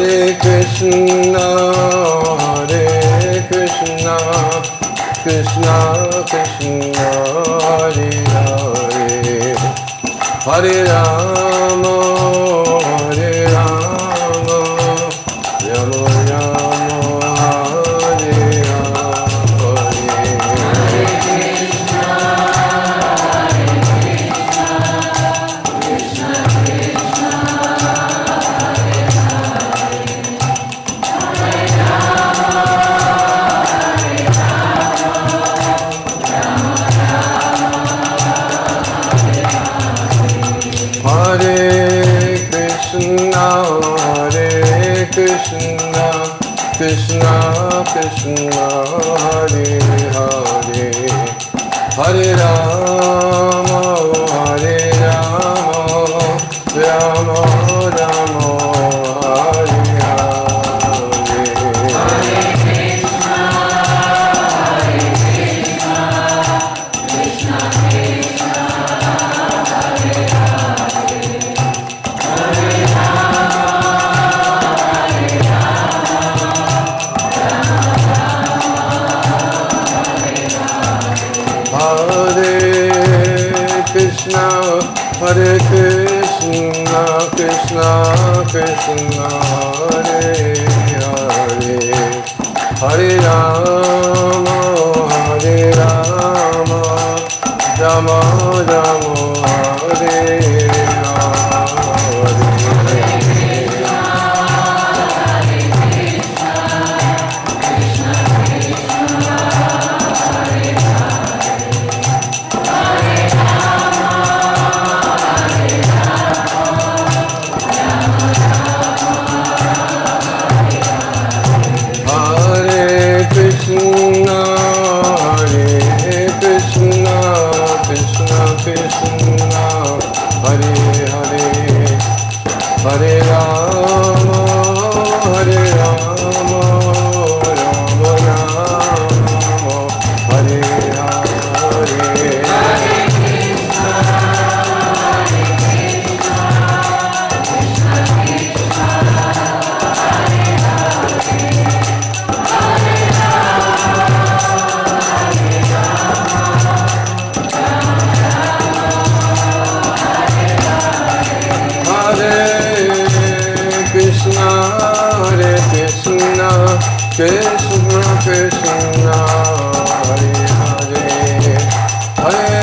Hare Krishna, Hare Krishna, Krishna Krishna, Hare Hare, Hare Rama, Hare Rama, Rama Rama, Hare Krishna, Krishna Krishna, Hare Hare, Hare Rama, Hare Rama, Rama Rama, Hare Hare Krishna, Krishna Krishna, Hare Hare, Hare Rama, Hare Rama, Rama Rama, Hare Hare Rama, Hare Rama, Rama Rama, Hare Hare. Krishna Krishna, Hare Hare, Hare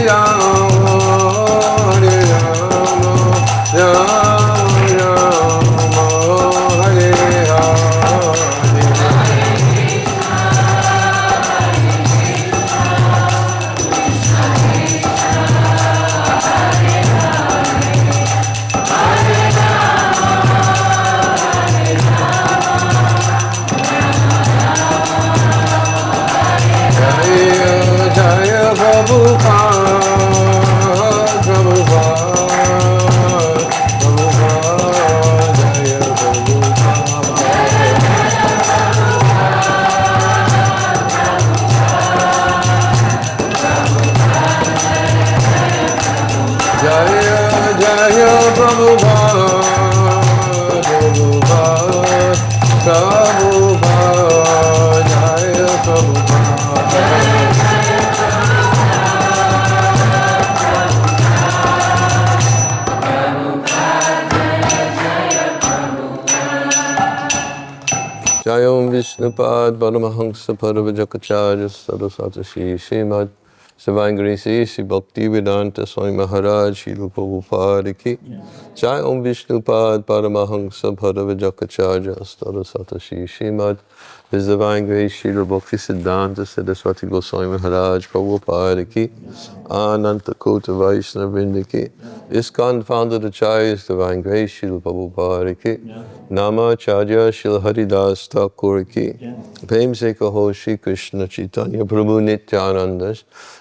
Rama, Hare Rama, Rama Rama, Hare Hare. Jaya Prabhupada, Prabhupada, Prabhupada, Jaya Prabhupada. Jaya Jaya Prabhupada, Prabhupada, Prabhupada, Jaya Prabhupada. Jayom Vishnupad Paramahansa Paravajakacharya Saraswati Srimad Savangri Sri Bhakti Vedanta Swami Maharaj Srila Prabhupada Ki Jayom Vishnupad Paramahansa Paravajakacharya Saraswati Srimad Savangri Srila Bhakti Siddhanta Saraswati Goswami Maharaj Prabhupada Ki Ananta Kota Vaishnavrinda Ki ISKCON founder Acharyas Divine Grace Srila Prabhupada Ki Namacharya Srila Haridas Thakur Ki Prem Se Kaho Shri Krishna Chaitanya Prabhu Nityananda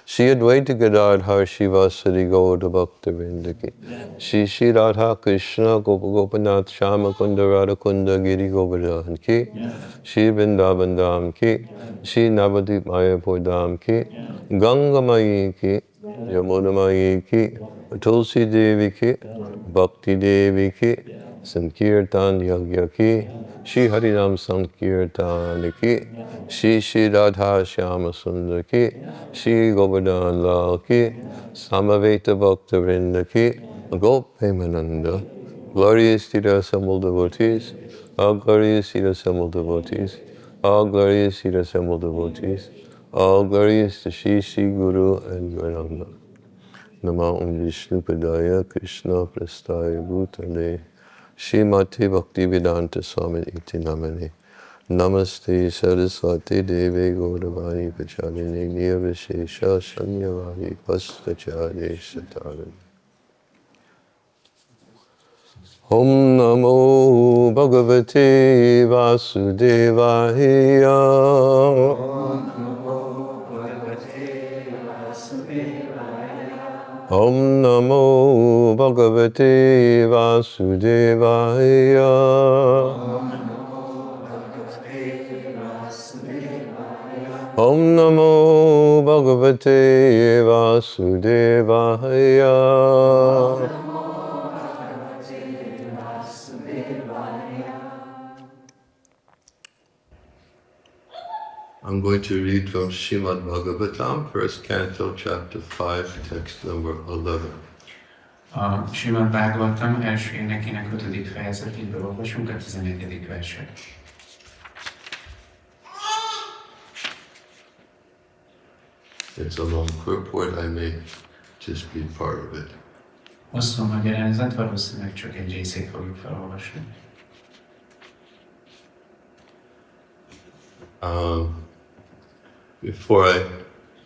Shri Advaita Gadadhar Shivasari Gauda Bhakta Vrinda Ki Shri Shri Radha Krishna Gopa Gopanath Shama Kunda Radha Kunda Giri Govardhan Ki Shri Vrindavan Dham Ki Shri Navadip Mayapur Dham Ki Ganga Mayi Ki Yamuna Mayi Ki Tulsi Devi Ki Bhakti Devi Ki Sankirtan Yagya Ki, Shri Harinam Sankirtan Ki, Shri Radha Shyama Sundar Ki, Shri Govardhan Lal Ki, Samaveta Bhakta Vrinda Ki, Gopemananda. Glorious to the assembled devotees, all glorious to the assembled devotees, all glorious to the assembled devotees, all glorious to Shri Shri Guru and Gauranga. Namo Vishnupadaya Krishna Prastaya Bhutale Srimati Bhaktivedanta Swami Iti Namane Namaste Saraswati Devi Gauravani Pachalini Nirvishesha Shanyavadi Pastachari Satarani. Om Namo Bhagavate Vasudevaya. Om Namo Bhagavate Vasudevaya. Om Namo Bhagavate Vasudevaya. I'm going to read from Srimad Bhagavatam, first canto, chapter 5, text number 11. A Srimad Bhagavatam első énekének 5. fejezetéből olvasunk a 11. verset. It's a long purport, I may just read part of it. Hosszú magyarázat, valószínűleg csak egy részét fogjuk felolvasni. Before I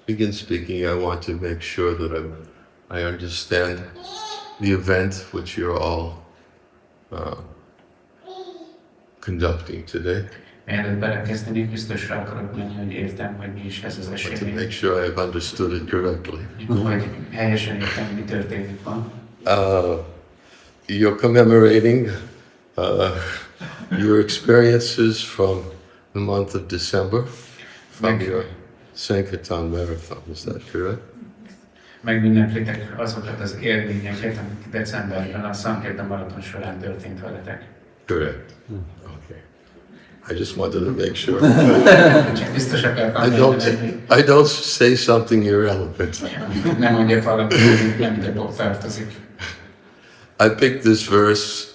begin speaking, I want to make sure that I understand the event which you're all conducting today. Mielőtt belekezdenék, biztosra akarok menni, hogy értem, hogy mi is ez az I want to esemény. make sure I've understood it correctly. Hogy helyesen értem, mi történik ma. You're commemorating your experiences from the month of December, from your Sankirtana marathon. Is that correct? Megünneplitek azokat az élményeket, amik decemberben a Sankirtana maraton során történt veletek. Correct. Okay. I just wanted to make sure. Csak biztos akartam I don't say something irrelevant. nem mondjak valamit, nem ide tartozik. I picked this verse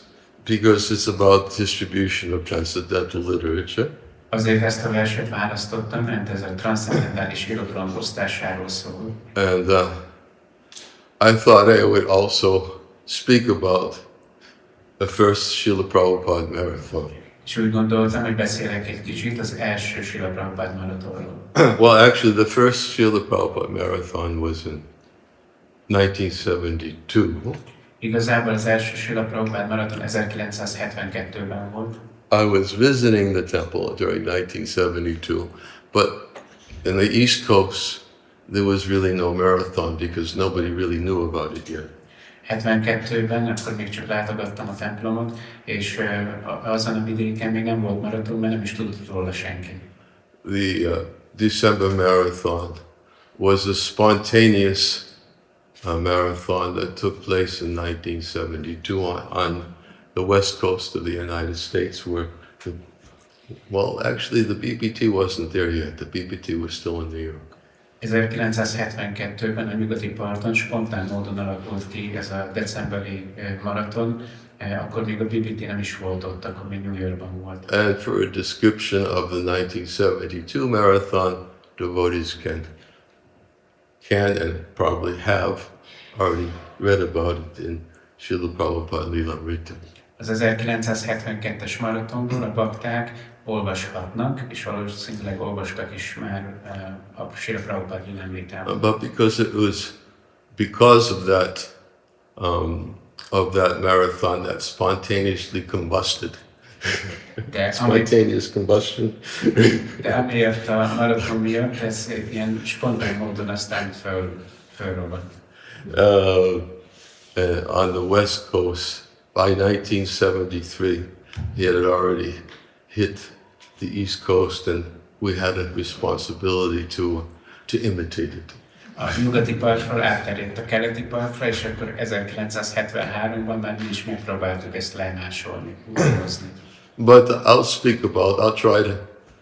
because it's about distribution of transcendental literature. Azért ezt a verset választottam, mert ez a transzcendentális irodalom osztásáról szól. And I thought I would also speak about the first Srila Prabhupada marathon. És úgy gondoltam, hogy beszélek egy kicsit az első Srila Prabhupada maratonról. Well, actually, the first Srila Prabhupada marathon was in 1972. Igazából az első Srila Prabhupada maraton 1972-ben volt. I was visiting the temple during 1972, but in the East Coast, there was really no marathon because nobody really knew about it yet. 72-ben, akkor még csak látogattam a templomot, és azon a vidéken még nem volt maraton, mert nem is tudott róla senki. The December marathon was a spontaneous marathon that took place in 1972 on the west coast of the United States, where, actually the BBT wasn't there yet. The BBT was still in New York. 1972-ben a nyugati parton spontán módon alakult ki ez a decemberi maraton, akkor még a BBT nem is volt ott, akkor még New Yorkban volt. And for a description of the 1972 marathon, devotees can and probably have already read about it in Srila Prabhupada Lila Rita. Az 1972-es maratonról a bakták olvashatnak, és valószínűleg olvastak is már a Srila Prabhupada Lila Ritában. But because of that marathon that spontaneously combusted. Spontaneous combustion. De amiért a maraton miatt ez ilyen spontán módon aztán fölrobbant. On the West Coast, by 1973, he had already hit the East Coast, and we had a responsibility to imitate it. a nyugati partról átterjedt a keleti partra, és akkor 1973-ban már mi is megpróbáltuk ezt lemásolni, újrahozni. But I'll try to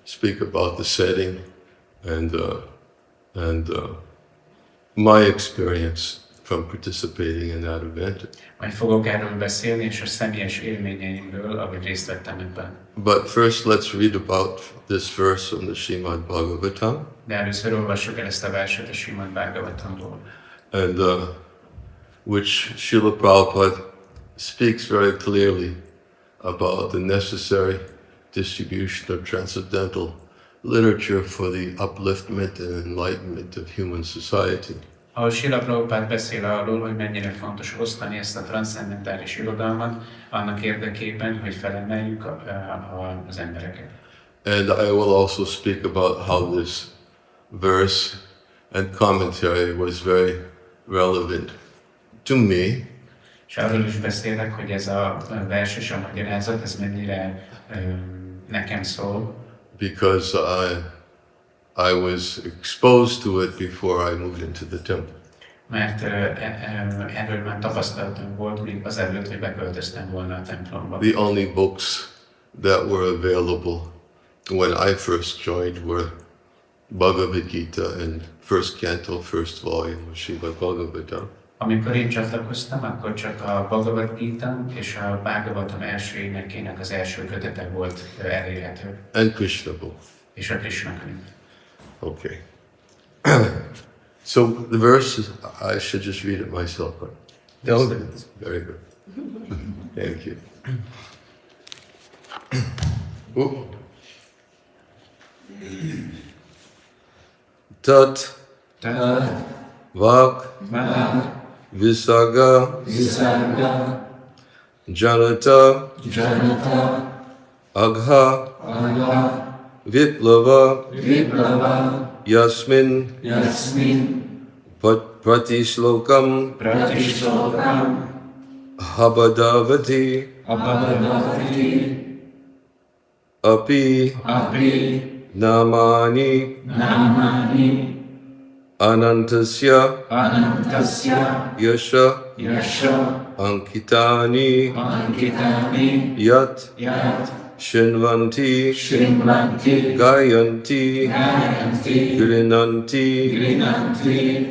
speak about the setting and my experience from participating in that event. Majd fogok erről beszélni, és a személyes élményeimből, ahogy részt vettem ebben. But first let's read about this verse from the Srimad Bhagavatam. De először olvassuk el ezt a verset a Srimad Bhagavatamból. And which Srila Prabhupada speaks very clearly about the necessary distribution of transcendental literature for the upliftment and enlightenment of human society. Ahol Srila Prabhupád beszél arról, hogy mennyire fontos osztani ezt a transzcendentális irodalmat annak érdekében, hogy felemeljük az embereket. And I will also speak about how this verse and commentary was very relevant to me. És arról is beszélek, hogy ez a vers és a magyarázat, ez mennyire nekem szól. Because I was exposed to it before I moved into the temple. Mert erről már tapasztalatom volt még azelőtt, hogy beköltöztem volna a templomba. The only books that were available when I first joined were Bhagavad Gita and first canto, first volume of Srimad Bhagavatam. Amikor én csatlakoztam, akkor csak a Bhagavad Gita és a Bhagavatam első énekének az első kötete volt elérhető. And Krishna book. És a Krishna könyv. Okay. So the verse, I should just read it myself. Right? Okay. Very good. Thank you. Tat Vak Visaga Janata Agha Viplava Yasmin Pratishlokam Habadavati Api Namani Anantasya Yasha Ankitani Yat Shinvanti Gayanti Grinanti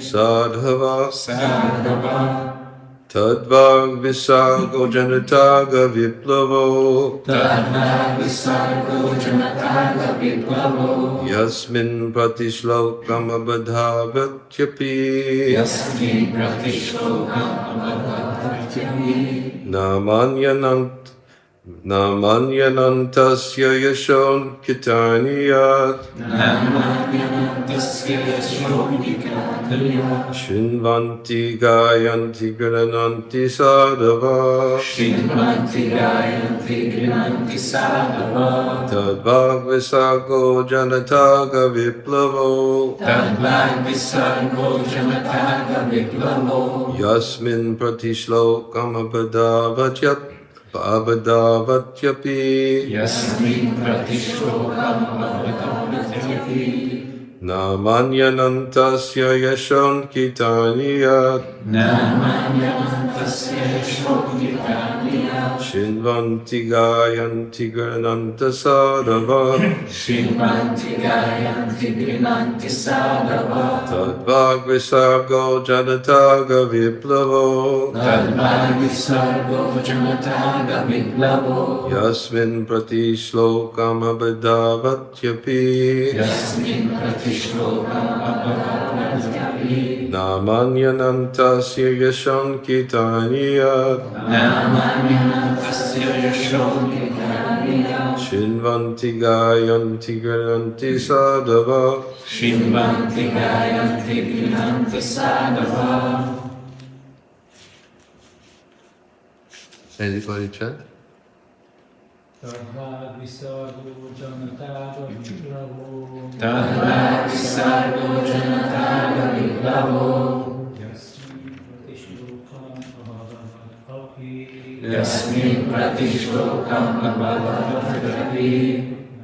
Sadhava Tadvag Visago Janataga Viplavo Yasmin Pratishlokam Abadhavatyapi Namanyanantasya Yashon Kitaniyat Shinvanti Gayanti Grananti Sadhava Tadvag Visago Janataga Viplavo Yasmin Pratishlokam Abadavatyapi Namanyanantasya Yashon Kitaniyat Shinvanti Gayanti Grananta Sadhava Tadvag Visago Janataga Viplavo Yasmin Pratishlokam Abadavatyapi Namanyanantasya Yashon Kitaniyat Shinvanti Gayanti Grananti Sadhava Anybody chant? Tadvag Visago Janataga Viplavo Yasmin Pratishlokam Abhadavatapi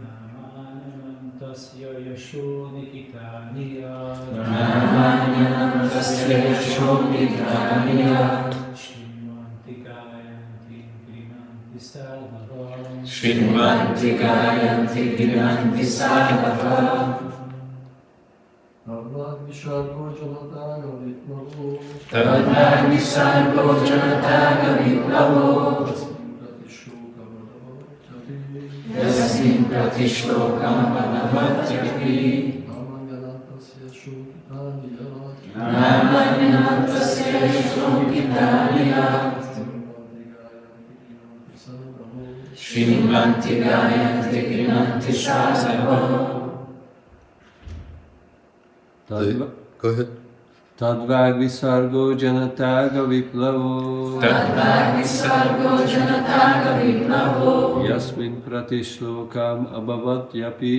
Namanyanantasya Yashon Kitaniyat Shonitanya Shrimanti Gayanti Grinanti Sadhava Shrimanti Gayanti Grinanti Sadhava Tadvagni Sargo Janataga Viplavo Tadvagni Sargo Janataga Viplavo Yasmin Pratishlokam Bhagavatyapi Namanyantasya Shokitanya Shrimanti Gayanti Grinanti Sadhava. Go ahead. Tadvag Visargo Janataga Viplavo Tadvag Visargo Janataga Viplavo Yasmin Pratishlokam Abhavatyapi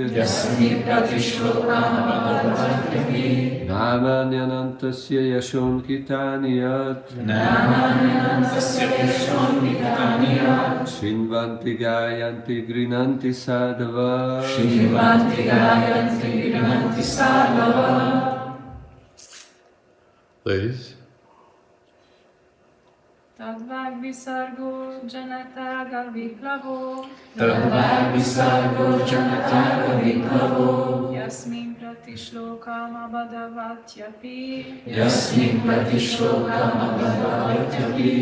Yasmin Pratishlokam Abhavatyapi Namanyantasya Yashonkitanyat Namanyantasya Yashonkitanyat Shrinvanti Gayanti Grinanti Sadhava Shrimanti Gayanti Grinanti Sadhava. Ladies. Tadvag Visargo Janataga Viplavo Tadvag Visargo Janataga Viplavo Yasmin Pratishlokam Abhadavatyapi Yasmin Pratishlokam Abhavatyapi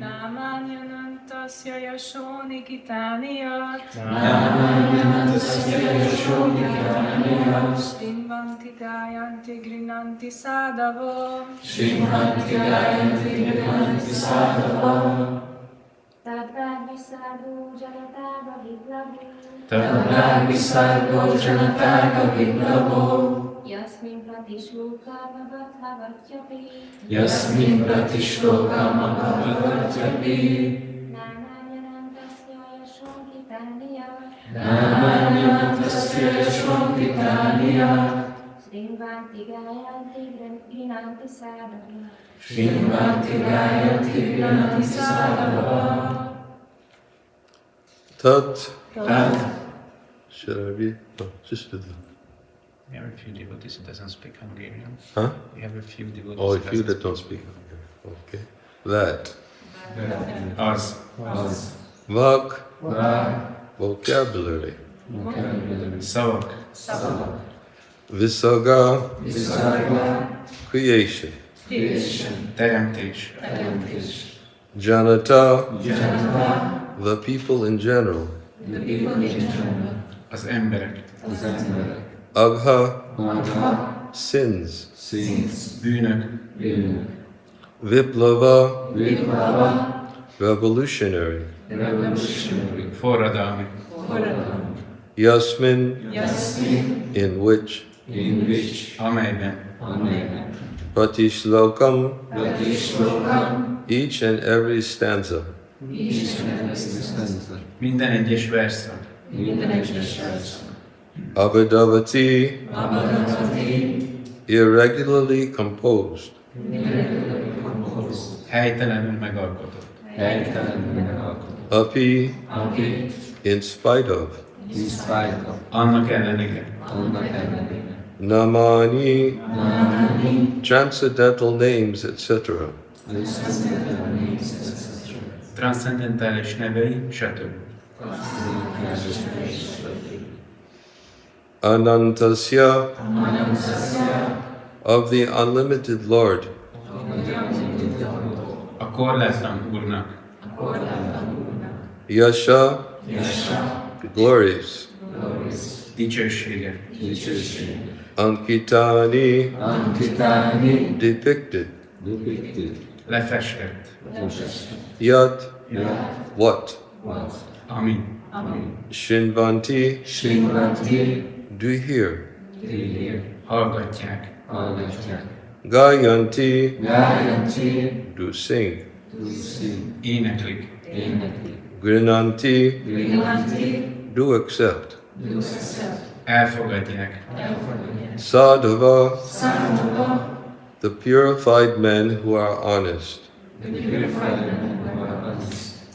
Namanyantasya Yashonikitanyat Namanyantasya Yashonikitanyat Shrinvanti Gayanti Grinanti Sadhava Shrimanti Gayanti Grinanti Sadhava Tadvag Visargo Janataga Viplavo Tadvag Visargo Janataga Viplavo Yasmin Pratishlokam Abhavatyapi Yasmin Pratishlokam Abhavatyapi Namanyantasya Yashonkitanyat Namanyantasya Yashonkitanyat Shrimanti Gayanti Grinanti Sadhava Shrimanti Gayanti Grinanti Sadhava Tat. Tat. Should I read? No, just do that. We have a few devotees who doesn't speak Hungarian. Huh? We have a few devotees Oh, a who few doesn't that don't speak. Okay. That. Az. Vak. Vocabulary. Szavak. Visarga. Creation. Teremtés. Janata. The people in general. Az emberek. Agha. Sins. Bűnök. Viplava. Revolutionary. Forradalmi. Yasmin. In which. Amelyben. Pratishlokam. Each and every stanza. Minden egyes verszak. Abhidavati. Irregularly composed. Helytelenül megalkotott. Api. In spite of. Annak ellenére. Namani. Transcendental names, etc. Transzendentális nevei, stb. Anantasya. Of the unlimited Lord. A korlátlan Úrnak. Yasha. Glories. Dicsősége. Ankitani. Depicted. Lefestett. Yat. What? Ami. Shinvanti. Do hear. Hallgatják. Gayanti. Do sing. Éneklik. Grinanti. Do accept. Elfogadják. Sadhava. The purified men who are honest.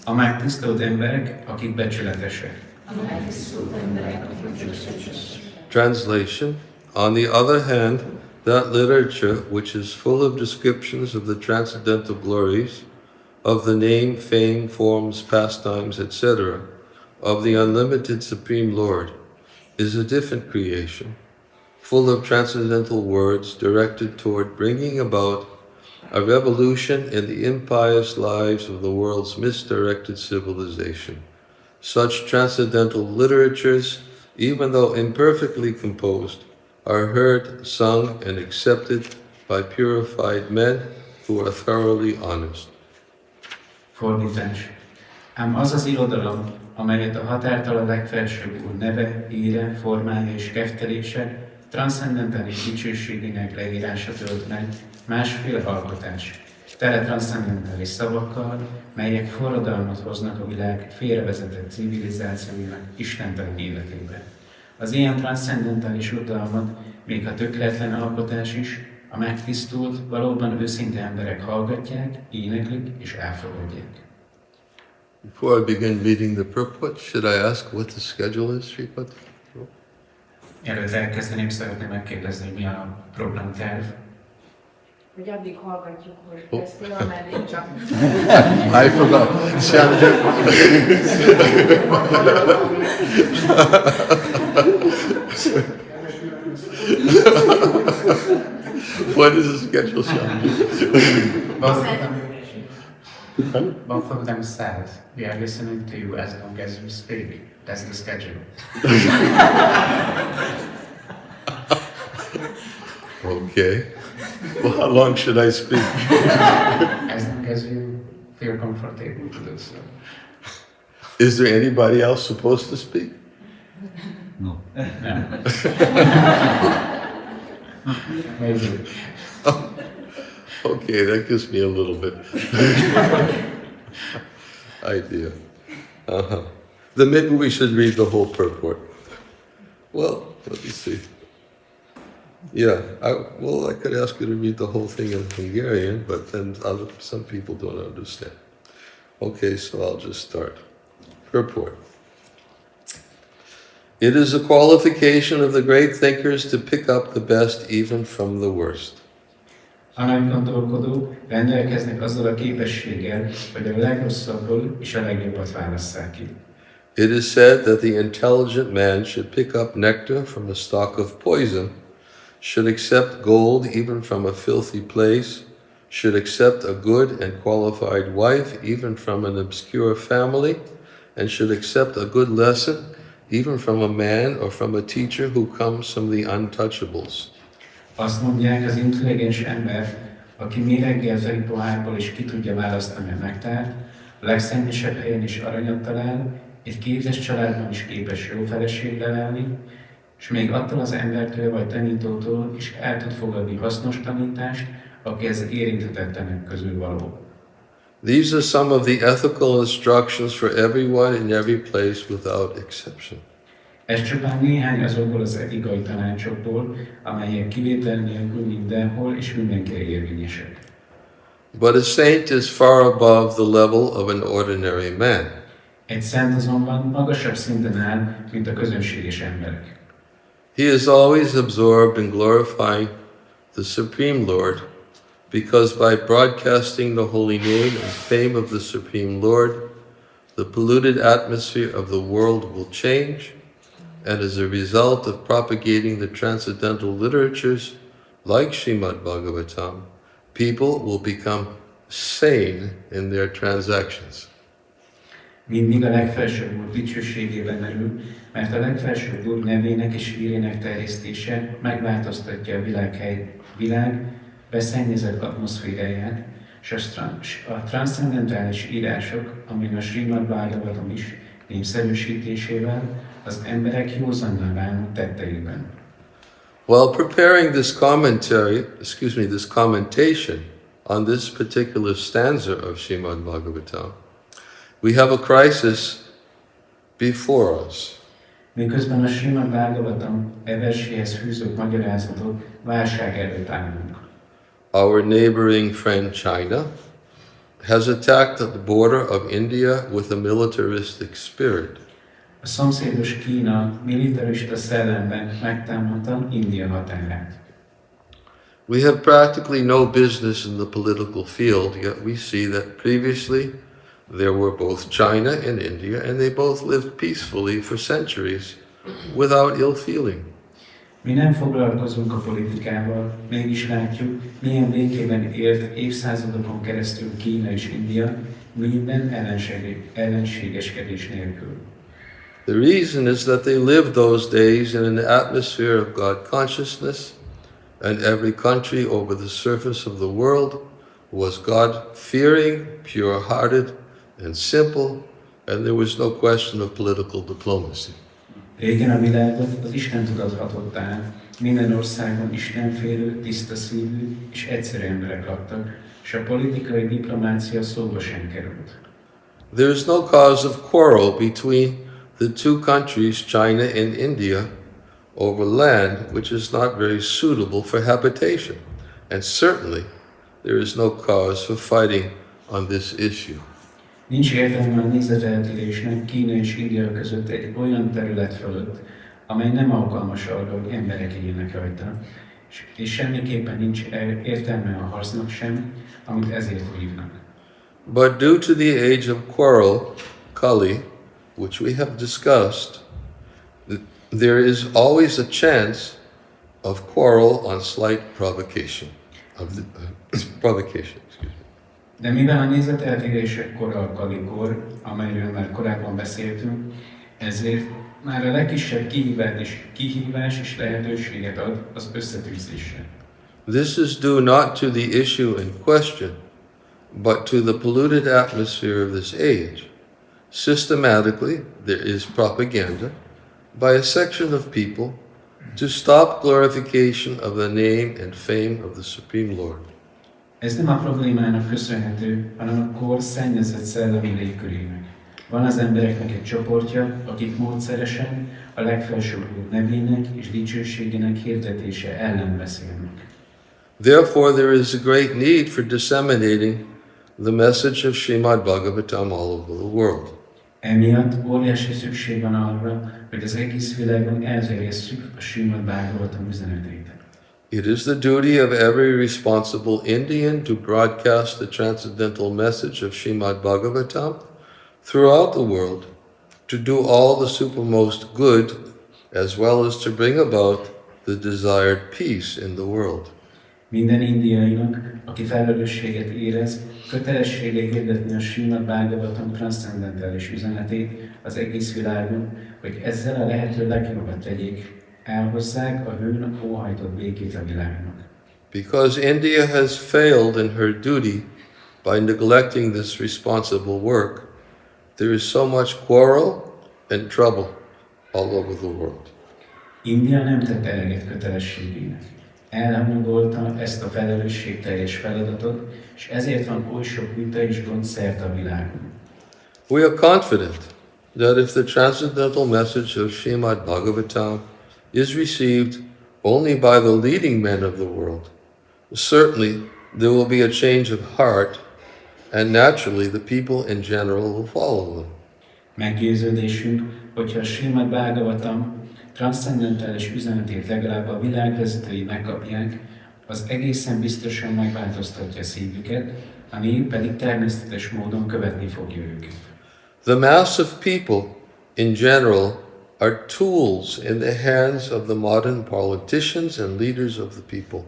A megtisztult emberek, akik becsületesek. Translation. On the other hand, that literature which is full of descriptions of the transcendental glories, of the name, fame, forms, pastimes, etc., of the unlimited Supreme Lord, is a different creation, full of transcendental words directed toward bringing about a revolution in the impious lives of the world's misdirected civilization. Such transcendental literatures, even though imperfectly composed, are heard, sung, and accepted by purified men who are thoroughly honest. Fordítás. Ám az az irodalom, amelyet a határtalan legfelsőbb úr neve, íre, formája és keftelése, transzcendentális dicsőségének leírása tölt meg, másféle alkotás, tele transzcendentális szavakkal, melyek forradalmat hoznak a világ félrevezetett civilizációinak istentelen életébe. Az ilyen transzcendentális irodalmat, még a tökéletlen alkotás is, a megtisztult, valóban őszinte emberek hallgatják, éneklik és elfogadják. Before I begin reading the purport, should I ask what the schedule is, Sripad? Előtt elkezdeném, szeretném megkérdezni, hogy mi a programterv. Hogy addig hallgatjuk, hogy beszél, ameddig csak... I forgot. Shyamji. What is the schedule, Shyamji? Both of them said, we are listening to you as long as you speak. That's the schedule. Okay. Well, how long should I speak? As long as you feel comfortable to do so. Is there anybody else supposed to speak? No. Maybe. Okay, that gives me a little bit idea. Then maybe we should read the whole purport. Well, let me see. Yeah, I could ask you to read the whole thing in Hungarian, but then some people don't understand. Okay, so I'll just start. Purport. It is a qualification of the great thinkers to pick up the best even from the worst. A nagy gondolkodók rendelkeznek azzal a képességgel, hogy a legrosszabbból és a legjobbat válasszák ki. It is said that the intelligent man should pick up nectar from a stalk of poison, should accept gold even from a filthy place, should accept a good and qualified wife even from an obscure family, and should accept a good lesson even from a man or from a teacher who comes from the untouchables. Azt mondják, az intelligens ember, aki méreggel teli pohárból is ki tudja választani a nektárt, a legszennyesebb helyen is aranyat talál, egy képzett családban is képes jó feleségre lenni, és még attól az embertől vagy tanítótól is el tud fogadni hasznos tanítást, aki az érinthetetlenek közül való. These are some of the ethical instructions for everyone in every place without exception. Ez csupán néhány azokból az etikai tanácsokból, amelyek kivétel nélkül mindenhol és mindenkire érvényesek. But a saint is far above the level of an ordinary man. Egy szent azonban magasabb szinten áll, mint a közönséges emberek. He is always absorbed in glorifying the Supreme Lord, because by broadcasting the holy name and fame of the Supreme Lord, the polluted atmosphere of the world will change, and as a result of propagating the transcendental literatures like Srimad Bhagavatam, people will become sane in their transactions. Mindig a legfelsőbb úr dicsőségében merül, mert a legfelsőbb úr nevének és hírének terjesztése megváltoztatja a világ beszennyezett atmoszféráját, és a transzcendentális írások, amin a Srimad Bhagavatam is népszerűsítésével az emberek józanná válnak tetteiben. While preparing this commentation on this particular stanza of Srimad Bhagavatam, we have a crisis before us. Miközben a Srimad Bhagavatam verséhez fűzött magyarázatot válság előtt állunk. Our neighboring friend China has attacked the border of India with a militaristic spirit. A szomszédos Kína militarista szellemben megtámadta India határát. We have practically no business in the political field, yet we see that previously there were both China and India, and they both lived peacefully for centuries without ill feeling. Mi nem foglalkozunk a politikával, mégis látjuk, milyen békében élt évszázadokon keresztül Kína és India, minden ellenségeskedés nélkül. The reason is that they lived those days in an atmosphere of God consciousness, and every country over the surface of the world was God-fearing, pure-hearted, and simple, and there was no question of political diplomacy. Régen a világot az Isten tudat hatott át, minden országban istenfélő, tiszta szívű és egyszerű emberek laktak, és a politikai diplomácia szóba sem került. There is no cause of quarrel between the two countries, China and India, over land which is not very suitable for habitation. And certainly there is no cause for fighting on this issue. Nincs értelme a nézeteltérésnek Kína és India között egy olyan terület fölött, amely nem alkalmas arra, hogy emberek éljenek rajta, és semmiképpen nincs értelme a harcnak sem, amit ezért vívnak. But due to the age of quarrel, Kali, which we have discussed, there is always a chance of quarrel on slight provocation. Excuse me. De mivel a nézeteltérések kora a kalikor, amelyről már korábban beszéltünk, ezért már a legkisebb kihívás és lehetőséget ad az összetűzésre. This is due not to the issue in question, but to the polluted atmosphere of this age. Systematically, there is propaganda by a section of people to stop glorification of the name and fame of the Supreme Lord. Ez nem a problémának köszönhető, hanem a kor szennyezett szellemi légkörének. Van az embereknek egy csoportja, akik módszeresen a legfelsőbb Úr nevének és dicsőségének hirdetése ellen beszélnek. Therefore, there is a great need for disseminating the message of Srimad Bhagavatam all over the world. Emiatt óriási szükség van arra, hogy az egész világon elterjesszük a Srimad Bhagavatam üzenetét. It is the duty of every responsible Indian to broadcast the transcendental message of Srimad Bhagavatam throughout the world, to do all the supermost good, as well as to bring about the desired peace in the world. Minden indiainak, aki felelősséget érez, kötelessége hirdetni a Srimad Bhagavatam transzcendentális üzenetét az egész világon, hogy ezzel a lehető legjobbat tegyék, elhozzák a hőn óhajtott békét a világnak. Because India has failed in her duty by neglecting this responsible work, there is so much quarrel and trouble all over the world. India nem tett eleget kötelességének. Elhanyagolta ezt a felelősségteljes feladatot, és ezért van oly sok vita és gond szerte a világon. We are confident that if the transcendental message of Srimad Bhagavatam is received only by the leading men of the world, certainly there will be a change of heart, and naturally the people in general will follow them. Meggyőződésünk, hogyha a Srimad Bhagavatam transzcendentális üzenetét legalább a világvezetői megkapják, az egészen biztosan megváltoztatja szívüket, ami pedig természetes módon követni fogja őket. The mass of people in general are tools in the hands of the modern politicians and leaders of the people.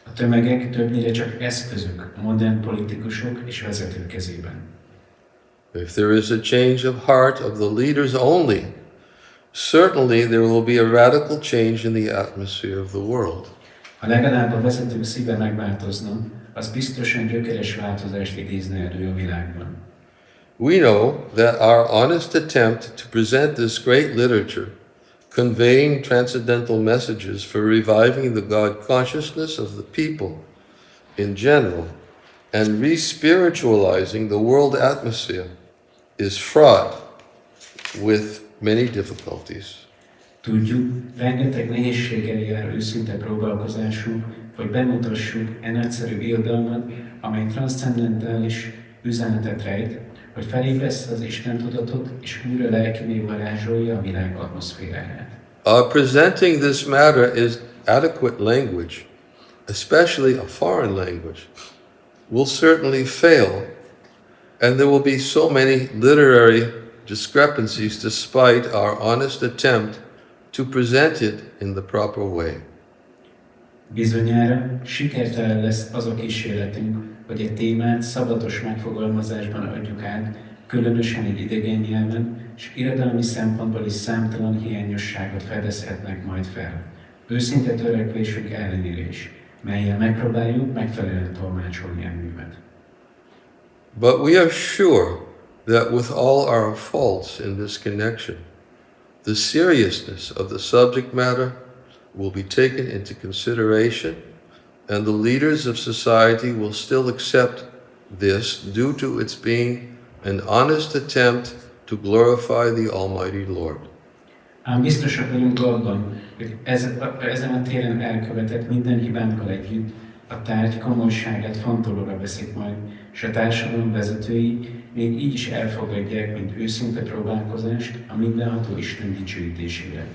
A tömegek többnyire csak eszközök a modern politikusok és vezetők kezében. If there is a change of heart of the leaders only, certainly there will be a radical change in the atmosphere of the world. Ha legalább a vezetők szíve megváltozna, az biztosan gyökeres változást idézne elő a világban. We know that our honest attempt to present this great literature, conveying transcendental messages for reviving the God consciousness of the people in general, and re-spiritualizing the world atmosphere, is fraught with many difficulties. Tudjuk, rengeteg nehézséggel jár őszinte próbálkozásunk, hogy bemutassuk e nagyszerű irodalmat, amely transzcendentális üzenetet rejt, hogy felébreszte az Isten tudatot, és újra lelkivé varázsolja a világ atmoszféráját. Presenting this matter is adequate language especially a foreign language, will certainly fail, and there will be so many literary discrepancies despite our honest attempt to present it in the proper way. Bizonyára sikertelen lesz az a kísérletünk, hogy egy témát szabatos megfogalmazásban adjuk át, különösen egy idegen nyelven, és irodalmi szempontból is számtalan hiányosságot fedezhetnek majd fel. Őszinte törekvésünk ellenére is, mellyel megpróbáljuk megfelelően tolmácsolni a művet. But we are sure that with all our faults in this connection, the seriousness of the subject matter will be taken into consideration, and the leaders of society will still accept this due to its being an honest attempt to glorify the Almighty Lord. Ám biztosak vagyunk abban, hogy ezen a téren elkövetett minden hibánkkal együtt a tárgy komolyságát fontolóra veszik majd, és a társadalom vezetői még így is elfogadják, mint őszinte próbálkozást a mindenható Isten dicsőítésére.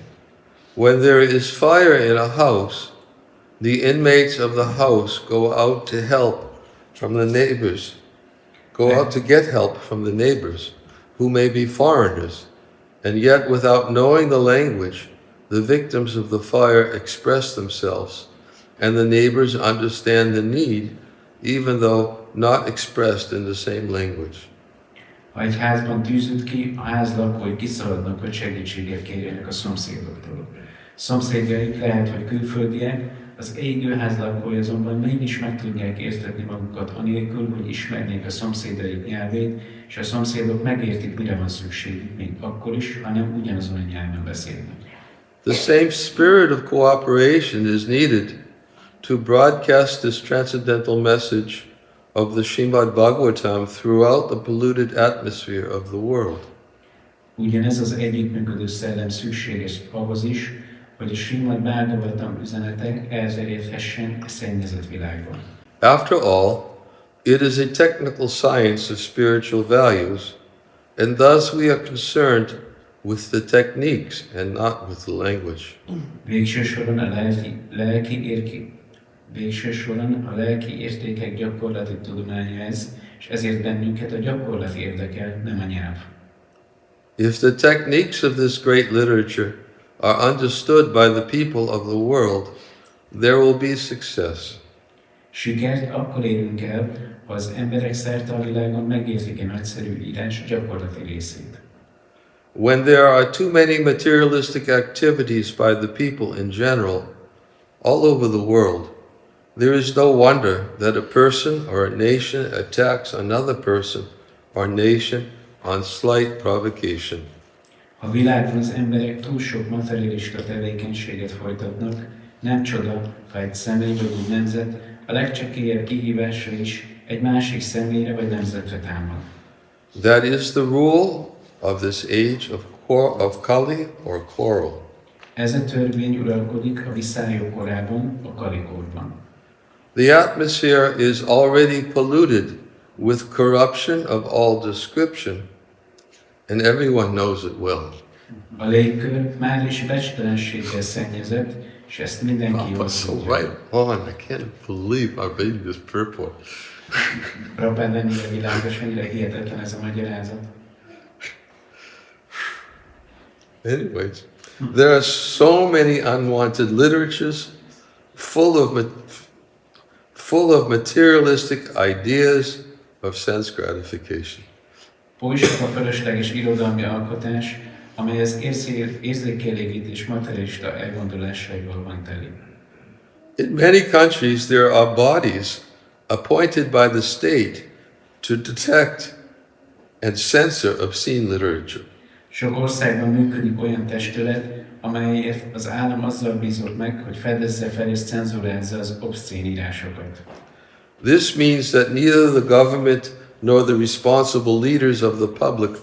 When there is fire in a house, the inmates of the house go out to help from the neighbors, go out to get help from the neighbors, who may be foreigners, and yet without knowing the language, the victims of the fire express themselves, and the neighbors understand the need, even though not expressed in the same language. Ha egy házban tűz üt ki, a ház lakói kiszaladnak, hogy segítséget kérjenek a szomszédoktól. Szomszédjaik lehet, hogy külföldiek, az égőház lakói azonban mégis meg tudják értetni magukat anélkül, hogy ismernék a szomszédaik nyelvét, és a szomszédok megértik, mire van szükségük, még akkor is, ha nem ugyanazon a nyelven beszélnek. The same spirit of cooperation is needed to broadcast this transcendental message of the Srimad Bhagavatam throughout the polluted atmosphere of the world. Ugyanez az együttműködő szellem szükséges ahhoz is, hogy a Srimad Bhagavatam üzenete elterjedhessen a szennyezett világban. After all, it is a technical science of spiritual values, and thus we are concerned with the techniques and not with the language. Végső soron a lelki értékek gyakorlati tudománya ez, és ezért bennünket a gyakorlat érdekel, nem a nyelv. If the techniques of this great literature are understood by the people of the world, there will be success. Sikert akkor érünk el, ha az emberek szerte a világon megértik a nagyszerű írás gyakorlati részét. When there are too many materialistic activities by the people in general, all over the world, there is no wonder that a person or a nation attacks another person or nation on slight provocation. Ha a világon az emberek túl sok materialista tevékenységet folytatnak, nem csoda, ha egy személy vagy egy nemzet a legcsekélyebb kihívásra is egy másik személyre vagy nemzetre támad. That is the rule of this age of Kali or quarrel. Ez a törvény uralkodik a viszályok korában, a Kali korban. The atmosphere is already polluted with corruption of all description, and everyone knows it well. A légkör már is becstelenséggel szennyezett, és ezt mindenki jól So tudja. right on, I can't believe I'm reading this purport. Prabhupád ennyire világos, mennyire hihetetlen ez a magyarázat. Anyways, there are so many unwanted literatures full of materialistic ideas of sense gratification. Oly sok a fölösleges irodalmi alkotás, amely az érzékkielégítés materialista elgondolásaival van teli. In many countries there are bodies appointed by the state to detect and censor obscene literature. Sok országban működik olyan testület, amelyet az állam azzal bízott meg, hogy fedezze fel és cenzurázza az obszcén írásokat. This means that neither the government nor the responsible leaders of the public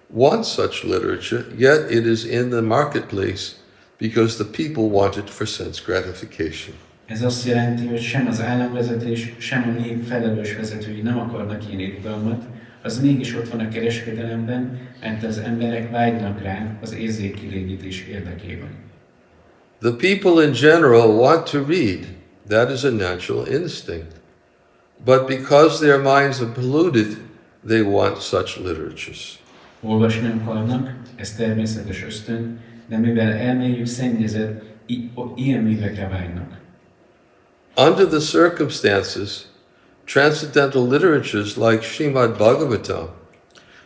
want such literature, yet it is in the marketplace because the people want it for sense gratification. Ez azt jelenti, hogy sem az államvezetés, sem a nép felelős vezetői nem akarnak ilyen irodalmat, az mégis ott van a kereskedelemben, mert az emberek vágynak rá az érzékkilégítés érdekében. The people in general want to read That is a natural instinct. But because their minds are polluted, they want such literatures. Olvasni akarnak, ez természetes ösztön, de mivel elméjük szennyezett, ilyen művekre vágynak. Under the circumstances, transcendental literatures like Srimad Bhagavatam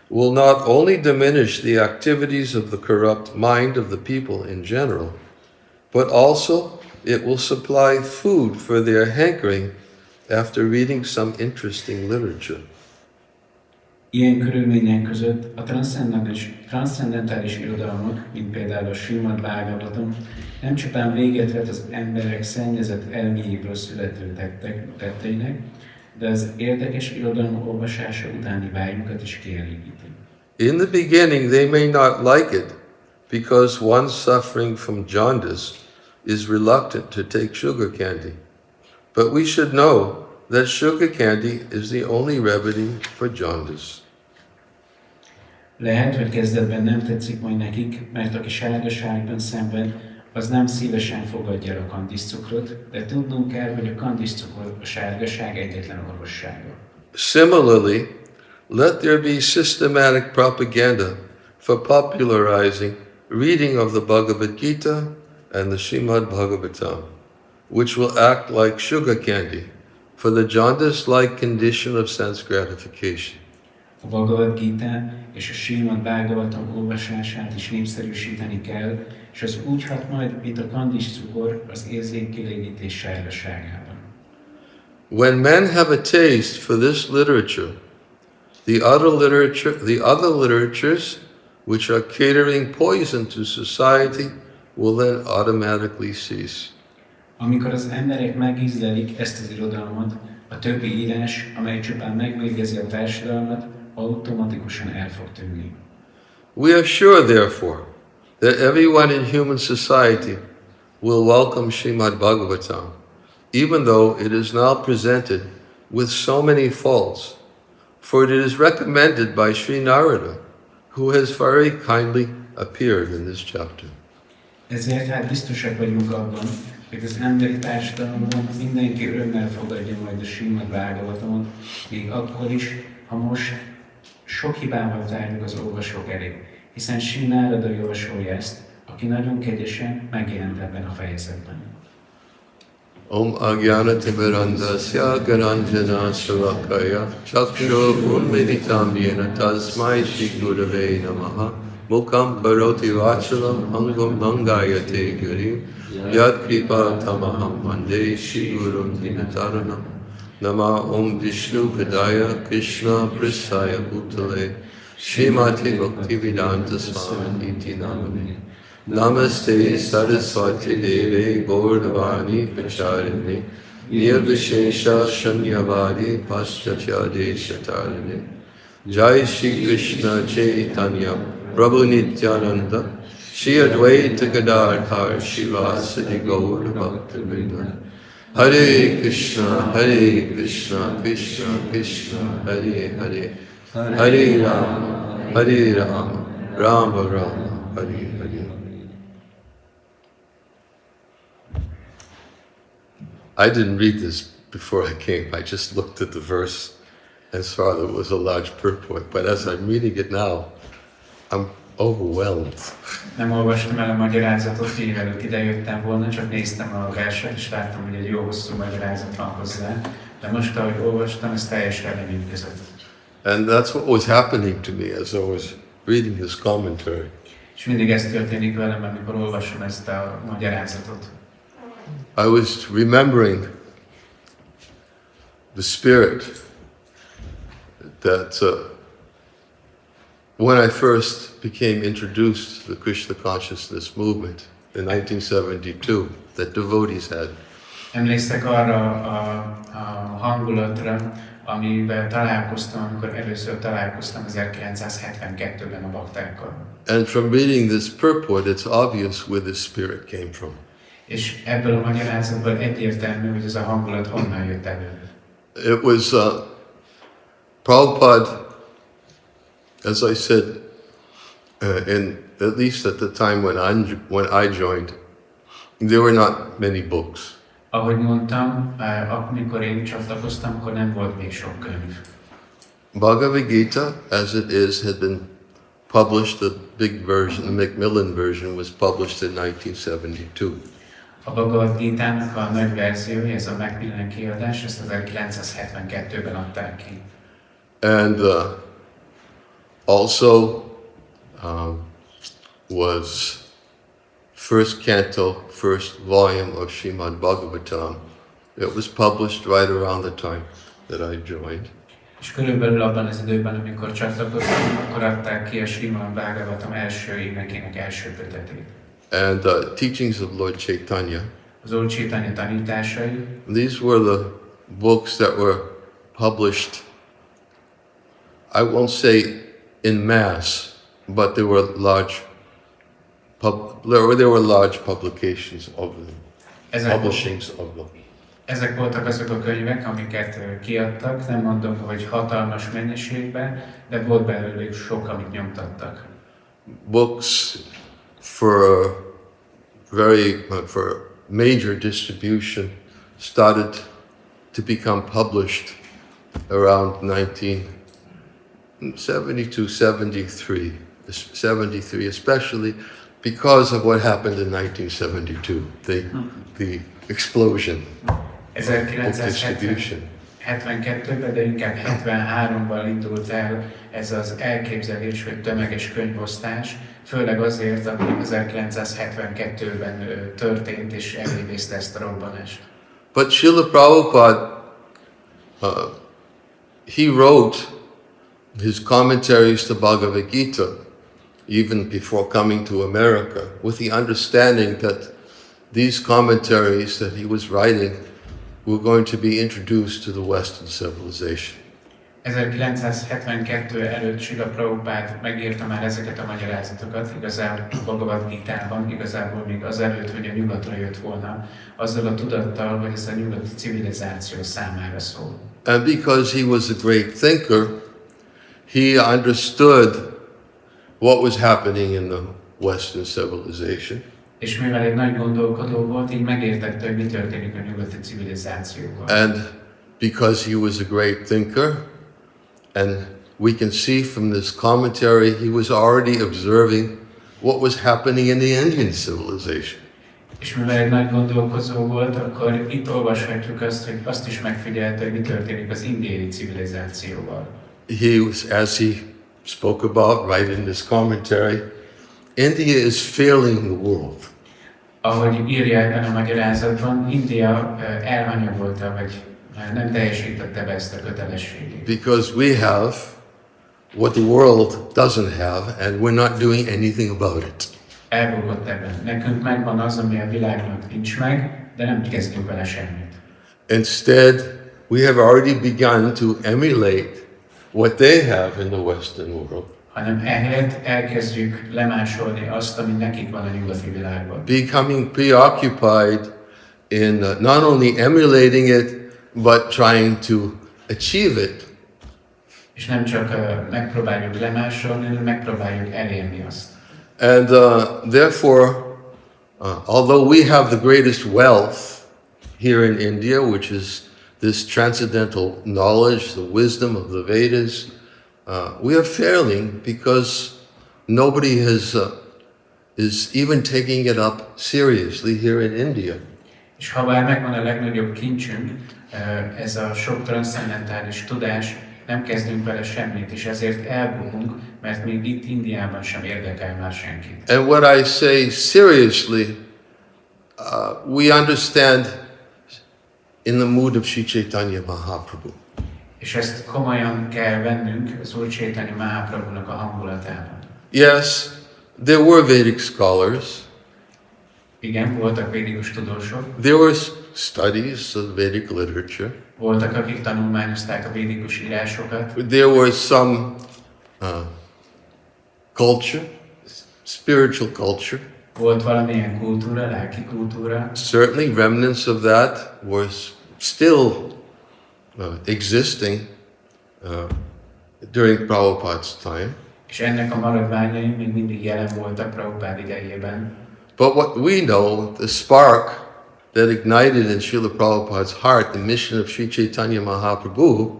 will not only diminish the activities of the corrupt mind of the people in general, but also it will supply food for their hankering after reading some interesting literature. Ilyen körülmények között a transzcendentális irodalmak, mint például a Srimad Bhagavatam, nem csupán véget vet az emberek szennyezett elméjéből születő tetteinek, de az érdekes irodalom olvasása utáni vágyukat is kielégíti. In the beginning they may not like it because one suffering from jaundice is reluctant to take sugar candy. But we should know that sugar candy is the only remedy for jaundice. Lehet, hogy kezdetben nem tetszik majd nekik, mert aki sárgaságban szenved, az nem szívesen fogadja el a kandiszcukrot, de tudnunk kell, hogy a kandiszcukor a sárgaság egyetlen orvossága. Similarly, let there be systematic propaganda for popularizing reading of the Bhagavad Gita and the Srimad Bhagavatam, which will act like sugar candy for the jaundice-like condition of sense gratification. A Bhagavad Gita és a Srimad Bhagavatam olvasását is népszerűsíteni kell, és az úgy hat majd, mint a kandiszcukor az érzékkielégítés sárgaságában. When men have a taste for this literature, the other literatures which are catering poison to society will then automatically cease. Amikor az emberek megízlelik ezt az irodalmat, a többi írás, amely csupán megvégezi a társadalmat, automatikusan el fog tűnni. We are sure, therefore, that everyone in human society will welcome Srimad Bhagavatam, even though it is now presented with so many faults, for it is recommended by Sri Narada, who has very kindly appeared in this chapter. Ezért hát biztosak vagyunk abban, hogy az emberi társadalomban mindenki örömmel fogadja majd a Srimad Bhagavatamot, még akkor is, ha most sok hibával tárjuk az olvasók elé, hiszen Sri Narada javasolja ezt, aki nagyon kegyesen megjelent ebben a fejezetben. Om Agyanatimirandasya Garanjana Savakaya Chaksho Unmeditam Yena Tasmai Shri Gurave Namaha Mukam Karoti Vachalam Angam Langayate Guri Yad Kripa Tamaham Mande Shri Gurum Dinataranam Nama Om Vishnu Padaya Krishna Prasaya Bhutale Srimati Bhaktivedanta Swami Iti Namane Namaste Saraswati Deve Gauravani Pacharini Nirvishesha Shanyavadi Paschatya Shatarani Jai Shri Krishna Chaitanya Prabhu Nityananda Shri Advaita Gadadhar Shivasadi Gaur Bhaktivinoda Hare Krishna Krishna Krishna Hare Hare Hare Rama Rama Rama Hare Hare. I didn't read this before I came. I just looked at the verse and saw that it was a large purport. But as I'm reading it now, I'm overwhelmed. Nem olvastam el a magyarázatot, mielőtt idejöttem volna, csak néztem a verset, és láttam, hogy egy jó hosszú magyarázat van hozzá. De most, ahogy olvastam, ez teljesen lenyűgözött. And that's what was happening to me as I was reading this commentary. És mindig ez történik velem, amikor olvasom ezt a magyarázatot. I was remembering the spirit that when I first became introduced to the Krishna consciousness movement in 1972, that devotees had. Emlékszek arra a hangulatra, amivel találkoztam, amikor először találkoztam 1972-ben a baktákkal. And from reading this purport, it's obvious where this spirit came from. És ebből a magyarázatból egyértelmű, hogy ez a hangulat honnan jött elő. It was Prabhupada, as I said, at least at the time when I joined, there were not many books. Ahogy mondtam, amikor én csatlakoztam, akkor nem volt még sok könyv. Bhagavad Gita, as it is, had been published, the big version, the Macmillan version was published in 1972. A Bhagavad Gita-nak a nagy verziója, ez a Macmillan kiadás, ezt 1972-ben adták ki. And also was first canto, first volume of Srimad Bhagavatam. It was published right around the time that I joined. És körülbelül abban az időben, amikor csatlakoztam, akkor adták ki a Srimad Bhagavatam első énekének első kötetét. And teachings of Lord Chaitanya. Az Úr Chaitanya tanításai. These were the books that were published, I won't say in mass, but there were large publications of them, publishings of them. Ezek voltak azok a könyvek, amiket kiadtak, nem mondom, hogy hatalmas mennyiségben, de volt belőlük sok, amit nyomtattak. Books for major distribution started to become published around 1972, especially because of what happened in 1972, the explosion of distribution. 72-ben, de inkább 73-ban indult el ez az elképzelés, hogy tömeges könyvosztás, főleg azért, ami 1972-ben történt, és elidézte ezt a robbanást. But Srila Prabhupada, he wrote his commentaries to Bhagavad Gita even before coming to America, with the understanding that these commentaries that he was writing were going to be introduced to the Western civilization. 1972 előtt Srila Prabhupád megírta már ezeket a magyarázatokat, igazából a Bhagavad Gitában, igazából még azelőtt, hogy a nyugatra jött volna, azzal a tudattal, hogy ez a nyugati civilizáció számára szól. And because he was a great thinker, he understood what was happening in the Western civilization. És mivel egy nagy gondolkodó volt, így megértette, hogy mi történik a nyugati civilizációval. And because he was a great thinker, and we can see from this commentary, he was already observing what was happening in the Indian civilization. És mivel egy nagy gondolkozó volt, akkor itt olvashatjuk azt, hogy azt is megfigyelte, hogy mi történik az indiai civilizációval. He was, as he spoke about right in this commentary, India is failing the world. Ahogy írja ebben a magyarázatban, India elhanyagolta, vagy nem teljesítette be ezt a kötelességét. Because we have what the world doesn't have, and we're not doing anything about it. Elbukott ebben. Nekünk megvan az, ami a világnak nincs meg, de nem kezdünk vele semmit. Instead, we have already begun to emulate what they have in the Western world. Hanem ehelyett elkezdjük lemásolni azt, ami nekik van a nyugati világban. Becoming preoccupied in not only emulating it, but trying to achieve it. És nem csak megpróbáljuk lemásolni, hanem megpróbáljuk elérni azt. And therefore, although we have the greatest wealth here in India, which is this transcendental knowledge, the wisdom of the Vedas, we are failing because nobody is even taking it up seriously here in India. És ha bár megvan a legnagyobb kincsünk, ez a sok transzcendentális tudás, nem kezdünk vele semmit, és ezért elbukunk, mert még itt Indiában sem érdekel már senkit. And what I say seriously, we understand in the mood of Sri Chaitanya Mahaprabhu. És ezt komolyan kell vennünk az Úr Chaitanya Mahaprabhunak a hangulatában. Yes, there were Vedic scholars. Igen, voltak védikus tudósok. There were studies of Vedic literature. Voltak, akik tanulmányozták a védikus írásokat. There was some culture, spiritual culture. Volt valamilyen kultúra, lelki kultúra. Certainly remnants of that were still existing during Prabhupada's time. És ennek a maradványai még mindig jelen voltak Prabhupád idejében. But what we know, the spark that ignited in Srila Prabhupada's heart the mission of Sri Chaitanya Mahaprabhu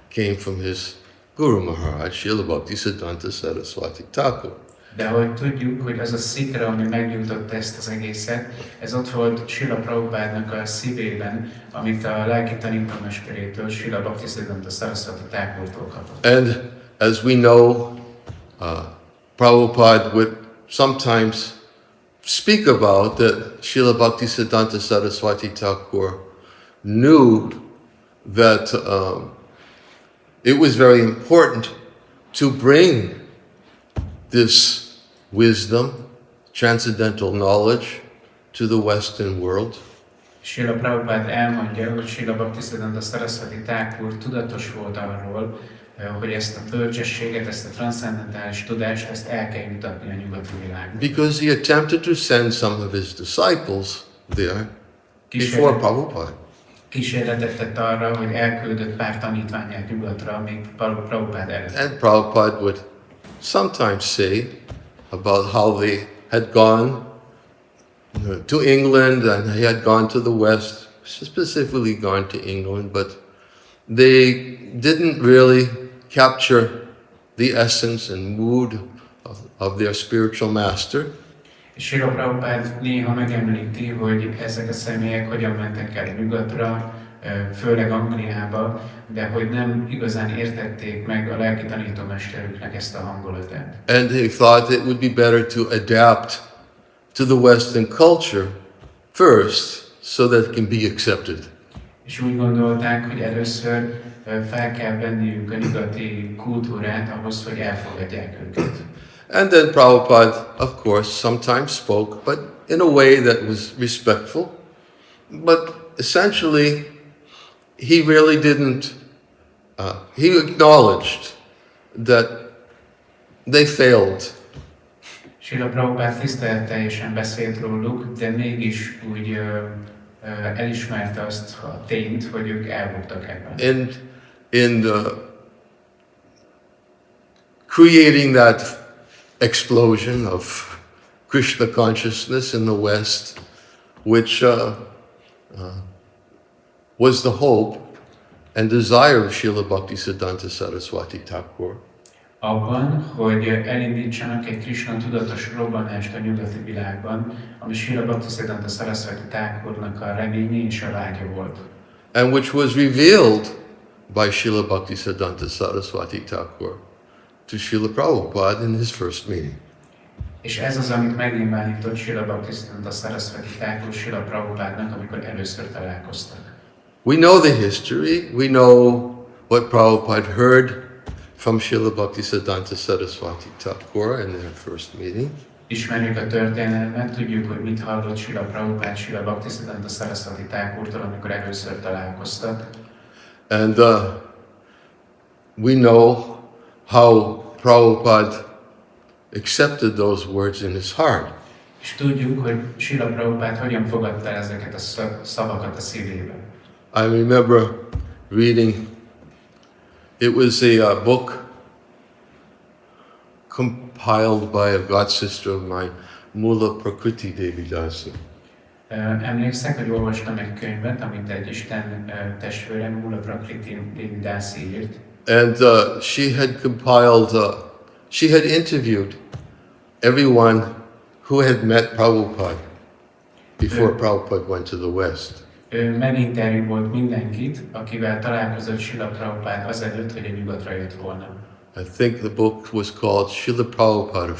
came from his Guru Maharaj, Srila Bhaktisiddhanta Saraswati Thakur. De ahogy tudjuk, hogy az a szikra, ami megnyújtotta ezt az egészet, ez ott volt Srila Prabhupádnak a szívében, amit a lelki tanítómesterétől, Srila Bhaktisiddhanta Saraswati Thakurtól kapott. And as we know, Prabhupada would sometimes speak about that Srila Bhaktisiddhanta Saraswati Thakur knew that it was very important to bring this wisdom, transcendental knowledge to the Western world. Srila Prabhupád elmondja, hogy Srila Bhaktisiddhanta Saraswati Thakur tudatos volt arról, hogy ezt a bölcsességet, ezt a transzcendentális tudást, ezt el kell jutatni a nyugati világba. Because he attempted to send some of his disciples there before Prabhupada. Kísérletet tett arra, hogy elküldött pár tanítványát nyugatra, még Prabhupád előtt. And Prabhupada would sometimes say about how they had gone to England and he had gone to the West, specifically gone to England, but they didn't really capture the essence and mood of their spiritual master. Srila Prabhupád néha megemlíti, hogy ezek a személyek hogyan mentek el nyugatra, főleg Angliába, de hogy nem igazán értették meg a lelki tanítómesterüknek ezt a hangulatát. And they thought it would be better to adapt to the Western culture first so that it can be accepted. És úgy gondolták, hogy először fel kell venniük a nyugati kultúrát ahhoz, hogy elfogadják őket. And then Prabhupada, of course, sometimes spoke, but in a way that was respectful. But essentially, he really didn't, he acknowledged that they failed. Srila Prabhupád tiszteletteljesen beszélt róluk, de mégis úgy elismerte azt a tényt, hogy ők elbuktak ebben. In creating that explosion of Krishna consciousness in the West, which was the hope and desire of Srila Bhaktisiddhanta Saraswati Thakur. Abban, hogy elindítsanak egy Krishna tudatos robbanást a nyugati világban, ami Srila Bhaktisiddhanta Saraswati Thakurnak a reménye és a vágya volt. And which was revealed by Srila Bhaktisiddhanta Saraswati Thakur to Srila Prabhupada in his first meeting. És ez az, amit megnyilvánított Srila Bhaktisiddhanta Saraswati Thakur Srila Prabhupádnak, amikor először találkoztak. We know the history, we know what Prabhupada heard from Srila Bhaktisiddhanta Saraswati Thakur in their first meeting. Ismerjük a történelmet, tudjuk, hogy mit hallott Srila Prabhupád Srila Bhaktisiddhanta Saraswati Thakurtól, amikor először találkoztak. And we know how Prabhupada accepted those words in his heart. És tudjuk, hogy Srila Prabhupád hogyan fogadta ezeket a szavakat a szívében. I remember reading, it was a book compiled by a god sister of mine, Mula Prakriti Devi Dasi. Emlékszek, hogy olvastam egy könyvet, amit egy Isten testvérem, Mula Prakriti Devi Dasi írt. And she had compiled, she had interviewed everyone who had met Prabhupada before Prabhupada went to the West. Ő meginterjú volt mindenkit, akivel találkozott Srila Prabhupád azelőtt, hogy a nyugatra jött volna. I think the book was called Srila Prabhupada,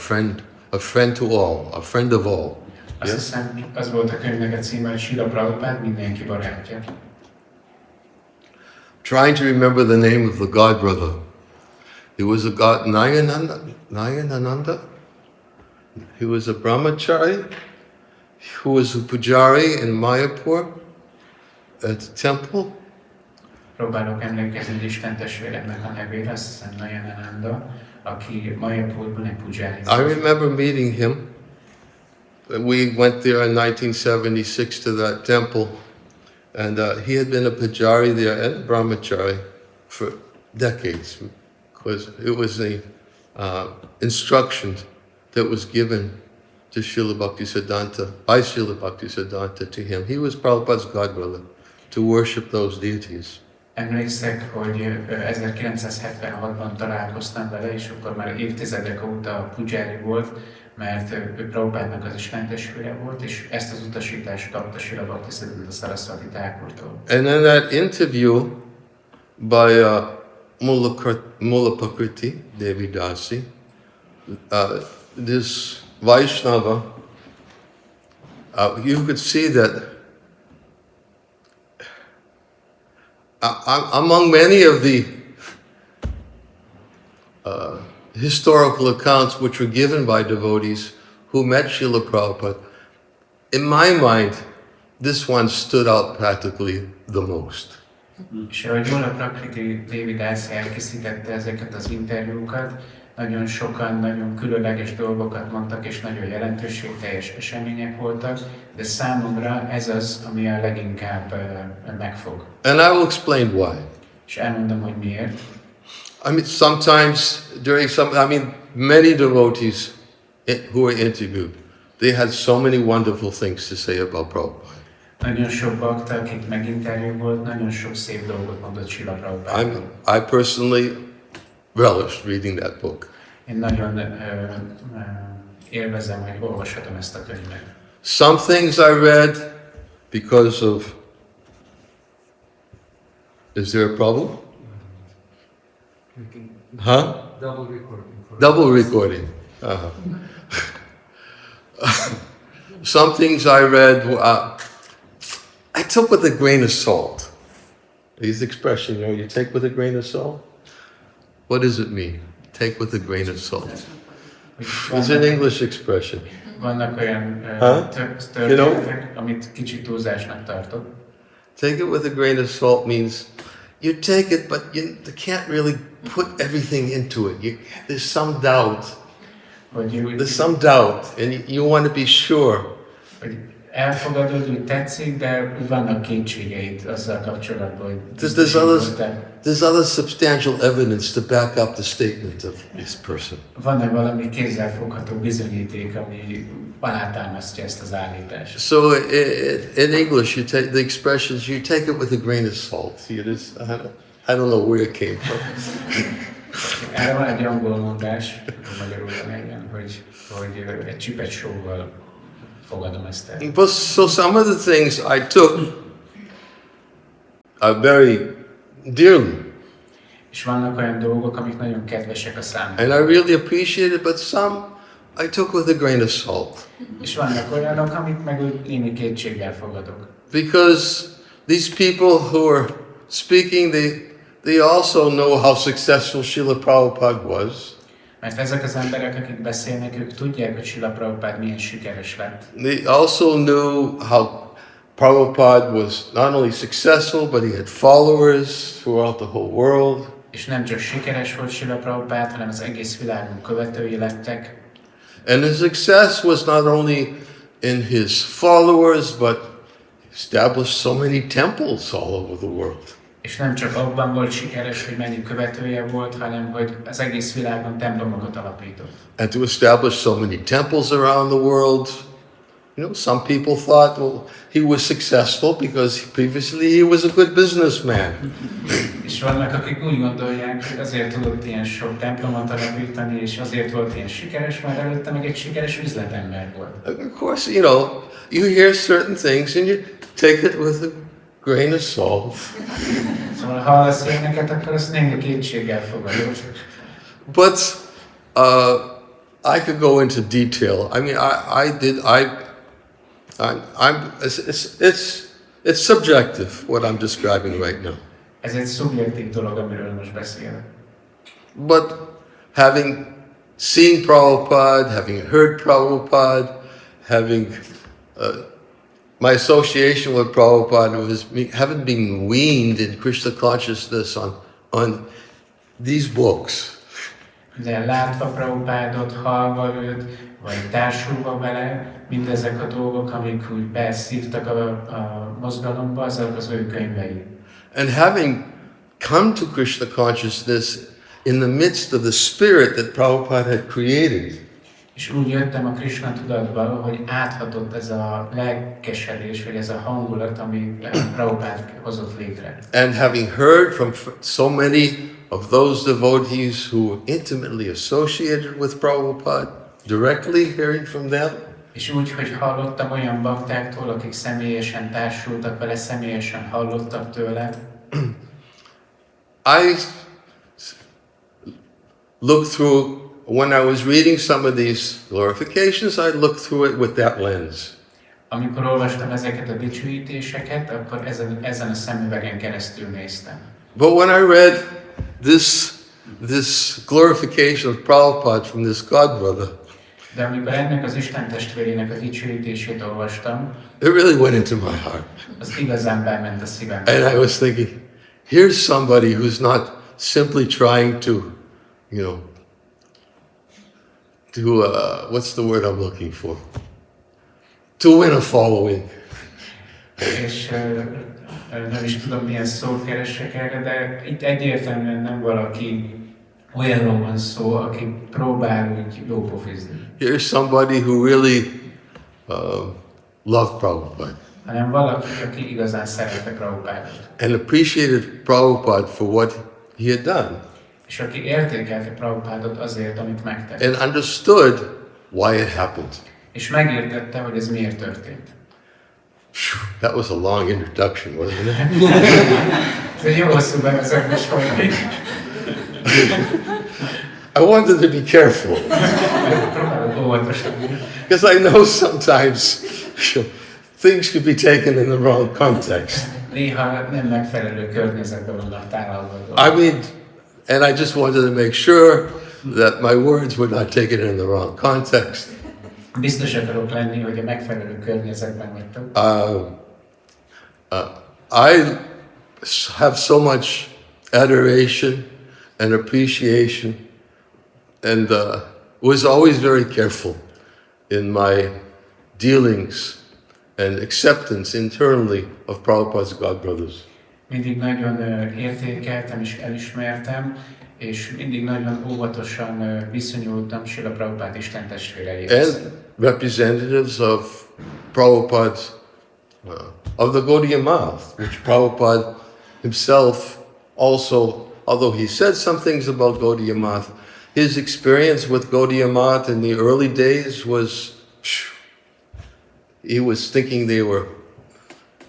a friend to all, a friend of all. Azt hiszem, az volt a könyvnek a címe, hogy Srila Prabhupád mindenki barátja. Trying to remember the name of the god brother. He was a god, Nayanananda. He was a brahmachari who was a pujari in Mayapur at the temple. Próbálok emlékezni az Isten testvéremnek a nevére, azt hiszem Nayanananda, aki Mayapurban egy pujári. I remember meeting him. We went there in 1976 to that temple, and he had been a pujari there and a brahmachari for decades, because it was a instruction that was given to Srila Bhaktisiddhanta, by Srila Bhaktisiddhanta to him. He was Prabhupada's godbrother, to worship those deities. Emlékszek, hogy 1976-ban találkoztam vele, és akkor már évtizedek óta pujári volt, mert ő Prabhupádnak az istentestvére volt, és ezt az utasítást kapta Srila Bhaktisiddhanta Saraswati Thakurtól. And in that interview by Mula Prakriti Devi Dasi, this Vaishnava, you could see that among many of the historical accounts which were given by devotees who met Srila Prabhupada, in my mind, this one stood out practically the most. És ahogy Mula Prakriti Devi Dasi elkészítette ezeket az interjúkat, nagyon sokan nagyon különleges dolgokat mondtak, és nagyon jelentőségteljes események voltak, de számomra ez az, ami a leginkább megfog. And I will explain why. És elmondom, hogy miért. I mean, sometimes many devotees who were interviewed, they had so many wonderful things to say about Prabhupada. Nagyon sok bakta, akik meginterjú volt, nagyon sok szép dolgot mondott Srila Prabhupada. I personally relished reading that book. Én nagyon élvezem, hogy olvashatom ezt a könyvet. Some things I read because of... Is there a problem? Huh? Double recording. Double recording. Uh-huh. Some things I read, I took with a grain of salt. These expression, you take with a grain of salt? What does it mean? Take with a grain of salt. It's an English expression. Vannak olyan történetek, amit kicsit túlzásnak tartok. Take it with a grain of salt means you take it, but you can't really put everything into it. There's some doubt. There's some doubt, and you want to be sure. Elfogadod, hogy tetszik, de vannak kétségeid azzal kapcsolatban, hogy there's other substantial evidence to back up the statement of this person. Van-e valami kézzelfogható bizonyíték, ami alátámasztja ezt az állítást? So in English, you take the expressions, you take it with a grain of salt. I don't know where it came from. Erre van egy angol mondás, magyarul igen, hogy egy csipet sóval fogadom ezt el. But so some of the things I took very dearly. És vannak olyan dolgok, amik nagyon kedvesek a számomra. And I really appreciate it, but some I took with a grain of salt. És vannak olyanok, amit meg úgy némi kétséggel fogadok. Because these people who are speaking, they also know how successful Srila Prabhupada was. Mert ezek az emberek, akik beszélnek, ők tudják, hogy Srila Prabhupada milyen sikeres lett. They also knew how Prabhupada was not only successful, but he had followers throughout the whole world. És nem csak sikeres volt Srila Prabhupada, hanem az egész világon követői lettek. And his success was not only in his followers, but he established so many temples all over the world. És nem csak abban volt sikeres, hogy mennyi követője volt, hanem hogy az egész világon templomokat alapított. And to establish so many temples around the world, some people thought, well, he was successful because previously he was a good businessman. És vannak, akik úgy gondolják, hogy azért tudott ilyen sok templomot alapítani, és azért volt ilyen sikeres, mert előtte meg egy sikeres üzletember volt. Of course, you hear certain things and you take it with a grain of salt. Szóval ha hallasz ilyeneket, akkor azt némi kétséggel fogadod. But I could go into detail. I mean, it's subjective what I'm describing right now. Ez egy szubjektív dolog, amiről most beszélek. But having seen Prabhupada, having heard Prabhupada, having my association with Prabhupada was having been weaned in Krishna consciousness on these books. De látva Prabhupádot, hallva őt, vagy társulva vele, mindezek a dolgok, amik úgy beszívtak a mozgalomba, azok az ő könyvei. And having come to Krishna consciousness in the midst of the spirit that Prabhupada had created. És úgy jöttem a Krishna tudatba, hogy áthatott ez a lelkesedés, vagy ez a hangulat, ami Prabhupád hozott létre. And having heard from so many of those devotees who were intimately associated with Prabhupada, directly hearing from them, És úgy, hogy hallottam olyan baktáktól, akik személyesen társultak vele, személyesen hallottak tőle, I looked through, when I was reading some of these glorifications, I looked through it with that lens. amikor olvastam ezeket a dicsőítéseket, akkor ezen a szemüvegen keresztül néztem. But when I read this glorification of Prabhupada from this godbrother, De amikor ennek az Isten testvérének a dicsőítését olvastam, it really went into my heart. az igazán belement a szívembe. And I was thinking, here's somebody who's not simply trying to, what's the word I'm looking for? To win a following. És nem is tudom, milyen szót keresek erre, de itt egyértelműen nem valaki olyanról van szó, aki próbál úgy jópofizni. Here's somebody who really loved Prabhupada. Hanem valaki, aki igazán szerette Prabhupádot. And appreciated Prabhupada for what he had done. És aki értékelte Prabhupádot azért, amit megtett. And understood why it happened. És megértette, hogy ez miért történt. That was a long introduction, wasn't it? Ez egy jó hosszú bevezetés volt. I wanted to be careful. Próbálok óvatosan. Because I know sometimes things could be taken in the wrong context. Néha nem megfelelő környezetben vannak tálalva. I mean, and I just wanted to make sure that my words were not taken in the wrong context. Biztos akarok lenni, hogy a megfelelő környezetben vagytok. I have so much adoration and appreciation, and was always very careful in my dealings and acceptance internally of Prabhupada's godbrothers. Mindig nagyon értékeltem és elismertem, és mindig nagyon óvatosan viszonyultam Srila Prabhupád Isten testvéreihez. And representatives of Prabhupada, of the Gaudiya Math, which Prabhupada himself also, although he said some things about Gaudiya Math, his experience with Gaudiya Math in the early days was, he was thinking they were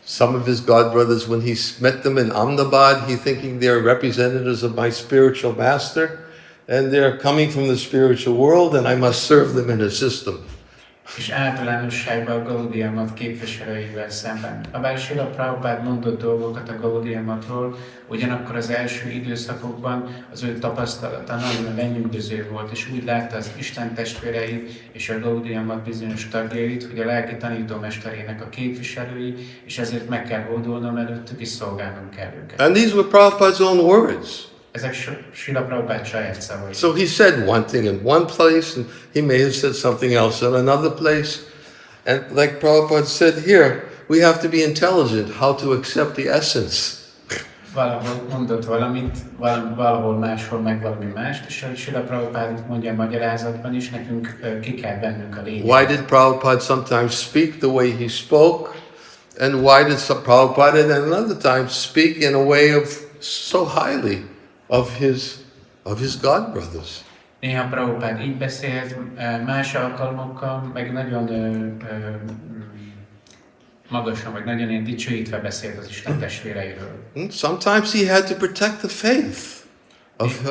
some of his godbrothers. When he met them in Ahmedabad, he thinking they're representatives of my spiritual master, and they're coming from the spiritual world, and I must serve them in a system. És általánosságban a Gaudiya Math képviselőivel szemben. Habár Srila Prabhupád mondott dolgokat a Gaudiya Mathról, ugyanakkor az első időszakokban az ő tapasztalata nagyon lenyűgöző volt, és úgy látta az Isten testvéreit és a Gaudiya Math bizonyos tagjait, hogy a lelki tanítómesterének a képviselői, és ezért meg kell hódolnom előttük, és szolgálnom kell őket. And these were Prabhupada's own words. Ezek Srila Prabhupád saját szavai. So he said one thing in one place, and he may have said something else in another place. And like Prabhupada said here, we have to be intelligent how to accept the essence. Valahol mondott valamit, valahol máshol meg valami mást, és ahogy Srila Prabhupád mondja a magyarázatban is, nekünk ki kell vennünk a lényeget. Why did Prabhupada sometimes speak the way he spoke? And why did Prabhupada at another time speak in a way of so highly of his godbrothers? Néha Prabhupád így beszélt, más alkalmakkal, meg nagyon magasan, vagy nagyon ilyen dicsőítve beszélt az Isten testvéreiről. Sometimes he had to protect the faith of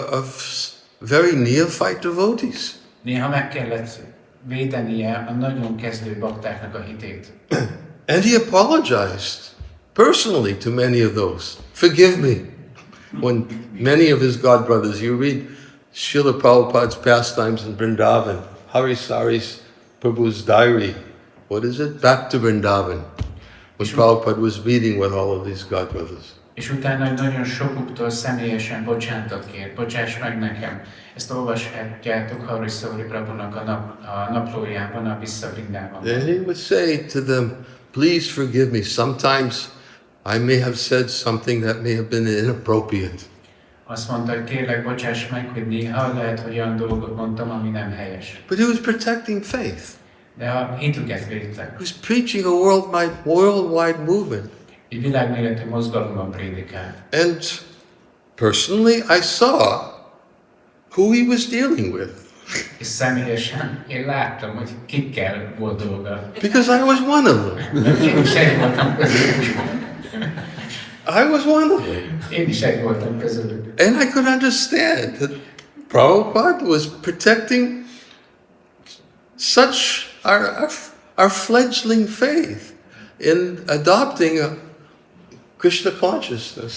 very neophyte devotees. Néha meg kellett védenie a nagyon kezdő baktáknak a hitét. And he apologized personally to many of those. Forgive me. When many of his godbrothers, you read Srila Prabhupada's pastimes in Vrindavan, Hari Sari's Prabhu's diary, what is it? Back to Vrindavan, when Prabhupada was meeting with all of these godbrothers. És utána nagyon sokuktól személyesen bocsánatot kért, bocsáss meg nekem. Ezt olvashatjátok Hari Sari Prabhunak a naplójában, a Vissza Vrindávamban. And he would say to them, please forgive me. Sometimes I may have said something that may have been inappropriate. Azt mondta, hogy kérlek, bocsáss meg, hogy néha lehet, hogy olyan dolgot mondtam, ami nem helyes. But he was protecting faith. De a hitüket védte. He was preaching a worldwide movement. Egy világméretű mozgalomban prédikált. And personally, I saw who he was dealing with. És személyesen én láttam, hogy kikkel volt dolga. Because I was one of them. Én is egy voltam közülük. I was one of them. Én is egy voltam közülük. And I could understand that Prabhupada was protecting such our fledgling faith in adopting a Krishna consciousness.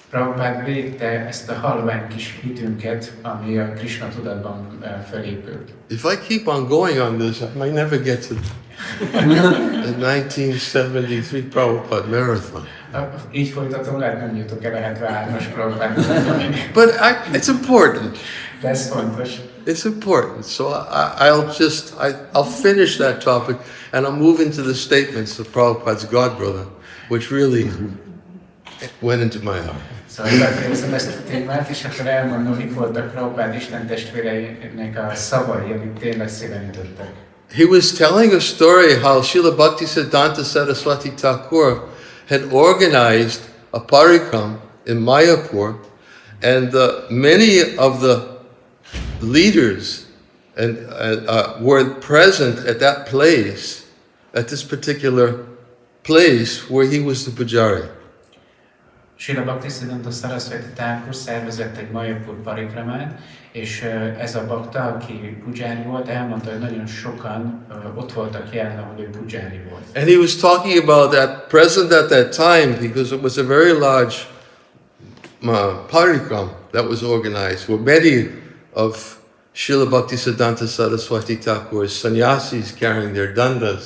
Prabhupád védte ezt a halvány kis hitünket, ami a Krishna tudatban felépült. If I keep on going on this, I might never get to the 1973 Prabhupada marathon. Így folytatom, lehet nem jutok el a 73-as Prabhupád. But it's important. De ez fontos. It's important. So I'll finish that topic and I'll move into the statements of Prabhupada's godbrother, which really went into my heart. Szóval befejezem ezt a témát, és akkor elmondom, mik voltak Prabhupád Isten testvéreinek a szavai, amik tényleg szíven ütöttek. He was telling a story how Srila Bhaktisiddhanta Saraswati Thakur had organized a parikram in Mayapur, and many of the leaders were present at that place, at this particular place where he was the pujari. Srila Bhaktisiddhanta Saraswati Thakur szervezett egy Mayapur parikramát, és ez a bakta, aki pujári volt, elmondta, hogy nagyon sokan ott voltak jelen, ahol ő pujári volt. And he was talking about that present at that time because it was a very large parikram that was organized where many of Srila Bhaktisiddhanta Saraswati Thakur's sannyasis carrying their dandas.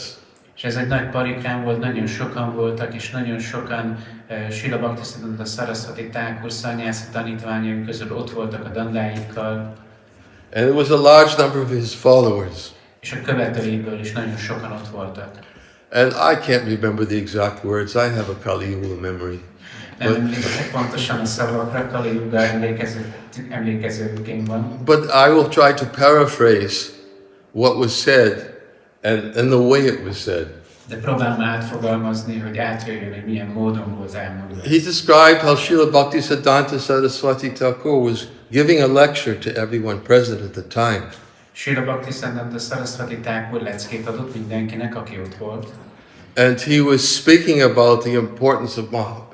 És ez egy nagy parikrám volt, nagyon sokan voltak, és nagyon sokan Srila Bhaktisiddhanta Saraswati Thakur szannyászi tanítványai közül ott voltak a dandáikkal. And it was a large number of his followers. És a követőiből is nagyon sokan ott voltak. And I can't remember the exact words. I have a Kali Yuga memory. Nem emlékszek pontosan a szavakra, Kali Yuga emlékezőként van. But I will try to paraphrase what was said and the way it was said. De próbálom átfogalmazni, hogy átjöjjön, hogy milyen módon volt elmondva. He described how Srila Bhaktisiddhanta Saraswati Thakur was giving a lecture to everyone present at the time. Srila Bhaktisiddhanta Saraswati Thakur leckét adott mindenkinek, aki ott volt. And he was speaking about the importance of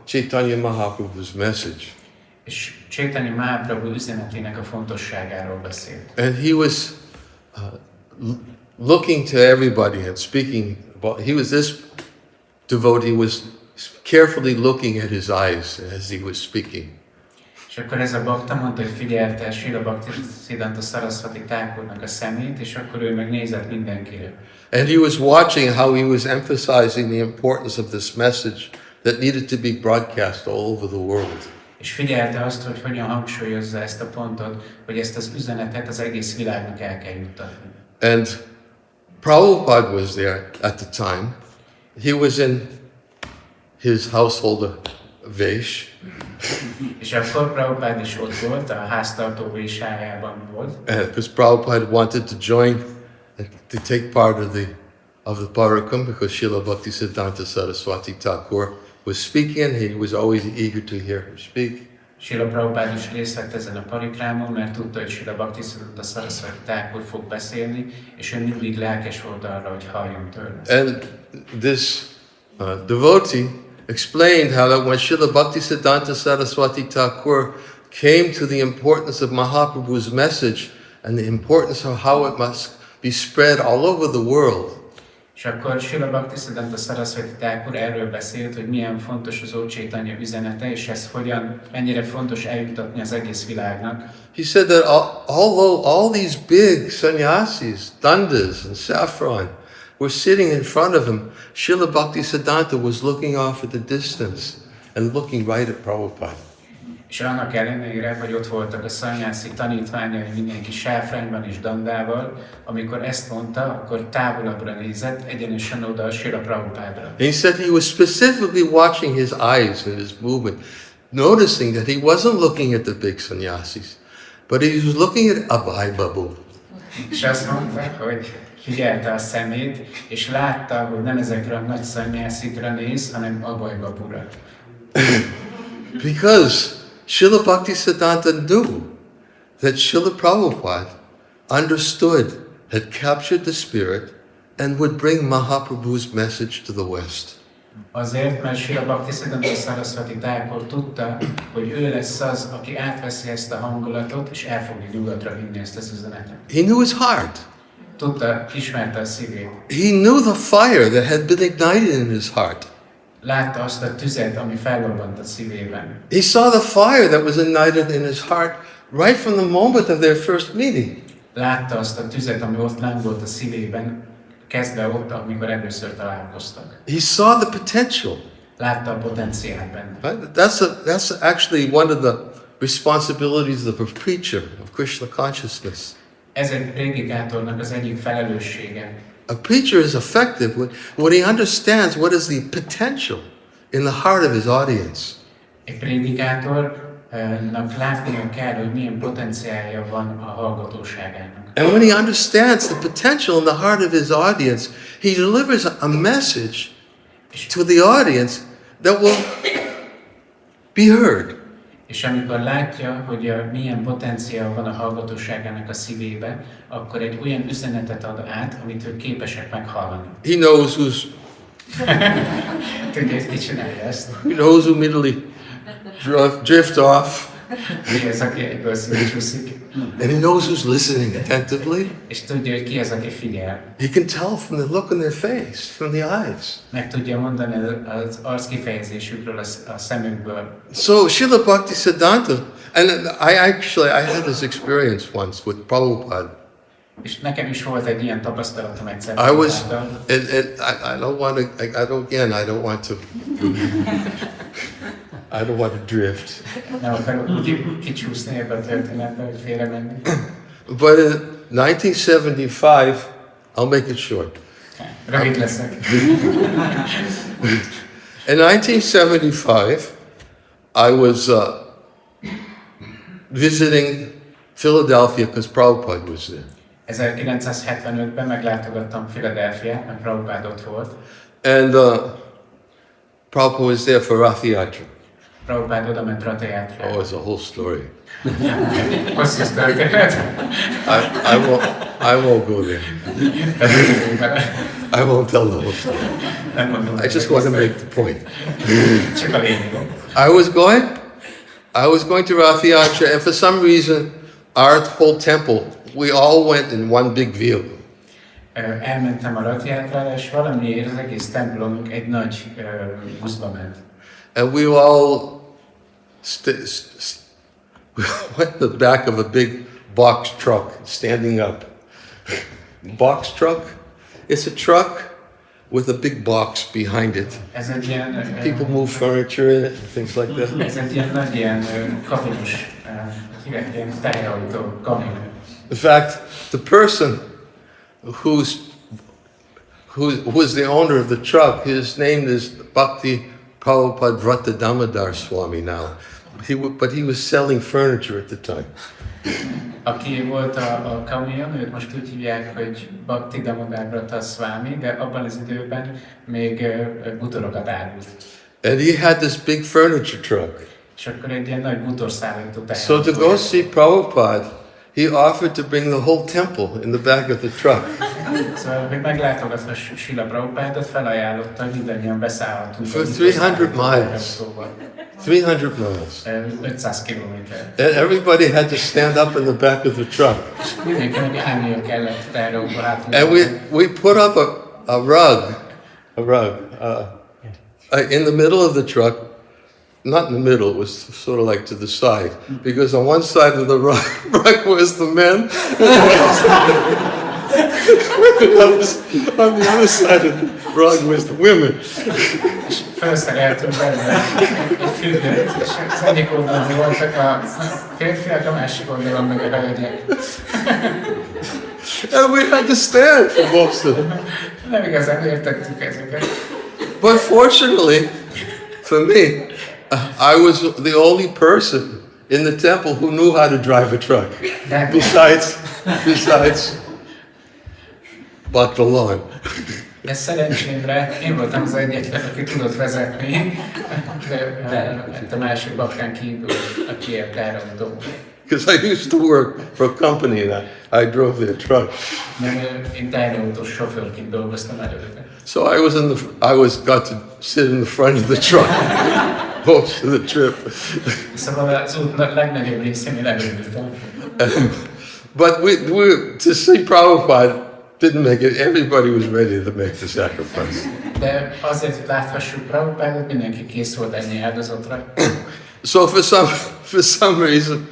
Chaitanya Mahaprabhu's message. És Chaitanya Mahaprabhu üzenetének a fontosságáról beszélt. And he was looking to everybody and speaking about, this devotee was carefully looking at his eyes as he was speaking. És akkor ez a bakta mondta, hogy figyelte Srila Bhaktisiddhanta Saraswati Thakurnak a szemét, és akkor ő meg nézett mindenkire. And he was watching how he was emphasizing the importance of this message that needed to be broadcast all over the world. És figyelte azt, hogy hogyan hangsúlyozza ezt a pontot, hogy ezt az üzenetet az egész világnak el kell juttatni. And Prabhupada was there at the time. He was in his household vesh. És akkor Prabhupád is ott volt, a háztartó vésájában volt. Because Prabhupada wanted to join and to take part of the parikram because Srila Bhaktisiddhanta Saraswati Thakur was speaking and he was always eager to hear him speak. Srila Prabhupád is részt vett ezen a parikrámon, mert tudta, hogy Srila Bhaktisiddhanta Saraswati Thakur fog beszélni, és ő mindig lelkes volt arra, hogy halljon tőle. And this devotee explained how that when Srila Bhaktisiddhanta Saraswati Thakur came to the importance of Mahaprabhu's message and the importance of how it must be spread all over the world. És akkor Srila Bhaktisiddhanta Saraswati Thakur erről beszélt, hogy milyen fontos az Úr Chaitanya üzenete, és ez mennyire fontos eljutatni az egész világnak. He said that although all these big sannyasis, dandas and saffron were sitting in front of him, Srila Bhaktisiddhanta was looking off at the distance and looking right at Prabhupada. És annak ellenére, hogy ott voltak a szannyászi tanítványai, mindenki sáfrányban és dandával, amikor ezt mondta, akkor távolabbra nézett, egyenesen oda a Srila Prabhupádra. And he said he was specifically watching his eyes and his movement. noticing that he wasn't looking at the big sannyasis, but he was looking at Abhay Babu. És azt mondta, hogy figyelte a szemét, és látta, hogy nem ezekre a nagy szannyászikra néz, hanem Abhay Babura. Because Srila Bhaktisiddhanta knew that Srila Prabhupada understood, had captured the spirit, and would bring Mahaprabhu's message to the West. Azért, mert Srila Bhaktisiddhanta Saraswati Thakur tudta, hogy ő lesz az, aki átveszi ezt a hangulatot, és el fogja nyugatra vinni ezt az üzenetet. He knew his heart. Tudta, ismerte a szívét. He knew the fire that had been ignited in his heart. Látta azt a tüzet, ami felrobbant a szívében. He saw the fire that was ignited in his heart right from the moment of their first meeting. Látta azt a tüzet, ami ott lángolt a szívében, kezdve ott, amikor először találkoztak. He saw the potential. Látta a potenciált benne. Right? That's actually one of the responsibilities of a preacher of Krishna consciousness. Ez egy prédikátornak az egyik felelőssége. A preacher is effective when he understands what is the potential in the heart of his audience. Egy prédikátornak látnia kell, hogy milyen potenciálja van a hallgatóságának. And when he understands the potential in the heart of his audience, he delivers a message to the audience that will be heard. És amikor látja, hogy milyen potenciál van a hallgatóságának a szívében, akkor egy olyan üzenetet ad át, amit ők képesek meghallani. He knows who's Tudja, hogy ki csinálja ezt. he knows who immediately drift off, Ki az, aki egyből szétcsúszik. and he knows who's listening attentively. És tudja, hogy ki az, aki figyel. He can tell from the look on their face, from the eyes. Meg tudja mondani az arc kifejezésükről, a szemükből. So Srila Bhaktisiddhanta, and I had this experience once with Prabhupada. És nekem is volt egy ilyen tapasztalatom egyszer. I don't want to. I don't want to drift. Nem akarok kicsúszni ebbe a történetbe, hogy félre menni. But in 1975, I'll make it short. Rövid leszek. In 1975, I was visiting Philadelphia because Prabhupada was there. 1975-ben meglátogattam Philadelphiát, mert Prabhupád ott volt. And Prabhupada was there for Rath Yatra. Prabhupád oda ment Ratha Oh, Játriára. it's a whole story. Hosszú történet. I won't go there. I won't tell the whole story. Nem mondom. I just want to make the point. Csak a lényeg. I was going to Rath Yatra, and for some reason, our whole temple, we all went in one big vehicle. Elmentem a Ratha Játrára, és valamiért az egész templomunk egy nagy buszba ment. And we all went in the back of a big box truck, standing up. Box truck? It's a truck with a big box behind it. Ez egy ilyen... People move furniture in it, things like that. Ez egy ilyen nagy ilyen kamionos, ilyen teherautó kamion. In fact, the person who was the owner of the truck, his name is Bhakti Prabhupada Vrata Damodar Swami now. But he was selling furniture at the time. Aki volt a kamion, őt most úgy hívják, hogy Bhakti Damodar Vrata Swami, de abban az időben még bútorokat árult. And he had this big furniture truck. És akkor egy ilyen nagy bútorszállító So to go see Prabhupada, he offered to bring the whole temple in the back of the truck. Szóval, hogy meglátogatva Srila Prabhupádot, felajánlotta, hogy mindannyian beszállhatunk. For 300 miles. 300 miles. 500 kilométer. And everybody had to stand up in the back of the truck. Mindenkinek állnia kellett erre a hátul. And we put up a rug in the middle of the truck. Not in the middle, it was sort of like to the side. Because on one side of the rug was the men, on the other side of the rug was the women. Felszereltünk benne egy függönyt, és az egyik oldalon voltak a férfiak, a másik oldalon meg a hölgyek. And we had to stand for most of them. Nem igazán értettük ezeket. But fortunately, for me, I was the only person in the temple who knew how to drive a truck. Besides Bhaktalan. De szerencsémre én voltam az egyetlen, aki tudott vezetni, a másik baktán kívül, aki ért erre a dolgot. Because I used to work for a company and I drove their truck. Én teherautós sofőrként dolgoztam előtte. So I got to sit in the front of the truck most of the trip. Szóval az út legnagyobb részén én elindultam. But to see Prabhupada didn't make it. Everybody was ready to make the sacrifice. De azért láthassuk Prabhupádot, mindenki kész volt ennyi áldozatra. So for some reason,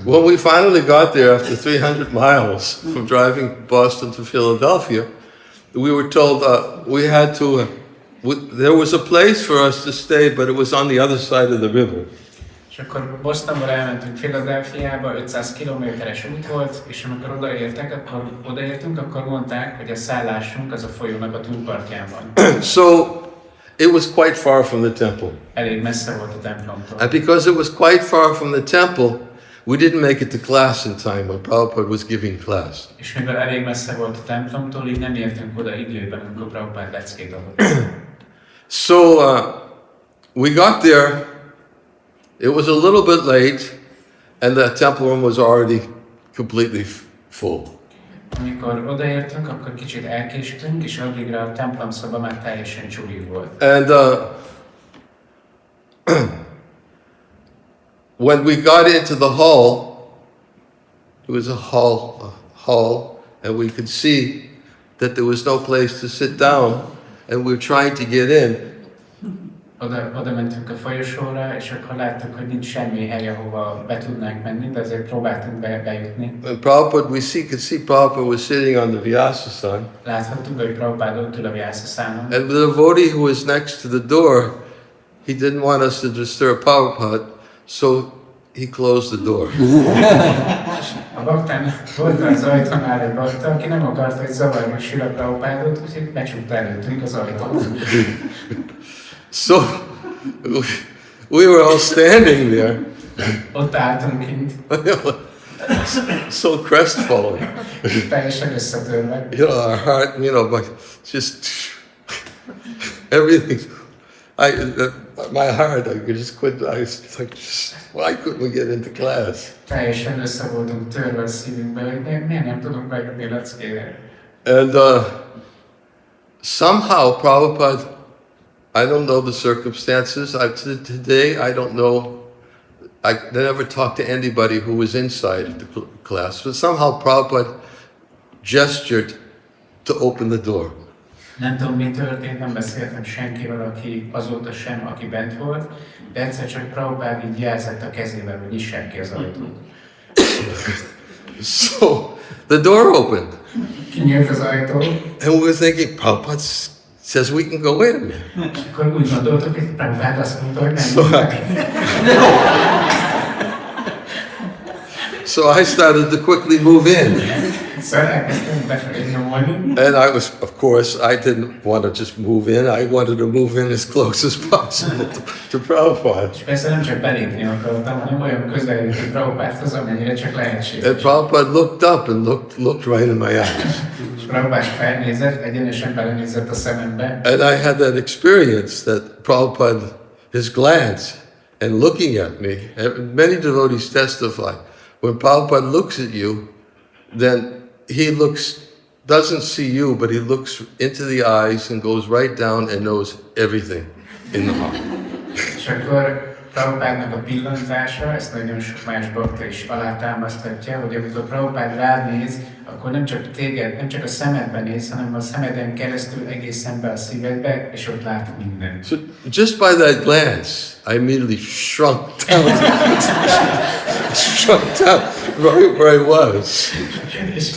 when we finally got there after 300 miles from driving Boston to Philadelphia, we were told there was a place for us to stay, but it was on the other side of the river. És akkor Bostonból elmentünk Philadelphiába, 500 kilométeres út volt, és amikor odaértünk, akkor mondták, hogy a szállásunk az a folyónak a túlpartján van. So it was quite far from the temple. Elég messze volt a templomtól. And because it was quite far from the temple, we didn't make it to class in time when Prabhupada was giving class. És mivel elég messze volt a templomtól, így nem értünk oda időben, amikor Prabhupád leckét adott. So we got there. It was a little bit late, and the temple room was already completely full. Amikor odaértünk, akkor kicsit elkéstünk, és addigra a templom szoba már teljesen csúri volt. And when we got into the hall, it was a hall, and we could see that there was no place to sit down, and we were trying to get in. Oda mentünk a folyosóra, és akkor láttuk, hogy nincs semmi hely, ahova be tudnánk menni, de azért próbáltunk bejutni. And Prabhupada, could see Prabhupada was sitting on the Vyasa-san. Láthattuk, hogy Prabhupád ott ül a Vyasa-szánon. And the devotee who was next to the door, he didn't want us to disturb Prabhupada, so he closed the door. A baktán volt az ajtónál egy bakta, aki nem akarta, hogy zavarba sül a Prabhupádot, úgyhogy becsukta előttünk az ajtót. So we were all standing there. Ott álltunk kint. So crestfallen. Teljesen összetörve. Our heart, just everything. My heart, I just couldn't. I was like, why couldn't we get into class? Teljesen össze voltunk törve a szívünkbe, hogy miért nem tudunk bejutni leckére. And somehow Prabhupada, I don't know the circumstances. Today, I don't know. I never talked to anybody who was inside the class, but somehow Prabhupada gestured to open the door. Nem tudom, mi történt, nem beszéltem senkivel, aki azóta sem, aki bent volt, de egyszer csak Prabhupád így jelzett a kezével, hogy nyissák ki az ajtót. So the door opened. Kinyílt az ajtó. And we were thinking, Prabhupada says we can go in. És akkor úgy gondoltuk, hogy Prabhupád azt mondta, hogy nem. So I started to quickly move in. And of course, I didn't want to just move in. I wanted to move in as close as possible to Prabhupada. And Prabhupada looked up and looked right in my eyes. And I had that experience that Prabhupada, his glance and looking at me, many devotees testify, when Prabhupada looks at you, then he doesn't see you, but he looks into the eyes and goes right down and knows everything in the heart. És akkor Prabhupádnak a pillantása, ezt nagyon sok más bakta is alátámasztatja, hogy amikor Prabhupád rád néz, akkor nem csak téged, nem csak a szemedben néz, hanem a szemeden keresztül egészen be a szívedbe, és ott lát mindent. So just by that glance, I immediately shrunk down right where I was. És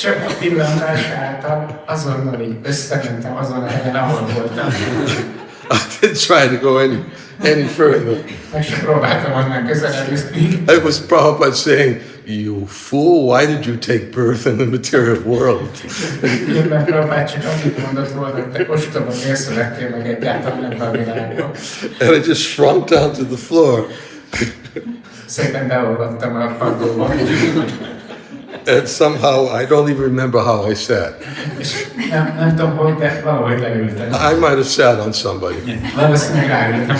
csak a pillantás által azonnal így összementem azon a helyen, ahol voltam. I didn't try to go any further. Meg sem próbáltam onnan közelebb jutni. It was Prabhupada saying, you fool, why did you take birth in the material world? Különben Prabhupád csak annyit mondott volna, hogy te ostoba miért születtél meg egyáltalán ebben a világban. And it just shrunk down to the floor. Szépen beolvadtam a padlóba. And somehow, I don't even remember how I sat. És nem tudom, hogy, de valahogy leültem. I might have sat on somebody. Valószínűleg ráültem.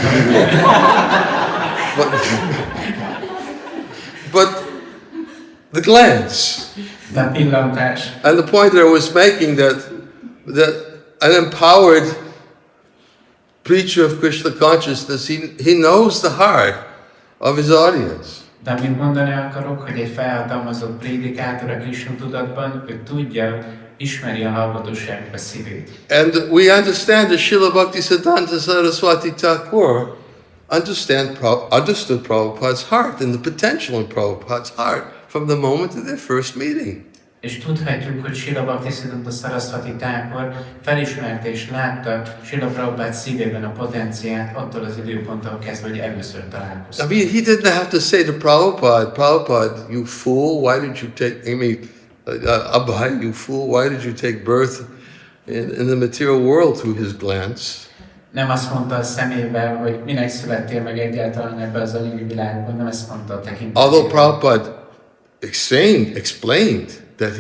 But the glance. De a pillantás. And the point that I was making that an empowered preacher of Krishna consciousness, he knows the heart of his audience. De amit mondani akarok, hogy egy felhatalmazott prédikátor a Krishna tudatban, ő tudja, ismeri a hallgatóságnak a szívét. And we understand that Srila Bhaktisiddhanta Saraswati Thakur understood Prabhupada's heart and the potential in Prabhupada's heart from the moment of their first meeting. És tudhatjuk, hogy Srila Bhaktisiddhanta Saraswati Thakur felismerte és látta Srila Prabhupád szívében a potenciát attól az időponttól kezdve, hogy először találkoztak. I mean, he didn't have to say to Prabhupada, you fool, why did you take, Abhay, you fool, why did you take birth in the material world through his glance? Nem azt mondta a szemével, hogy minek születtél meg egyáltalán ebben az anyagi világban, nem ezt mondta a tekintetében. Although Prabhupada explained that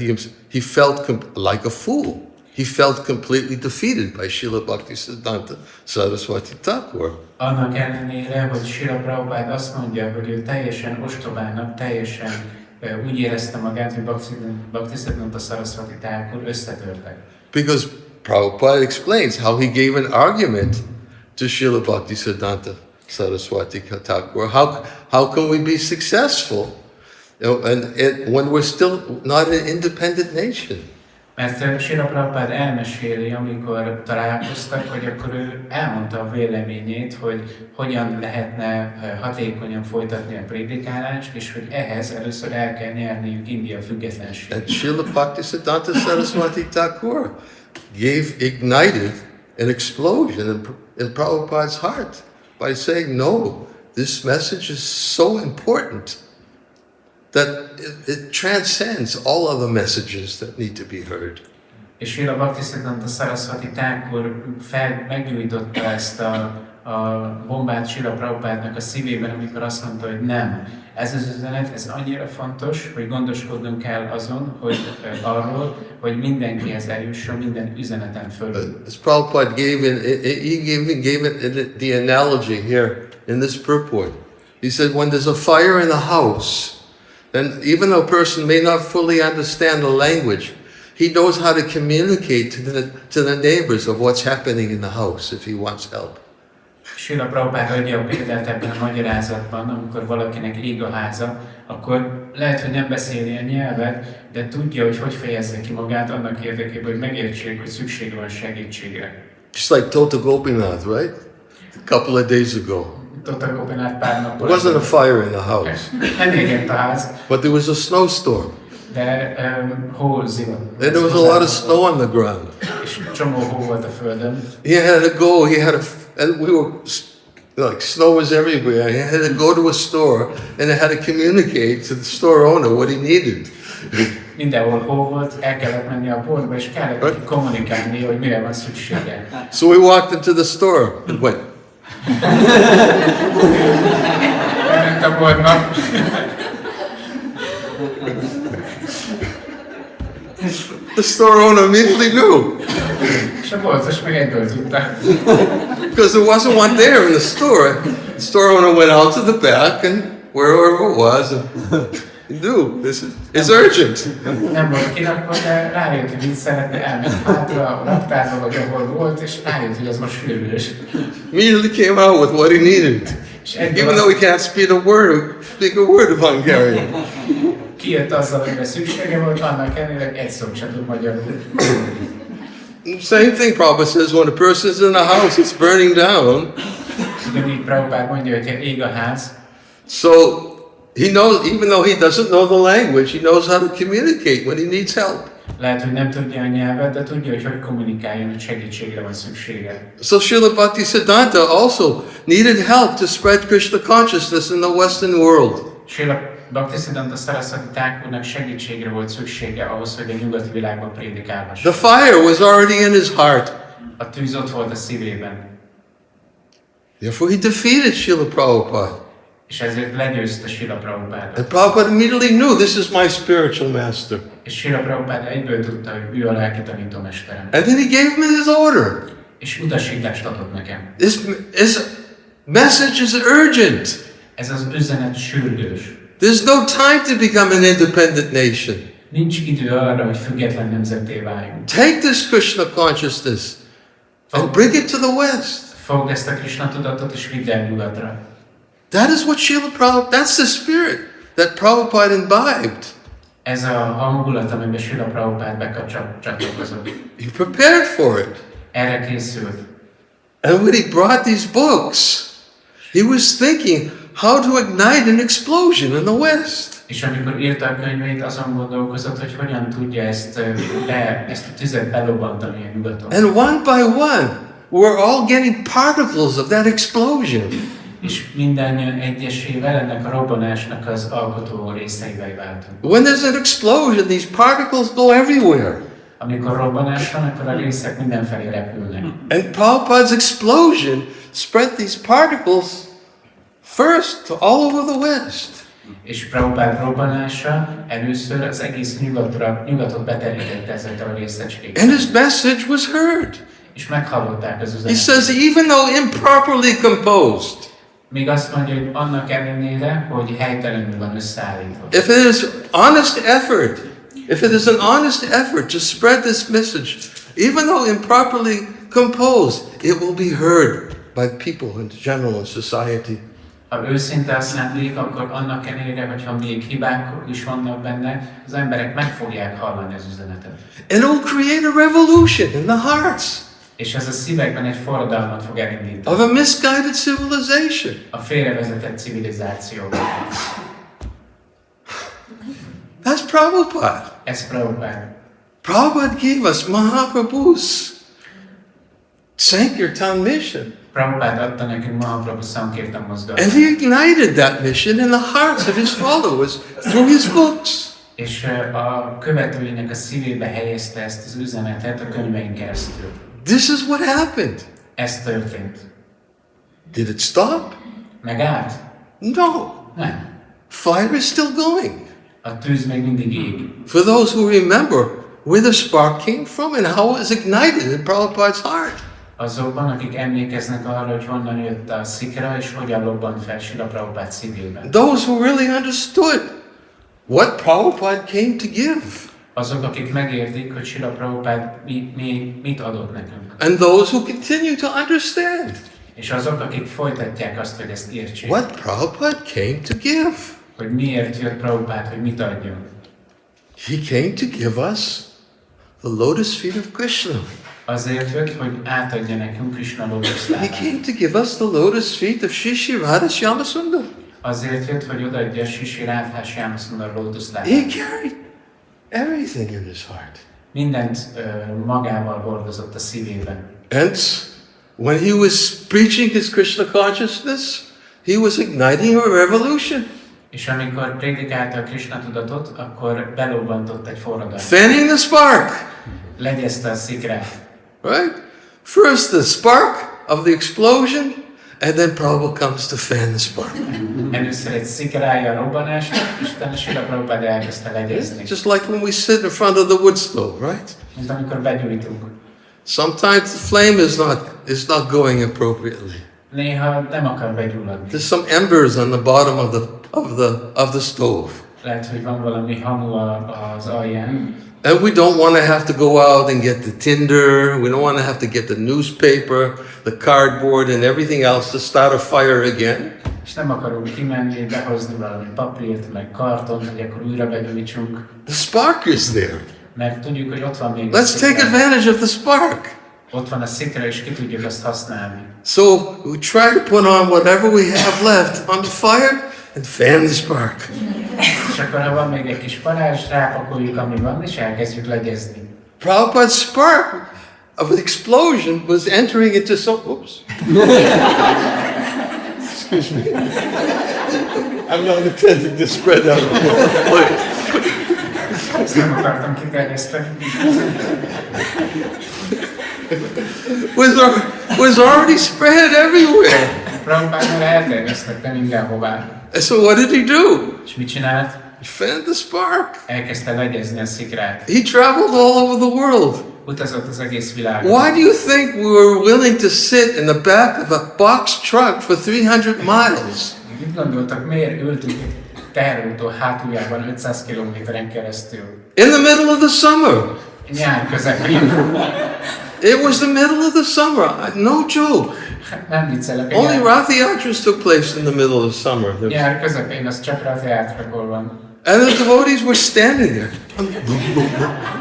he felt like a fool. He felt completely defeated by Srila Bhaktisiddhanta Saraswati Thakur. Annak ellenére, hogy Srila Prabhupád azt mondja, hogy ő teljesen ostobának, teljesen úgy érezte magát, hogy Bhaktisiddhanta Saraswati Thakur összetörtek. Because Prabhupada explains how he gave an argument to Srila Bhaktisiddhanta Saraswati Thakur. How can we be successful? And when we're still not an independent nation. Mert Srila Prabhupád elmeséli, amikor találkoztak, hogy akkor ő elmondta a véleményét, hogy hogyan lehetne hatékonyan folytatni a prédikálást, és hogy ehhez először el kell nyerniük India függetlenségét. And Srila Bhaktisiddhanta Saraswati Thakur ignited an explosion in Prabhupada's heart by saying, no, this message is so important that it transcends all other messages that need to be heard. És Srila Bhaktisiddhanta Saraswati Thakur meggyújtotta ezt a bombát Srila Prabhupádnak a szívében, amikor azt mondta, hogy nem. Ez az üzenet, ez annyira fontos, hogy gondoskodnunk kell azon, hogy arról, hogy mindenkihez eljusson minden üzeneten fölül. As Prabhupada gave it the analogy here in this purport. He said, when there's a fire in a house, then even though a person may not fully understand the language, he knows how to communicate to the neighbors of what's happening in the house if he wants help. Srila Prabhupád adja a példát ebben a magyarázatban, amikor valakinek ég a háza, akkor lehet, hogy nem beszéli a nyelvet, de tudja, hogy fejezze ki magát annak érdekében, hogy megértsék, hogy szükség van segítségre. Just like Tota Gopinath, right? A couple of days ago. Tota Gopinath pár nappal. There wasn't a fire in the house. Nem égett a ház. But there was a snowstorm. De hó zivott. And there was a lot of snow on the ground. És csomó hó volt a földön. He had to go, and we were, like, snow was everywhere. He had to go to a store and had to communicate to the store owner what he needed. Mindenhol hó volt, el kellett menni a boltba, és kellett kommunikálni, hogy mire van szüksége. So we walked into the store and went. Elment a boltba. The store owner immediately knew. És a boltos meg egyből tudta. Because there wasn't one there in the store. The store owner went out to the back and wherever it was, he knew this is urgent. Nem volt kirakva, de rájött, hogy mit szeretne, elment hátra a raktárba, vagy ahol volt, és rájött, hogy az most sürgős. Immediately came out with what he needed. Even though he can't speak a word of Hungarian. Kijött azzal, amire szüksége volt, annak ellenére egy szót sem tud magyarul. Same thing Prabhupada says, when a person's in a house, it's burning down. Ugyanígy Prabhupád mondja, hogy ég a ház. So he knows, even though he doesn't know the language, he knows how to communicate when he needs help. Lehet, hogy nem tudja a nyelvet, de tudja, hogy kommunikáljon, hogy segítségre van szüksége. So Srila Bhaktisiddhanta also needed help to spread Krishna consciousness in the Western world. Srila Bhaktisiddhanta Saraswati Thakurnak segítségre volt szüksége ahhoz, hogy a nyugati világban prédikálhasson. The fire was already in his heart. A tűz ott volt a szívében. Therefore he defeated Srila Prabhupada. És ezért legyőzte Srila Prabhupádot. And Prabhupada immediately knew this is my spiritual master. És Srila Prabhupád egyből tudta, hogy ő a lelki tanítómesterem. And then he gave me his order. És utasítást adott nekem. This message is urgent. Ez az üzenet sürgős. There's no time to become an independent nation. Nincs idő arra, hogy független nemzetté váljunk. Take this Krishna consciousness and bring it to the West. Fogd ezt a Krishna tudatot és vidd el nyugatra. That is what Srila Prabhupada, that's the spirit that Prabhupada imbibed. Ez a hangulat, amiben Srila Prabhupád bekapcsolódott. He prepared for it. Erre készült. And when he brought these books, he was thinking how to ignite an explosion in the West. És amikor írta a könyvét, azon gondolkozott, hogy hogyan tudja ezt a tüzet belobbantani a nyugaton. And one by one, we're all getting particles of that explosion. És mindannyian egyesével ennek a robbanásnak az alkotó részeivel váltunk. When there's an explosion, these particles go everywhere. Amikor robbanás van, akkor a részek mindenfelé repülnek. And Prabhupada's explosion spread these particles first to all over the West. És Prabhupád robbanása először az egész nyugatot beterítette ezekkel a részecskékkel. And his message was heard. És meghallották az He üzenetet. says, even though improperly composed, Még azt mondja, hogy annak ellenére, hogy helytelenül van összeállítva. if it is honest effort, if it is an honest effort to spread this message, even though improperly composed, it will be heard by people in general in society. Ha őszinte a szándék, akkor annak ellenére, hogyha még hibák is vannak benne, az emberek meg fogják hallani az üzenetet. And it will create a revolution in the hearts És ez a szívekben egy forradalmat fog elindítani. of a misguided civilization. A félrevezetett civilizációban. That's Prabhupada. Ez Prabhupád. Prabhupada gave us Mahaprabhu's Sankirtana mission. Prabhupád adta nekünk Mahaprabhu Sankirtana mozgalmat. And he ignited that mission in the hearts of his followers through his books. És a követőinek a szívébe helyezte ezt az üzenetet a könyvein keresztül. This is what happened. Ez történt. Did it stop? Megállt? No. Nem. Fire is still going. A tűz még mindig ég. For those who remember where the spark came from and how it was ignited in Prabhupada's heart. Azokban, akik emlékeznek arra, hogy honnan jött a szikra, és hogyan lobbant fel Srila Prabhupád szívében. Those who really understood what Prabhupada came to give. Azok, akik megértik, hogy Srila Prabhupád mit adott nekünk. And those who continue to understand És azok, akik folytatják azt, hogy ezt értsék. what Prabhupada came to give. Hogy miért jött Prabhupád, hogy mit adjon. He came to give us the lotus feet of Krishna. Azért jött, hogy átadja nekünk Krishna He lótuszlábát. came to give us the lotus feet of Shri Radha Shyamasundar. Azért jött, hogy odaadja Sri Radha Shyamasundar He lótuszlábát. carried everything in his heart. Mindent magával hordozott a szívében. And when he was preaching his Krishna consciousness, he was igniting a revolution. És amikor prédikálta a Krishna tudatot, akkor belobbantott egy forradalmat. Fanning the spark. Legyezte a szikrát. Right? First the spark of the explosion, and then Prabhupada comes to fan the spark. Először egy szikrája a robbanásnak, és utána Srila Prabhupád elkezdte legyezni. Just like when we sit in front of the wood stove, right? Mint amikor begyújtunk. Sometimes the flame is not going appropriately. Néha nem akar begyulladni. There's some embers on the bottom of the stove. Lehet, hogy van valami hamu az alján. And we don't want to have to go out and get the tinder. We don't want to have to get the newspaper, the cardboard, and everything else to start a fire again. És nem akarunk kimenni, behozni valami papírt, meg kartont, hogy akkor újra begyújtsunk. The spark is there. Mert tudjuk, hogy ott van még Let's take advantage of the spark. Ott van a szikra, és ki tudjuk azt használni. So we try to put on whatever we have left on the fire and fan the spark. És akkor, ha van még egy kis parázs, rápakoljuk, ami van, és elkezdjük legyezni. Prabhupada's spark of an explosion was entering into some... Oops. I'm not intending to spread out. Ezt nem akartam kiterjeszteni. Was already spread everywhere. Prabhupád már elterjesztette mindenhová. And so what did he do? És mit csinált? He fanned the spark. Elkezdte legyezni a szikrát. He traveled all over the world. Utazott az egész világon. Why do you think we were willing to sit in the back of a box truck for 300 miles? Mit gondoltak, miért ültünk egy teherautó hátuljában 500 kilométeren keresztül? In the middle of the summer. Nyár közepén. It was the middle of the summer. No joke. Nem viccelek. Only Rath Yatras took place in the middle of the summer. Nyár közepén az csak Rath Yatrakor van. And the devotees were standing there in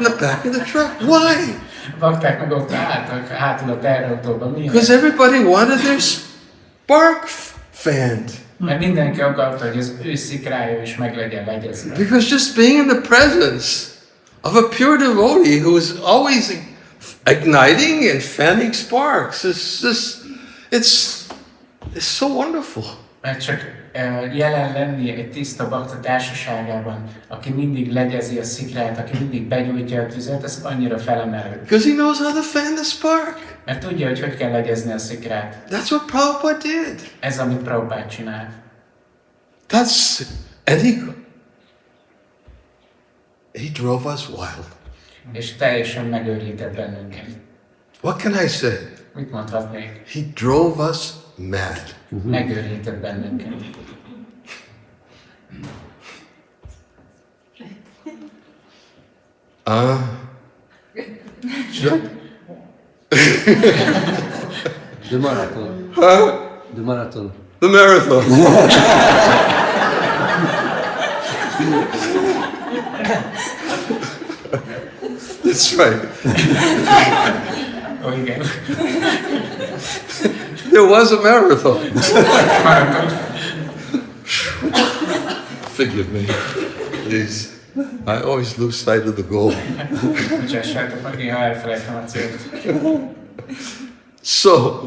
the back of the truck. Why? Bakták meg ott álltak hátul a teherautóban. Because everybody wanted their spark fanned. Mert mindenki akarta, hogy az ő szikrája is meg legyen legyezve. Because just being in the presence of a pure devotee who is always igniting and fanning sparks it's so wonderful. Mert csak jelen lenni egy tiszta bakta társaságában, aki mindig legyezi a szikrát, aki mindig begyújtja a tüzet, ez annyira felemelő. Because he knows how to fan the spark. Mert tudja, hogy kell legyezni a szikrát. That's what Prabhupada did. Ez, amit Prabhupád csinált. And he drove us wild. És teljesen megőrített bennünket. What can I say? Mit mondhatnék? He drove us mad. Megőrített bennünket. The marathon. The marathon. The marathon. That's right. Ó, igen. There was a marathon. Forgive me, please. I always lose sight of the goal. Bocsássátok meg, néha elfelejtem a célt. So,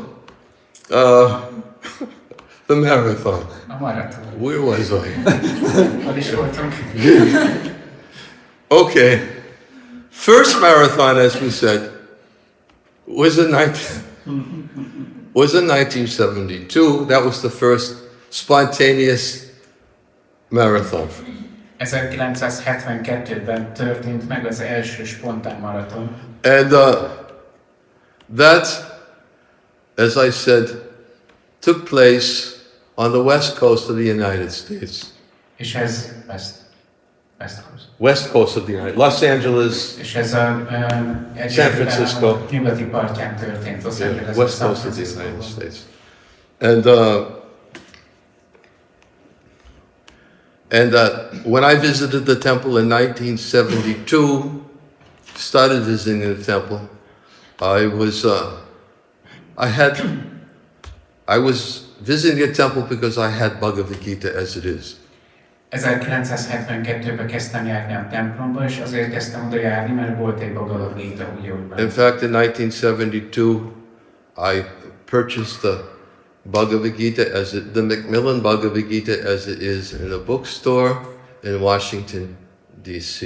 the marathon. A maraton. Where was I? Hol is voltunk? Okay. First marathon, as we said, was in 1972. That was the first spontaneous marathon. 1972-ben történt meg az első spontán maraton. And that, as I said, took place on the west coast of the United States. És ez West coast of the United Los Angeles. És ez a San Francisco. Nyugati partján történt, Los Angeles, West San coast of the Francisco. United States. And when I visited the temple in 1972, started visiting the temple, I was visiting the temple because I had Bhagavad Gita as it is. 1972-ben kezdtem járni a templomba, és azért kezdtem oda járni, mert volt egy Bhagavad Gita, úgy In fact, in 1972, I purchased the Bhagavad Gita the Macmillan Bhagavad Gita as it is in a bookstore in Washington, D.C.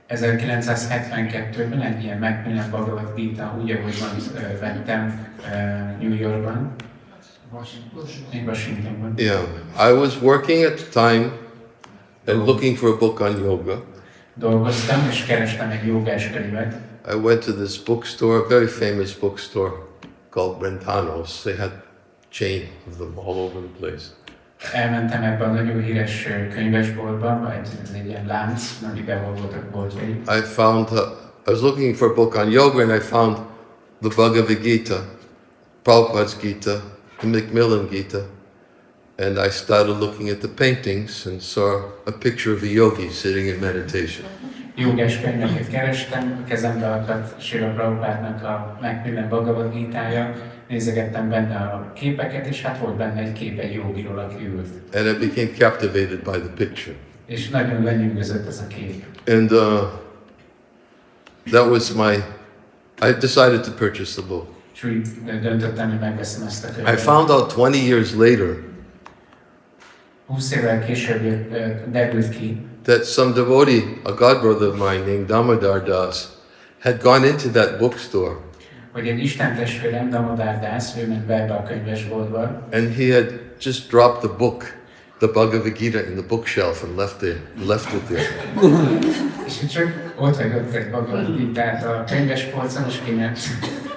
1972-ben egy ilyen Macmillan Bhagavad Gita, úgy ahogy van, vettem New Yorkban. Washingtonban. Yeah, I was working at the time and looking for a book on yoga. Dolgoztam és kerestem egy jogás könyvet. I went to this bookstore, a very famous bookstore called Brentanos. They had a chain of them all over the place. Elmentem ebbe a nagyon híres könyvesboltba, egy ilyen lánc, amiben voltak boltjai. I was looking for a book on yoga and I found the Bhagavad Gita, Prabhupada's Gita, the Macmillan Gita, and I started looking at the paintings and saw a picture of a yogi sitting in meditation. Jogás könyveket kerestem, kezembe akadt Srila Prabhupádnak a Macmillan Bhagavad Gítája, nézegettem benne a képeket, és hát volt benne egy kép egy jogiról, aki ült. And I became captivated by the picture. És nagyon lenyűgözött ez a kép. And that was I decided to purchase the book. És úgy döntöttem, hogy megveszem ezt a könyvet. I found out 20 years later 20 évvel később derült ki, that some devotee, a godbrother of mine named Damodar Das, had gone into that bookstore hogy egy istentestvérem, Damodar Das, ő ment be ebbe a könyvesboltba, and he had just dropped the book, the Bhagavad Gita, in the bookshelf and left it there. és csak ott hagyott egy Bhagavad Gitát a könyvespolcon, és kiment.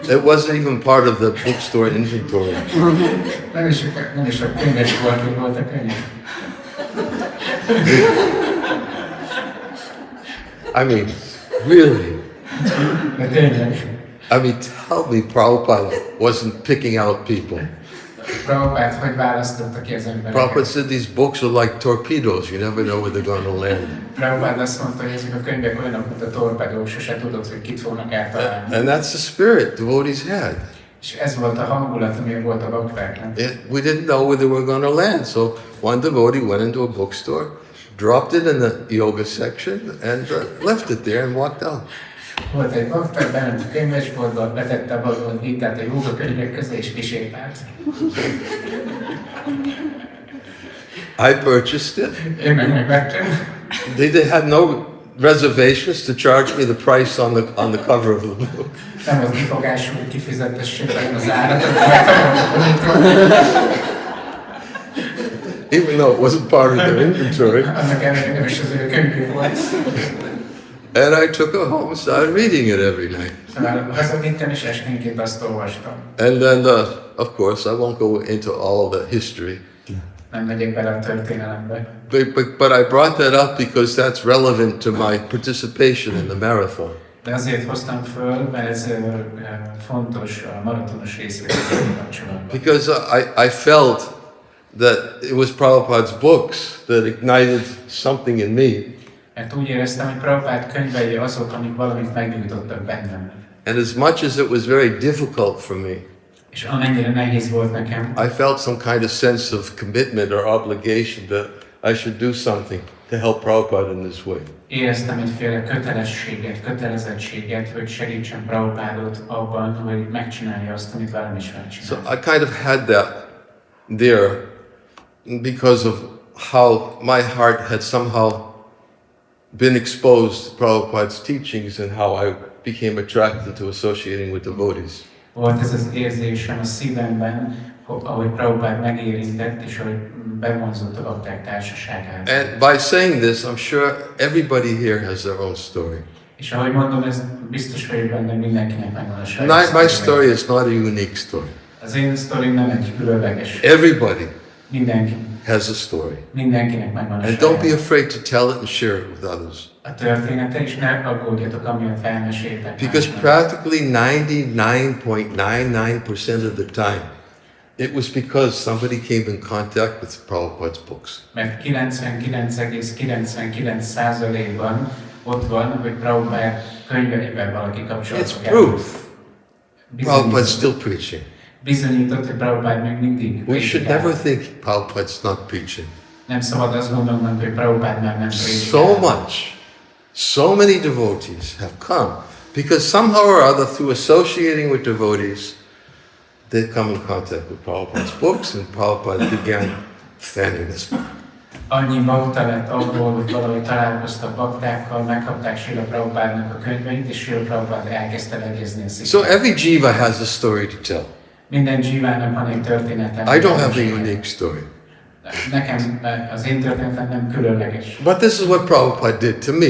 It wasn't even part of the bookstore inventory. Nem is a könyvesboltban volt a könyv. I mean, really. De tényleg. I mean, tell me Prabhupada wasn't picking out people. Prabhupád hogy választotta ki az embereket? Prabhupada said these books are like torpedoes. You never know where they're going to land. Prabhupád azt mondta, hogy ezek a könyvek olyanok, mint a torpedók, sose tudod, hogy kit fognak eltalálni. And that's the spirit devotees had. És ez volt a hangulat, ami volt a baktáknak. We didn't know where they were going to land. So one devotee went into a bookstore, dropped it in the yoga section, and left it there and walked out. Volt egy bakta, bement a könyvesboltba, betette a Bhagavad Gitát a jóga könyvek közé, és kisétált. I purchased it. Én meg megvettem. They had no reservations to charge me the price on the cover of the book. Nem volt kifogás, hogy kifizetessék meg az árat. Even though it wasn't part of their inventory. Annak ellenére nem is az ő könyvük volt. And I took it home and started reading it every night. Szóval hazavittem, és esténként azt olvastam. And then, of course, I won't go into all the history. Nem megyek bele a történelembe. But I brought that up because that's relevant to my participation in the marathon. De azért hoztam föl, mert ez fontos a maratonos részvétellel kapcsolatban. Because I felt that it was Prabhupada's books that ignited something in me. Mert úgy éreztem, hogy Prabhupád könyvei azok, amik valamit megnyújtottak bennem. And as much as it was very difficult for me, És amennyire nehéz volt nekem, I felt some kind of sense of commitment or obligation that I should do something to help Prabhupada in this way. éreztem egyféle kötelességet, kötelezettséget, hogy segítsen Prabhupádot abban, hogy megcsinálja azt, amit velem is So megcsinál. I kind of had that there because of how my heart had somehow been exposed to Prabhupada's teachings and how I became attracted to associating with devotees. Volt ez az érzésem a szívemben, ahogy Prabhupád megérintett, és ahogy bevonzott a bakták társaságához. And by saying this, I'm sure everybody here has their own story. És ahogy mondom, ez biztos vagyok benne, mindenkinek megvan a saját My story is not a unique story. Az én sztorim nem egy különleges. Everybody Mindenki. has a story. Mindenkinek megvan a And saját. don't be afraid to tell it and share it with others. A története, és ne aggódjatok, amiatt elmeséltek. Because practically 99.99% of the time, it was because somebody came in contact with Prabhupada's books. Mert 99,99%-ban ott van, hogy Prabhupád könyveiben valaki kapcsolatot It's proof. Prabhupada's Bizonyított, still preaching. bizonyított, hogy Prabhupád még mindig We should prédikál. never think Prabhupada's not preaching. Nem szabad azt gondolnunk, hogy Prabhupád már nem So prédikál. much, so many devotees have come because somehow or other, through associating with devotees, they come in contact with Prabhupada's books, and Prabhupada began fanning this book. Annyi bakta lett abból, hogy valahogy találkoztak baktákkal, megkapták Srila Prabhupádnak a könyveit, és Srila Prabhupád elkezdte legezni a So szikát. every jiva has a story to tell. Minden dzsívának van egy története. I don't have a unique story. Nekem az én történetem nem különleges. But this is what Prabhupada did to me.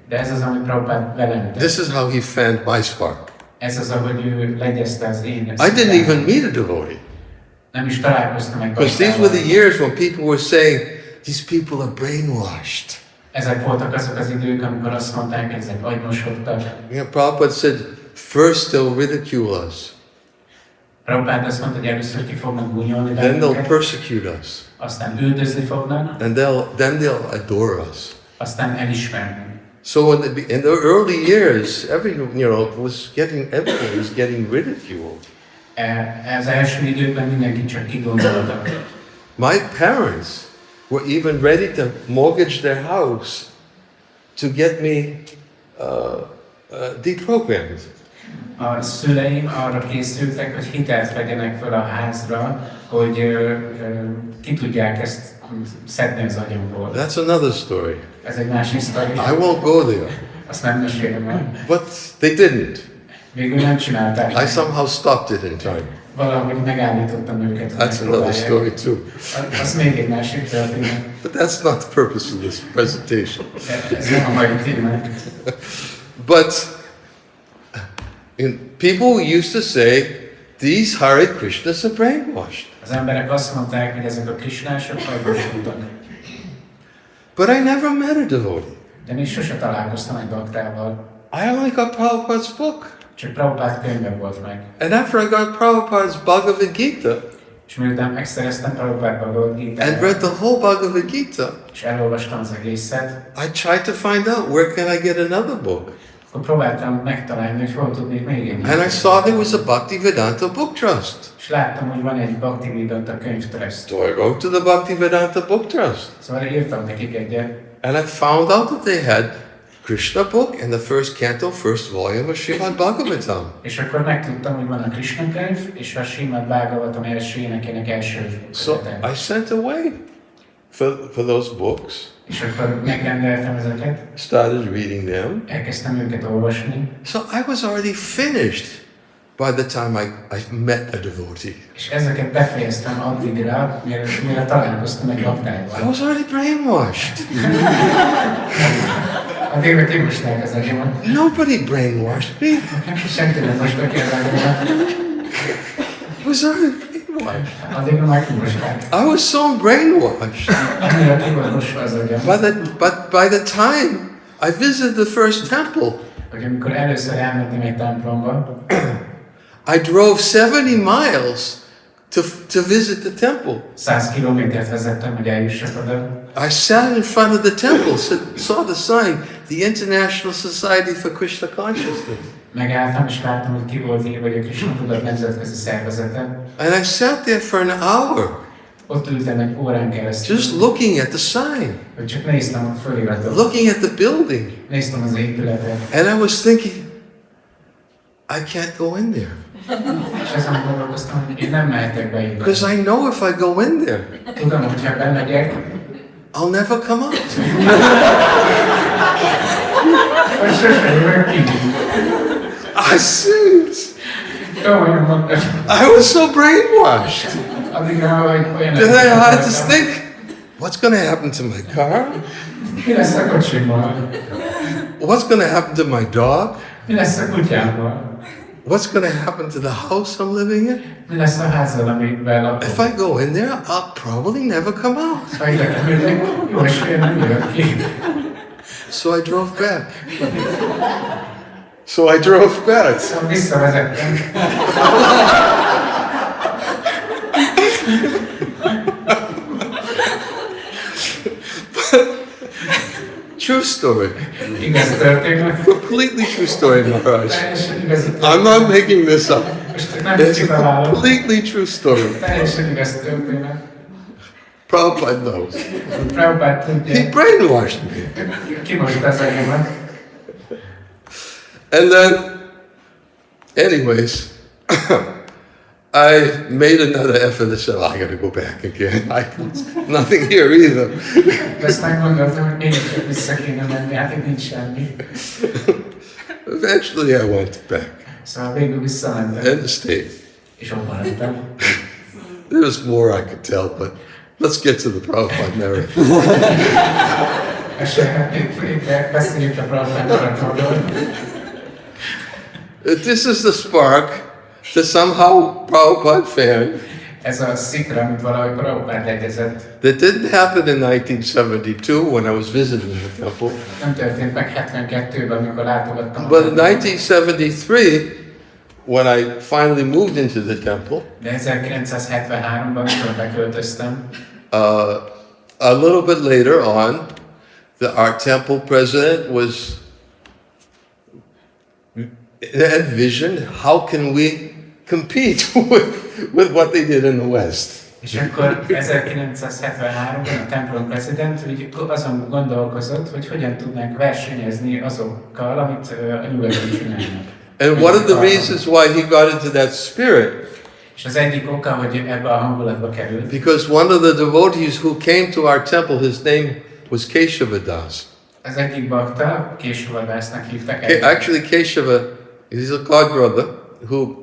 De ez az, amit Prabhupád velem tett. This is how he fanned my spark. Ez az, ahogy ő legyezte az én I didn't even meet a devotee. Nem is találkoztam egy Because these were baktával. the years when people were saying, these people are brainwashed. Ezek voltak azok az idők, amikor azt mondták, hogy ezek agymosodtak. Prabhupada said, first they'll ridicule us, Prabhupád azt mondta, hogy először ki fognak gúnyolni then they'll bennünket, persecute us, aztán üldözni fognak, and then they'll adore us. aztán elismerni. So in the early years, everyone was getting ridiculed. Az első időkben mindenki csak kigondoltak. My parents were even ready to mortgage their house to get me deprogrammed. A szüleim arra készültek, hogy hitelt vegyenek fel a házra, hogy ki tudják ezt szedni az agyamból. That's another story. Ez egy másik sztori. I won't go there. Azt nem mesélem el. But they didn't. Végül nem csinálták. I somehow stopped it in time. Valahogy megállítottam őket. That's another story too. Az még egy másik történet. But that's not the purpose of this presentation. Ez nem a mai témánk. But people used to say, these Hare Krishnas are brainwashed. Az emberek azt mondták, hogy ezek a krisnások hajlósultak. But I never met a devotee. De még sose találkoztam egy baktával. I only got Prabhupada's book. Csak Prabhupád könyve volt meg. And after I got Prabhupada's Bhagavad Gita, És miután megszereztem Prabhupád Bhagavad Gita-t, and read the whole Bhagavad Gita, és elolvastam az egészet, I tried to find out where can I get another book. akkor próbáltam megtalálni, hogy hol tudnék még egy. And I saw there was a Bhaktivedanta Book Trust. És láttam, hogy van egy Bhaktivedanta könyvtrust. So I wrote to the Bhaktivedanta Book Trust. Szóval írtam nekik egyet. And I found out that they had Krishna book and the first canto, first volume of Srimad Bhagavatam. És akkor megtudtam, hogy van a Krishna könyv, és a Srimad Bhagavatam első énekének első So kötete. I sent away for those books, És akkor megrendeltem ezeket, started reading them. elkezdtem őket olvasni, So I was already finished by the time I met a devotee. és ezeket befejeztem addigra, mire találkoztam egy I baktával. was already brainwashed. Addigra kimosták az agyamat. Nobody brainwashed me. Senki nem mostak ki az agyamat. I was already brainwashed. Addigra már kimosták. I was so brainwashed. Annyira ki volt mosva az agyam. But by the time I visited the first temple, Hogy amikor először elmentem egy templomba, I drove 70 miles to visit the temple. 100 kilométert vezettem, hogy eljussak oda. I sat in front of the temple, saw the sign, the International Society for Krishna Consciousness. Megálltam, és láttam, hogy ki volt írva, hogy a Krishna Tudat nemzetközi szervezete. And I sat there for an hour, Ott ültem egy órán keresztül, just looking at the sign, hogy csak néztem a föliratot. looking at the building. Néztem az épületet. And I was thinking, I can't go in there. És ezen gondolkoztam, hogy én nem mehetek be ide. Because I know if I go in there, Tudom, hogy ha bemegyek, I'll never come out. vagy sose jövök ki. I serious. Komolyan mondtam. I was so brainwashed Addigra, hogy olyan... that I had to think, what's going to happen to my car? Mi lesz a kocsimmal? What's going to happen to my dog? Mi lesz a kutyámmal? What's going to happen to the house I'm living in? Mi lesz a házzal, amiben lakom? If I go in there, I'll probably never come out. Ha ide megyek, jó esélye nem jövök ki. So I drove back. Szóval visszavezettem. True story. Igaz történet. Completely true story, Maharaj. Teljesen igazi I'm not making this up. Most nem It's a kitalálom. completely true story. Teljesen igaz történet. Prabhupada knows. Prabhupád He tudja, brainwashed me. kimosta az agyamat. And then, anyways, I made another effort and said, I got to go back again. Nothing here either. De aztán gondoltam, hogy még csak vissza kéne menni, hát itt nincs semmi. Eventually I went back Szóval végül visszamentem, and stayed. és ott maradtam. There was more I could tell, but let's get to the Prabhupada narrative. És beszéljük a Prabhupád narratívról. This is the spark that somehow Prabhupada found Ez a szikra, amit valahogy Prabhupád legyezett. that didn't happen in 1972 when I was visiting the temple, Nem történt meg 72-ben, amikor látogattam. but in 1973 when I finally moved into the temple, De 1973-ban, amikor beköltöztem, a little bit later on, our temple president envisioned how can we compete with what they did in the West. és akkor 1973-ban a templom prezident azon gondolkozott, hogy hogyan tudnánk versenyezni azokkal, amit a nyugaton csinálnak. And one of the reasons why he got into that spirit, És az egyik oka, hogy ebbe a hangulatba került, because one of the devotees who came to our temple, his name was Keshava Das. az egyik bakta, Késavadásznak hívták Actually, Keshava, he's a god brother who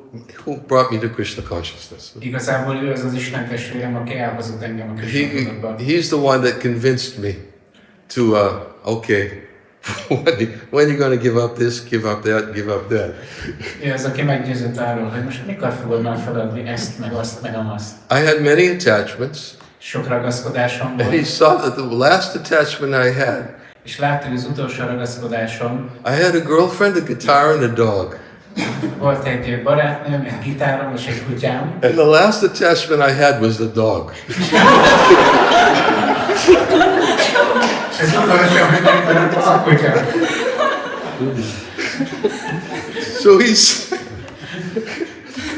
brought me to Krishna consciousness. Igazából ő az az Isten testvérem, aki elhozott engem a Krishna tudatba. He's the one that convinced me to, okay, when are you going to give up this, give up that, give up that? Ő az, aki meggyőzött arról, hogy most mikor fogod már feladni ezt, meg azt, meg amazt. I had many attachments, Sok ragaszkodásom and he volt, saw that the last attachment I had, és látta, hogy az utolsó ragaszkodásom I had a girlfriend, a guitar, and a dog. volt egy barátnőm, egy gitárom és egy kutyám, And the last attachment I had was the dog. és ez utolsó, hogy megmaradt az a kutya.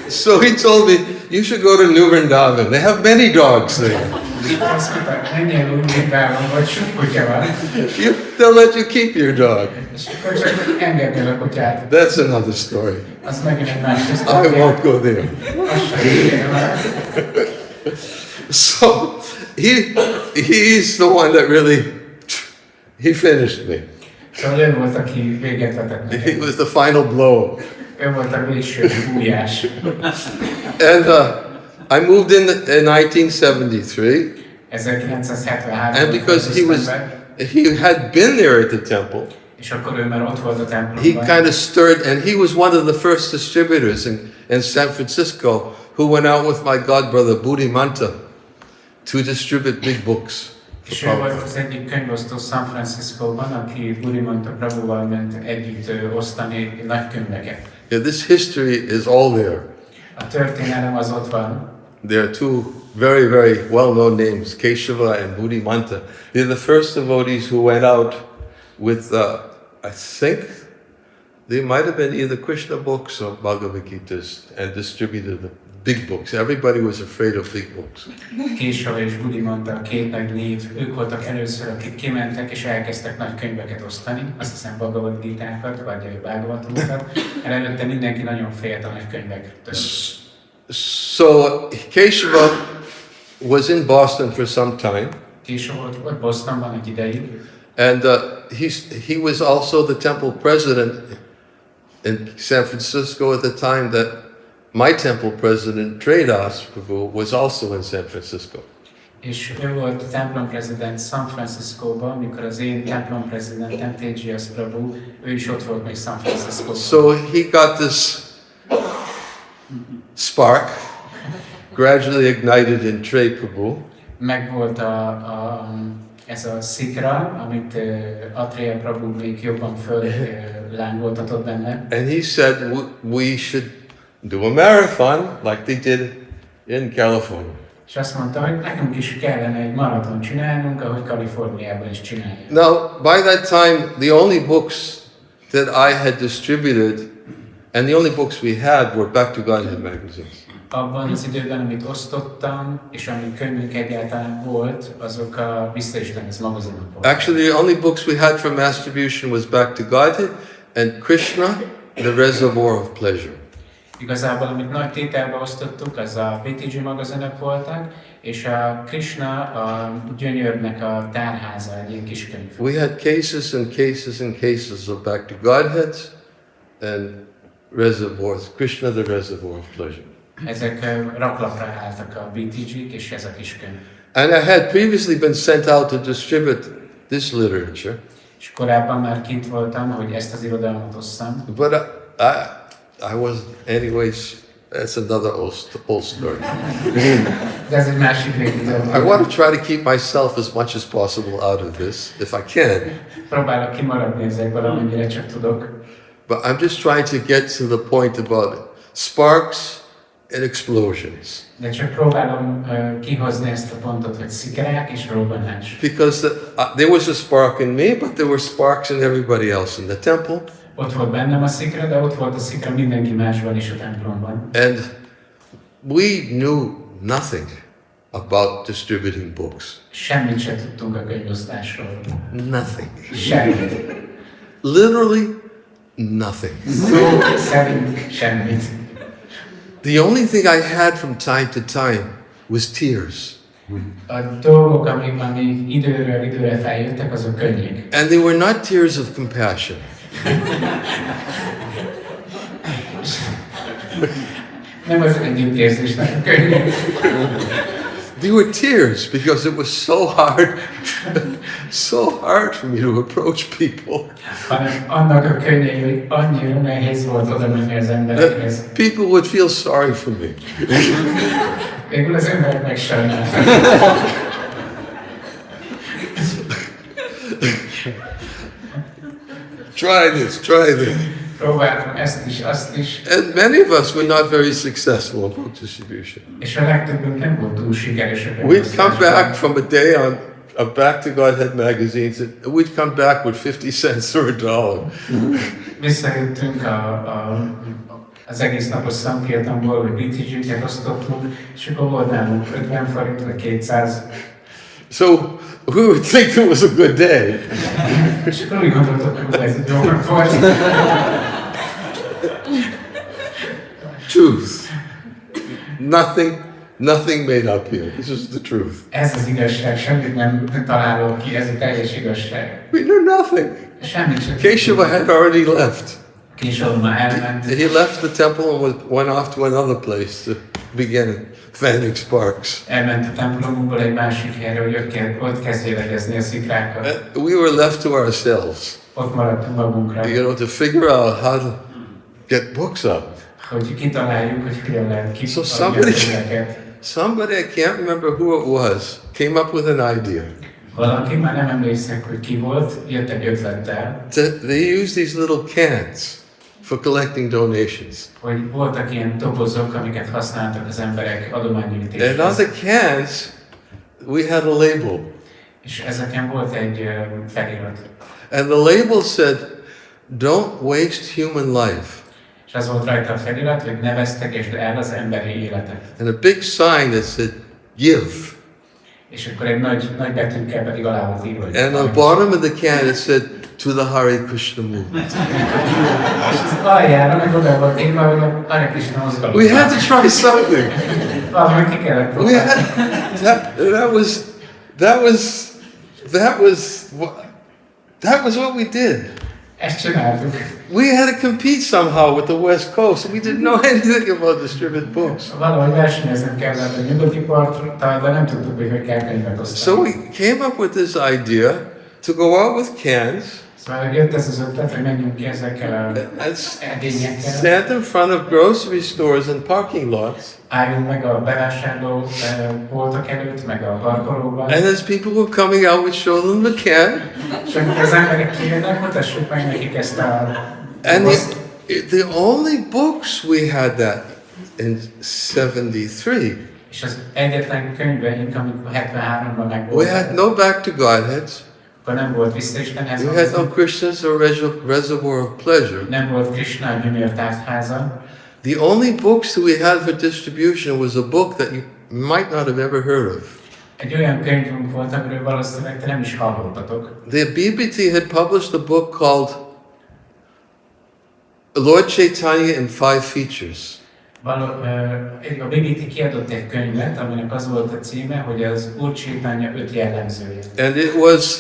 So he told me, you should go to New Vrindavan. They have many dogs there. Azt mondták, menjél úgy Vrindában, vagy sok kutya van, They'll let you keep your dog. és akkor csak engednél a kutyát. That's another story. Az megint egy más I sztori. won't go there. Azt sem érdekel. So he's the one that really, he finished me. Szóval ő volt, aki véget vetett He nekem. was the final blow. Ő volt a végső fújás. And I moved in 1973, 1973-ban. and because he had been there at the temple, És akkor ő már ott volt a he templomban. kind of stirred, and he was one of the first distributors in San Francisco who went out with my godbrother Buddhimanta to distribute big books. És ő volt az egyik könyvosztó San Franciscóban, aki Buddhimanta Prabhuval ment együtt osztani nagy könyveket. Yeah, this history is all there. A történelem az ott van. There are two very, very well-known names, Keshava and Buddhimanta. They're the first devotees who went out with, I think, they might have been either Krishna books or Bhagavad Gitas and distributed the big books. Everybody was afraid of big books. Késava és Buddhimanta, a két nagy név, ők voltak először, akik kimentek és elkezdtek nagy könyveket osztani, azt hiszem Bhagavad Gitákat, vagy Bhagavatokat, előtte mindenki nagyon félt a nagy könyvektől. So Keshava was in Boston for some time, Késava volt Bostonban egy ideig, and he was also the temple president in San Francisco at the time that my temple president, Tradas Prabhu, was also in San Francisco. és ő volt a templom president San Franciscóban, mikor az én templom presidentem, Tejas Prabhu, ő is ott volt még San Franciscóban. So he got this spark gradually ignited in Trey Prabhu, Megvolt ez a szikra, amit Atreya Prabhu még jobban fölllángoltatott benne. and he said we should do a marathon like they did in California. És azt mondta, hogy nekünk is kellene egy maraton csinálnunk, ahogy Kaliforniában is csinálják. Now, by that time, the only books that I had distributed and the only books we had were Back to Godhead magazines. Abban az időben, amit osztottam, és ami könyvünk egyáltalán volt, azok a Visszaistenhez magazinok voltak. Actually, the only books we had for mass distribution was Back to Godhead and Krishna, the Reservoir of Pleasure. Igazából, amit nagy tételbe osztottuk, az a VTG magazinok voltak, és a Krishna a gyönyörnek a tárháza, egy ilyen kis könyv. We had cases and cases and cases of Back to Godhead and reservoirs, Krishna, the Reservoir of Pleasure. Ezek raklapra álltak a BTG-k, és ez a kis könyv. And I had previously been sent out to distribute this literature, És korábban már kint voltam, hogy ezt az irodalmat osszam, but I was, anyways, that's another old story. de ez egy másik végig. I want to try to keep myself as much as possible out of this, if I can. Próbálok kimaradni ezekből, amennyire csak tudok. But I'm just trying to get to the point about sparks and explosions. De csak próbálom kihozni ezt a pontot, hogy szikrák és robbanás. Because there was a spark in me, but there were sparks in everybody else in the temple. Ott volt bennem a szikra, de ott volt a szikra mindenki másban is a templomban. And we knew nothing about distributing books. Semmit sem tudtunk a könyvosztásról. Nothing. Semmit. Literally, nothing. Szó szerint semmit. The only thing I had from time to time was tears. A dolgok, amik időről időre feljöttek, azok könnyek. And they were not tears of compassion. Nem az együttérzésnek a könnyek. They were tears because it was so hard for me to approach people. Hanem annak a könnyei, hogy annyira nehéz volt oda menni az emberekhez. That people would feel sorry for me. Végül az emberek megsajnáltak. Try this, try this. Próbáltam ezt is, azt is. And many of us were not very successful in book distribution. És a legtöbbünk nem volt túl sikeresek. We'd come back from a day on a Back to Godhead magazines, and we'd come back with 50 cents or $1. Visszajöttünk az egész napos Sankirtanból, hogy BTG-ket osztottunk, és akkor volt nálunk 50 forint vagy 200. So we would think it was a good day. És akkor úgy gondoltuk, hogy ez egy jó nap volt. Truth. Nothing made up here. This is the truth. Ez az igazság, semmit nem találok ki, ez a teljes igazság. We knew nothing. Semmit sem. Keshava had already left. Később már elment. He left the temple and went off to another place to begin fanning sparks. Elment a templomunkból egy másik helyre, hogy ott kezdjélegezni a szikrákat. We were left to ourselves. Ott maradtunk magunkra. To figure out how to get books up. Hogy kitaláljuk, hogy hogyan lehet So kitalálni. somebody, I can't remember who it was, came up with an idea. Valaki, már nem emlékszek, hogy ki volt, jött egy ötlettel. They used these little cans for collecting donations. Hogy voltak ilyen dobozok, amiket használtak az emberek adománygyűjtéshez. And on the cans, we had a label. És ezeken volt egy felirat. And the label said, "Don't waste human life." És az volt rajta a felirat, hogy ne vesztegesd el az emberi életet. And a big sign that said, "Give." És akkor egy nagy betűkkel pedig alá volt írva. And on the bottom of the can it said, "To the Hare Krishna movement." És az aljára meg oda volt írva, hogy a Hare Krishna mozgalom. We had to try something. Valahogy ki kellett próbálni. That was what we did. Ezt csináltuk. We had to compete somehow with the West Coast. We didn't know anything about distributed books. Valahogy versenyeznünk kellett a nyugati parttal, de nem tudtuk, hogy kell könyvet osztani. So we came up with this idea to go out with cans Szóval jött ez az ötlet, hogy menjünk ki ezekkel az edényekkel. stand in front of grocery stores and parking lots. Álljunk meg a bevásárló boltok előtt, meg a parkolóban. And as people were coming out, we'd show them the can. És amikor az emberek kijönnek, mutassuk meg nekik ezt a... And the only books we had that in 73. És az egyetlen könyveink, amikor 73-ban megvoltak. We had no Back to Godheads. Akkor nem volt Visszaistenthez. We had no Krishna's or Reservoir of Pleasure. Nem volt Krishna gyönyörtárháza. The only books that we had for distribution was a book that you might not have ever heard of. Egy olyan könyvünk volt, amiről valószínűleg te nem is hallottatok. The BBT had published a book called Lord Chaitanya in 5 Features. A BBT kiadott egy könyvet, aminek az volt a címe, hogy az Úr Chaitanya 5 jellemzője. And it was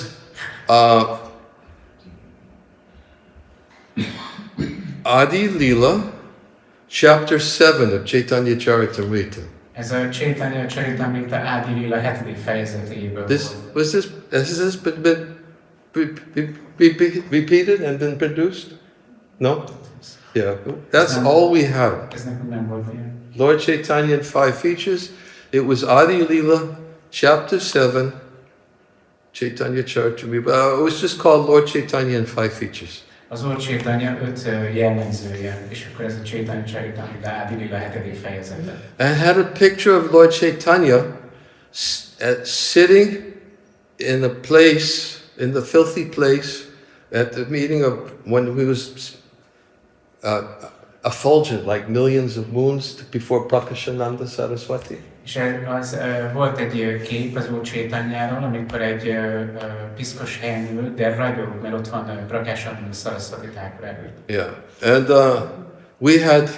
Adi Lila, Chapter 7 of Chaitanya Charitamrita. Ez a Chaitanya Charitamrita Adi Lila 7. fejezetéből Has this been repeated and been produced? No? Yeah, that's all we have. Ez nekünk nem volt ilyen. Lord Chaitanya in 5 Features. It was Adi Lila, Chapter 7, Chaitanya Charitamrita. It was just called Lord Chaitanya in 5 Features. Az Úr Chaitanya 5 jellemzője, és akkor ez a Chaitanya Charitamrita Adi Lila 7. fejezete. And had a picture of Lord Chaitanya sitting in a place, in the filthy place, at the meeting of when he was effulgent, like millions of moons before Prakashananda Saraswati. És volt egy kép az Úr Csétanyáról, amikor egy piszkos helyen ül, de ragyog, mert ott van Prakásatmú Szaraszvati Thakur előtt. Yeah, and we had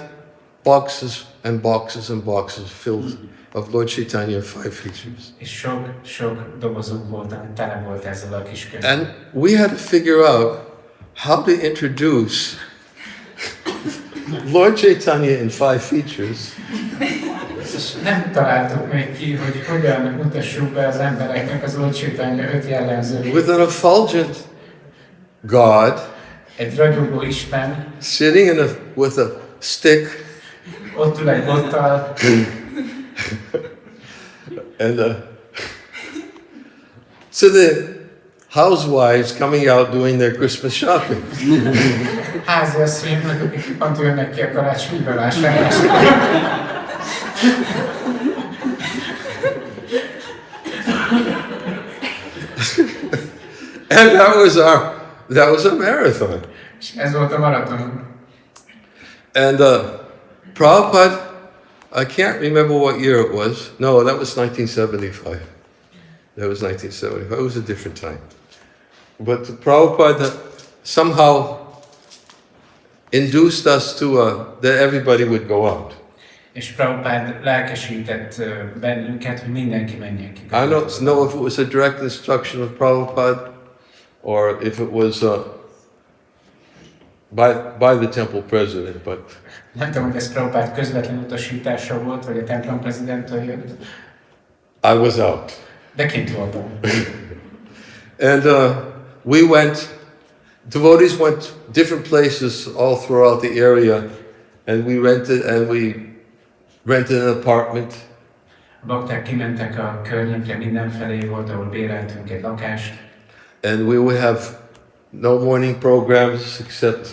boxes and boxes and boxes filled of Lord Chaitanya 5 features. És sok dobozunk volt, ami tele volt ezzel a kis könyvvel. And we had to figure out how to introduce Lord Chaitanya in 5 features. És nem találtuk még ki, hogy hogyan mutassuk be az embereknek az Lord Chaitanya 5 jellemzőjét. With an effulgent God Egy ragyogó Isten, sitting with a stick, ott ül egy bottal, and so the housewives coming out doing their Christmas shopping. háziasszonyoknak, akik pont jönnek ki a karácsonyi bevásárlásra. And that was a marathon. És ez volt a maraton. And Prabhupada, I can't remember what year it was. No, that was 1975. That was 1975. It was a different time. But Prabhupada somehow induced us to, that everybody would go out. És Prabhupád lelkesített bennünket, hogy mindenki menjen ki. I don't know if it was a direct instruction of Prabhupada or if it was by the temple president, but Nem tudom, hogy ez Prabhupád közvetlen utasítása volt, vagy a templom prezidenttől jött, I was out. de kint voltam. And we went, devotees went different places all throughout the area, and we rented an apartment. A bakták kimentek a környékre, mindenfelé volt, ahol béreltünk egy lakást. And we would have no morning programs except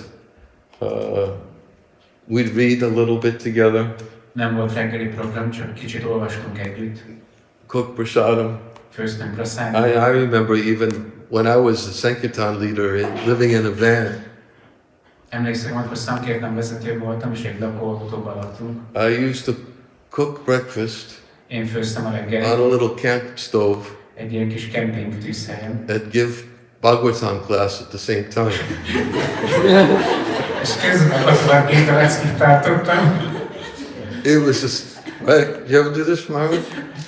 we'd read a little bit together, Nem volt reggeli program, csak kicsit olvastunk együtt. cook prasadam. Főztünk I prasadam. remember even when I was the Sankirtana leader living in a van, Emlékszem, amikor Sankirtana vezető voltam, és egy lakóautóban laktunk. I used to cook breakfast Én főztem a on reggelit a little camp stove egy ilyen kis kemping tűzhelyen. and give Bhagavatam class at the same time. És közben ott két leckit tartottam. It was just, right? You ever do this, Maharaj?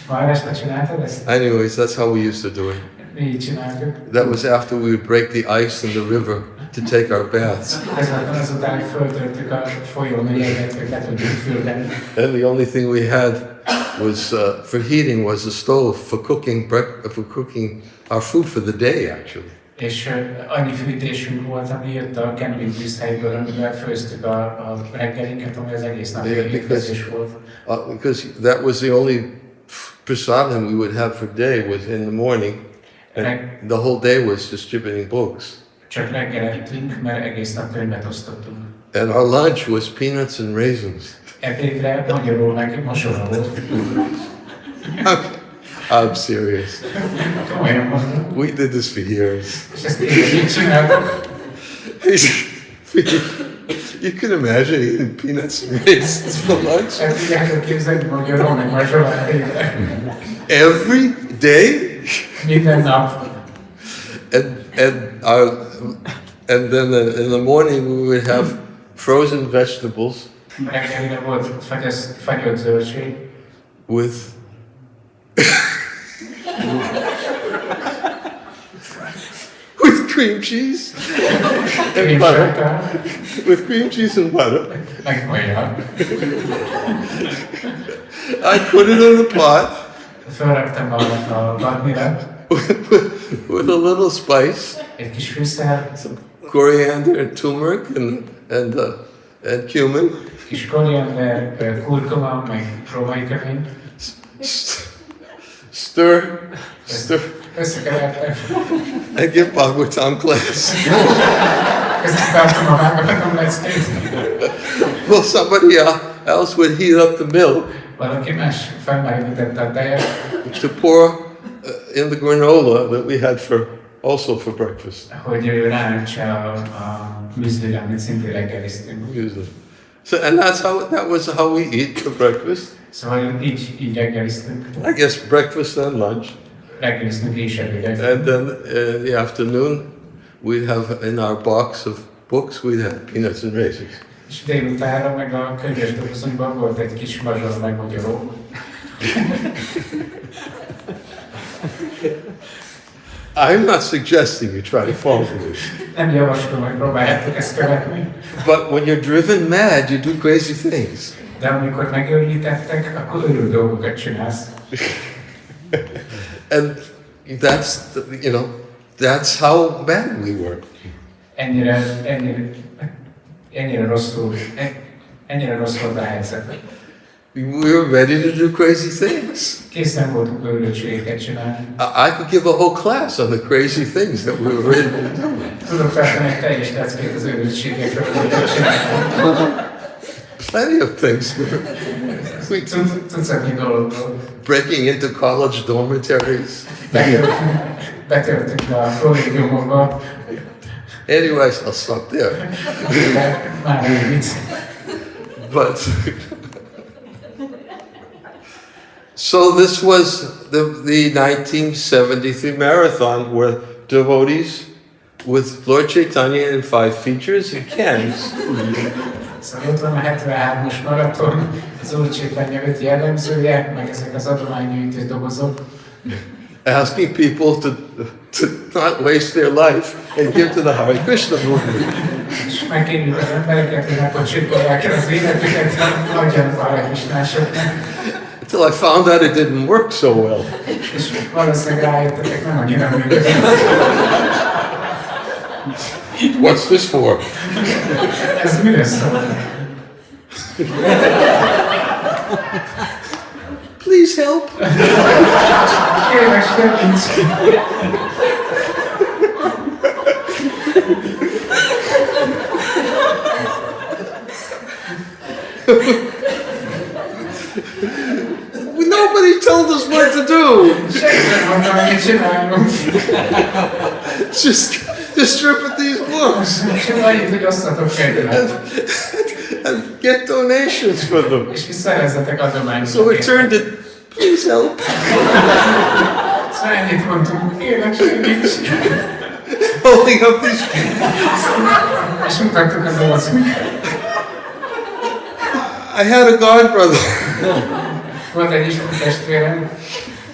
Már este csináltad ezt? Anyways, that's how we used to do it. Mi így csináltuk. That was after we would break the ice in the river to take our baths. Azután, hogy föltörtük a folyón a jeget, hogy le tudjuk fürdeni. And the only thing we had was for heating was a stove for cooking our food for the day, actually. És annyi fűtésünk volt, ami jött a camping tűzhelyből, amivel főztük a reggelinket, ami az egész nap étkezés volt. Because that was the only prasadam we would have for day was in the morning, and the whole day was distributing books. Csak reggel ettünk, mert egész nap könyvet osztottunk. And our lunch was peanuts and raisins. Ebédre magyarul meg mosora volt. I'm serious. Komolyan mondom. We did this for years. És ezt így csináltuk. You can imagine eating peanuts and raisins for lunch Ezt így el kell képzelni, magyarul meg mosora ebédre. every day. Minden nap. And then in the morning we would have frozen vegetables Reggelire volt fagyott zöldség. with with cream cheese and butter. With cream cheese and butter. Meg olyan. I put it in the pot Fölraktam a latnira. with a little spice, Egy kis fűszer, some coriander and turmeric and cumin. kis koriander, kurkuma, meg római kömény. Stir, Összekevertem. and give Bhagavatam class. Ezt tartom a válogatom leckét. Well, somebody else would heat up the milk Valaki más felmelegítette a tejet, to pour in the granola that we had also for breakfast. hogy ráöntse a műzlire, amit szintén reggeliztünk. Usually. So, and that was how we eat for breakfast. Szóval így reggeliztünk. I guess breakfast and lunch. Reggeliztünk és ebédek. And then in the afternoon, we'd have in our box of books, we'd have peanuts and raisins. És délutánra meg a könyves dobozunkban volt egy kis mazsor megmagyaró. I'm not suggesting you try to follow this. Nem javaslom, hogy próbáljátok ezt követni. But when you're driven mad, you do crazy things. De amikor megőrjítettek, akkor örül dolgokat csinálsz. And that's how bad we were. Ennyire rossz volt a helyzet. We were ready to do crazy things. Készen voltunk őrültségeket csinálni. I could give a whole class on the crazy things that we were ready to do. Tudok tartani egy teljes leckét az őrültségekről, amiket csináltunk. Plenty of things. Tucatnyi dologról. Breaking into college dormitories. Betörtünk a kollégiumokba. Anyways, I'll stop there. Már egy vicc. But so this was the 1973 marathon where devotees with Lord Chaitanya in 5 features and cans. Szóval ott van a 73-as maraton, az Úr Chaitanya 5 jellemzője, meg ezek az adománygyűjtő dobozok. Asking people to not waste their life and give to the Hare Krishna movement. És megkérjük az embereket, hogy ne pocsékolják el az életüket, adjanak Hare Krishnásoknak. Until I found out it didn't work so well. És valószínűleg rájöttetek, nem annyira működik. What's this for? Ez mire szól? Please help. Kérlek, segíts! Nobody told us what to do. Segítek mondom, mit csináljunk. Just distribute these books Csak annyit, hogy osztatok könyvet. and get donations for them. És szerezzetek adományokat. So we turned it, please help. Szóval ennyit mondtunk, kérlek, segíts! Holding up these. És mutattuk a dobozt. I had a godbrother. Volt egy isteni testvérem,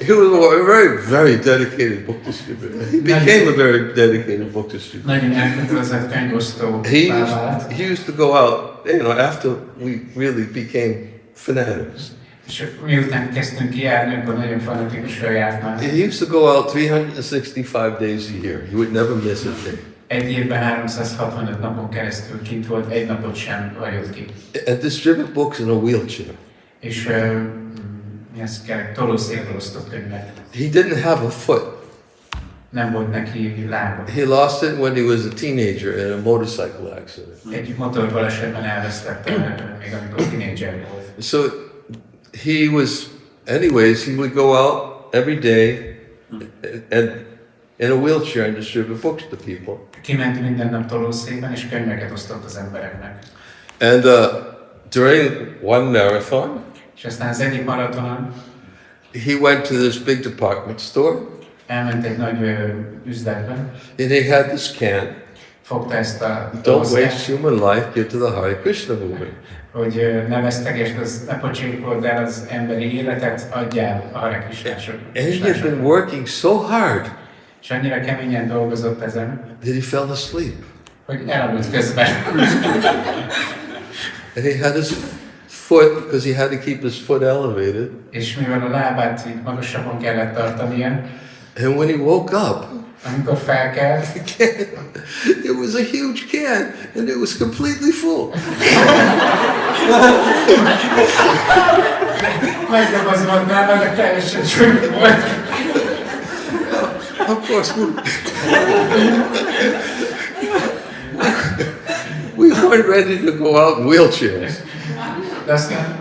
He was a very, very dedicated book distributor. He became a very dedicated book distributor. nagyon elkötelezett könyvosztó vált. He used to go out, after we really became fanatics. És miután kezdtünk kijárni, akkor nagyon fanatikusan járt már. He used to go out 365 days a year. He would never miss a day. Egy évben 365 napon keresztül kint volt, egy napot sem hagyott ki. And distribute books in a wheelchair. És mi ezt kell, tolószélről osztott könyvet. He didn't have a foot. Nem volt neki lába. He lost it when he was a teenager in a motorcycle accident. Egy motorbalesetben elvesztette, még amikor tínédzser volt. So he would go out every day and in a wheelchair and distribute books to people. Kiment minden nap tolószékben, és könyveket osztott az embereknek. And during one marathon, És aztán az egyik maratonon he went to this big department store elment egy nagy üzletbe, and he had this can. fogta ezt a Don't waste human life, give to the Hare Krishna movement. hogy ne vesztegesd, ne pocsékold el az emberi életet, adjál a Hare Krishnásoknak. And he had been working so hard És annyira keményen dolgozott ezen, that he fell asleep. hogy elaludt közben. And he had his foot, because he had to keep his foot elevated. És mivel a lábát így magasabban kellett tartania, And when he woke up, amikor felkelt, it was a huge can, and it was completely full. megdobozva nála, de teljesen csúny volt. Of course, we weren't ready to go out in wheelchairs. De aztán,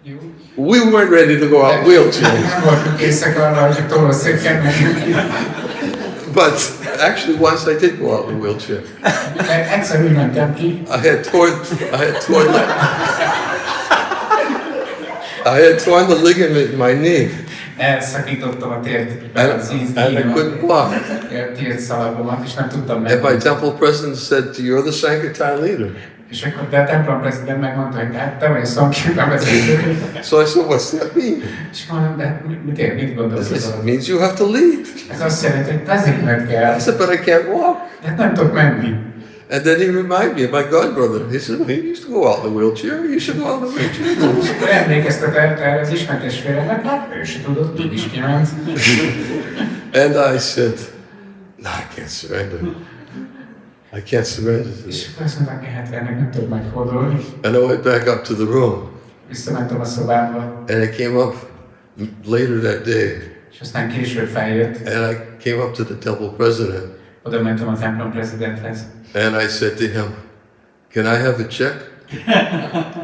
jó. We weren't ready to go out in wheelchairs. Nem voltunk készek arra, hogy a tolószéken megyünk. But Actually, once I did go out in a wheelchair. Egyszer úgy mentem ki, I had torn the ligament in my knee, elszakítottam a térbe az and I couldn't walk. térszalagomat, és nem tudtam And my megmondani. temple president said, "You're the Sankirtana leader." És akkor de a templom prezident megmondta, hogy hát te vagy a Sankirtana vezető. So I said, "What's that mean?" És mondom, de mit gondolsz? It means you have to lead. Ez azt jelenti, hogy vezetned kell. I said, "But I can't walk." De nem tudok menni. And then he reminded me of my godbrother. He said, "He used to go out in a wheelchair. You should go out in a wheelchair." És akkor emlékeztetett erre az ismert testvéremnek, hát ő se tudott, így is kiment. And I said, "No, I can't surrender. I can't surrender to És this." akkor azt mondták, hát ennek nem tudok megfordulni. And I went back up to the room. Visszamentem a szobába, And I came up later that day. és aztán később feljött. And I came up to the temple president. Oda mentem a templom prezidenthez. And I said to him, "Can I have a check?"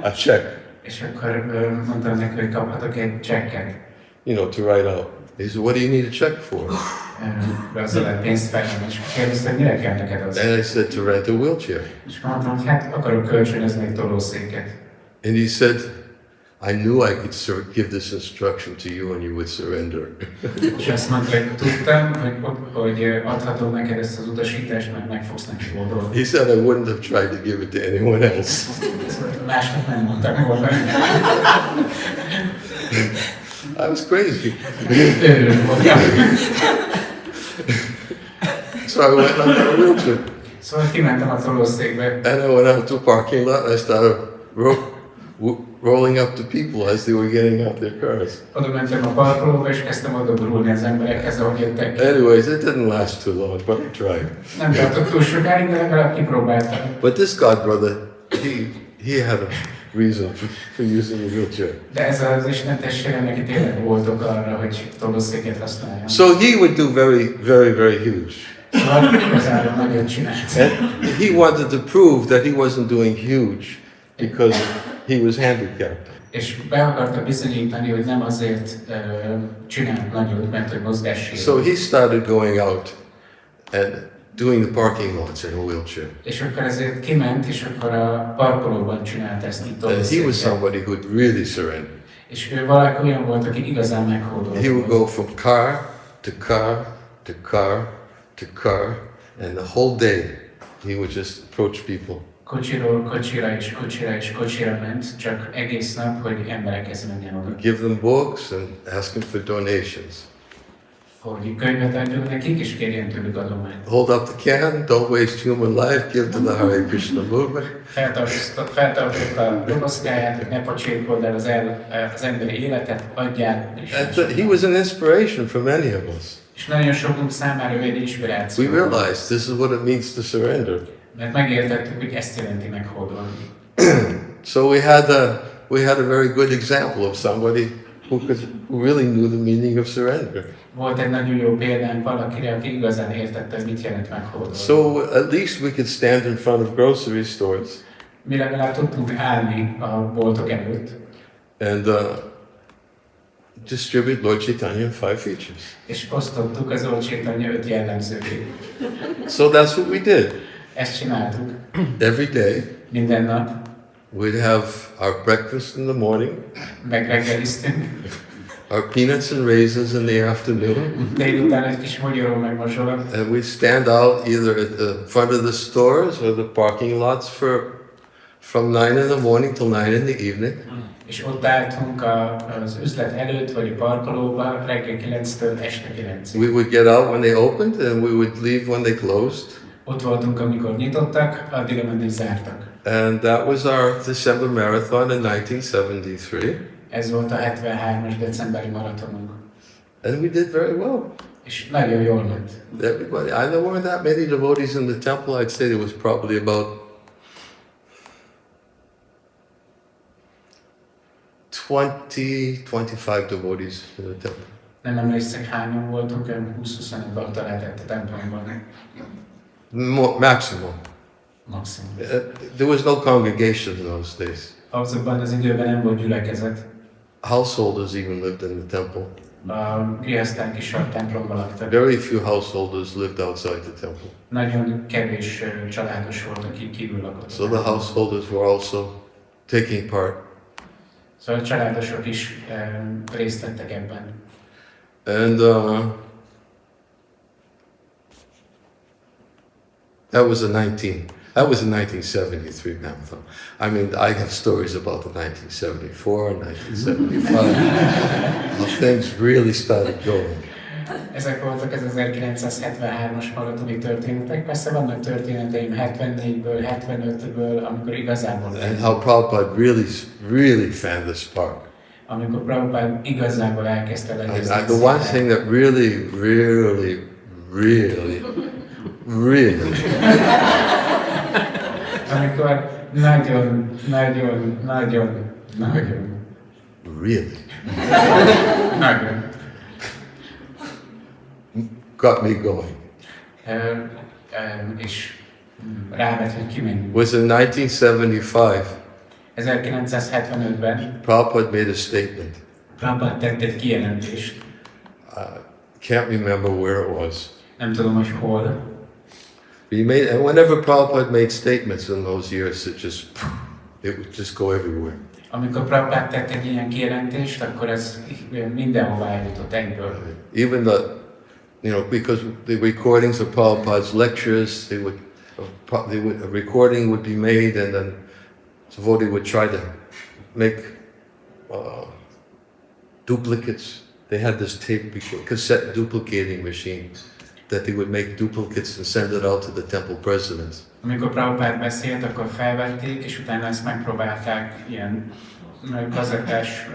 A check, És akkor mondtam neki, hogy kaphatok egy csekket. you know, to write out. He said, "What do you need a check for?" Azzal lehet pénzt felvenni, és kérdezte, hogy mire kell neked az. And I said, "To rent a wheelchair." És mondtam, hogy hát akarok kölcsönözni egy tolószéket. And he said, "I knew I could give this instruction to you and you would surrender." És azt mondta, hogy tudtam, hogy adhatom neked ezt az utasítást, mert meg fogsz neki fordulni. He said, "I wouldn't have tried to give it to anyone else." Másnak nem mondtam volna. I was crazy. Őrült voltam. So I went on a wheelchair. Szóval kimentem a tolószékbe, And I went out to a parking lot and I started rolling up to people as they were getting out their cars. oda mentem a parkolóba, és kezdtem oda gurulni az emberekhez, ahogy jöttek. Anyways, it didn't last too long, but I tried. Nem tartott túl sokáig, de legalább kipróbáltam. But this godbrother, he had a reason for using a wheelchair. De ez az Isten testvére neki tényleg volt oka arra, hogy tolószéket használjon. So he would do very, very, very huge. Szóval igazából nagyon csinált. And he wanted to prove that he wasn't doing huge because he was handicapped. És be akarta bizonyítani, hogy nem azért csinált nagyot, mert hogy mozgássérült. So he started going out and doing the parking lots in a wheelchair. És akkor ezért kiment, és akkor a parkolóban csinált ezt itt And he was tolószékkel. somebody who would really surrender. És ő valaki olyan volt, aki igazán meghódolt. He would go from car to car to car to car, and the whole day he would just approach people. Kocsiról kocsira és kocsira és kocsira ment, csak egész nap, hogy emberekhez menjen oda. Give them books and ask them for donations. Hogy könyvet adjon nekik, és kérjen tőlük adományt. Hold up the can, don't waste human life, give to the Hare Krishna movement. Feltartotta a dobozkáját, hogy ne pocsékold el az emberi életet, adjál. And he was an inspiration for many of us. És nagyon sokunk számára ő egy inspiráció. We realized this is what it means to surrender. Mert megértettük, hogy ezt jelenti meghódolni. So we had a very good example of somebody who really knew the meaning of surrender. Volt egy nagyon jó példánk valakire, aki igazán értette, hogy mit jelent meghódolni. So at least we could stand in front of grocery stores Mi legalább tudtunk állni a boltok előtt, and distribute Lord Chaitanya 5 features. és osztottuk az Úr Chaitanya 5 jellemzőjét. So that's what we did. Ezt csináltuk Every day minden nap, we'd have our breakfast in the morning, megreggeliztünk, our peanuts and raisins in the afternoon, délután egy kis mogyoró meg mazsolat, and we'd stand out either at the front of the stores or the parking lots from 9 in the morning till 9 in the evening. és ott álltunk az üzlet előtt, vagy a parkolóban reggel 9-től este 9-ig. We would get out when they opened and we would leave when they closed. Ott voltunk, amikor nyitottak, addig, ameddig zártak. And that was our December marathon in 1973. Ez volt a 73-as decemberi maratonunk. And we did very well. És nagyon jól ment. Everybody, there weren't that many devotees in the temple. I'd say there was probably about 25 devotees in the temple. Nem emlékszek, hányan voltunk, olyan 20-25 bakta lehetett a templomban. Maximum. Maximum. There was no congregation in those days. Azokban az időben nem volt gyülekezet. Householders even lived in the temple. A grihaszták is a templomban laktak. Very few householders lived outside the temple. Nagyon kevés családos volt, akik kívül lakott. So the householders were also taking part. Szóval a családosok is részt vettek ebben. And that was a 1973 marathon. I mean, I have stories about the 1974, 1975. How things really started going. Ezek voltak az 1973-as maratoni történetek. Persze vannak történeteim 74-ből, 75-ből, amikor igazából... And how Prabhupada really fanned the spark. Amikor Prabhupada igazából elkezdte legyezni. The one thing that really amikor nagyon got me going és rávet, hogy kimenni. was in 1975. 1975-ben Prabhupada made a statement. Prabhupada tett egy kijelentést. Can't remember where it was. Nem tudom, hogy hol. He made, and whenever Prabhupada made statements in those years, it would just go everywhere. Amikor Prabhupada tett egy ilyen kijelentést, akkor ez mindenhova eljutott egyből. Even because the recordings of Prabhupada's lectures, a recording would be made, and then devotee would try to make duplicates. They had this cassette duplicating machine that they would make duplicates and send it out to the temple presidents. Amikor Prabhupada beszélt, akkor felvették, és utána ezt megpróbálták, ilyen kazettás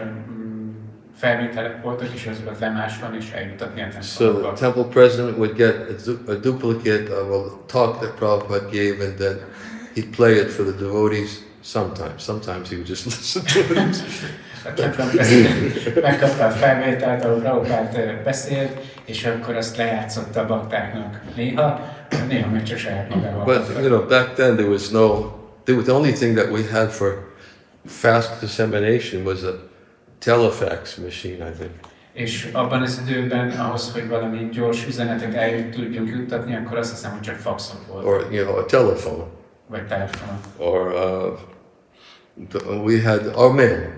felvételek voltak, és azokat lemásolni és eljutatni a templomba. So the temple president would get a duplicate of a talk that Prabhupada gave, and then he'd play it for the devotees. Sometimes he would just listen to it. A templom president megkapta a felvételt, ahol Prabhupada beszélt, és akkor azt lejátszotta a baktáknak. Néha meg csak saját magával. But back then the only thing that we had for fast dissemination was a telefax machine, I think. És abban az időben ahhoz, hogy valami gyors üzenetet el tudjunk juttatni, akkor azt hiszem, hogy csak faxok volt. Or a telephone. Vagy telefon. Or we had our mail.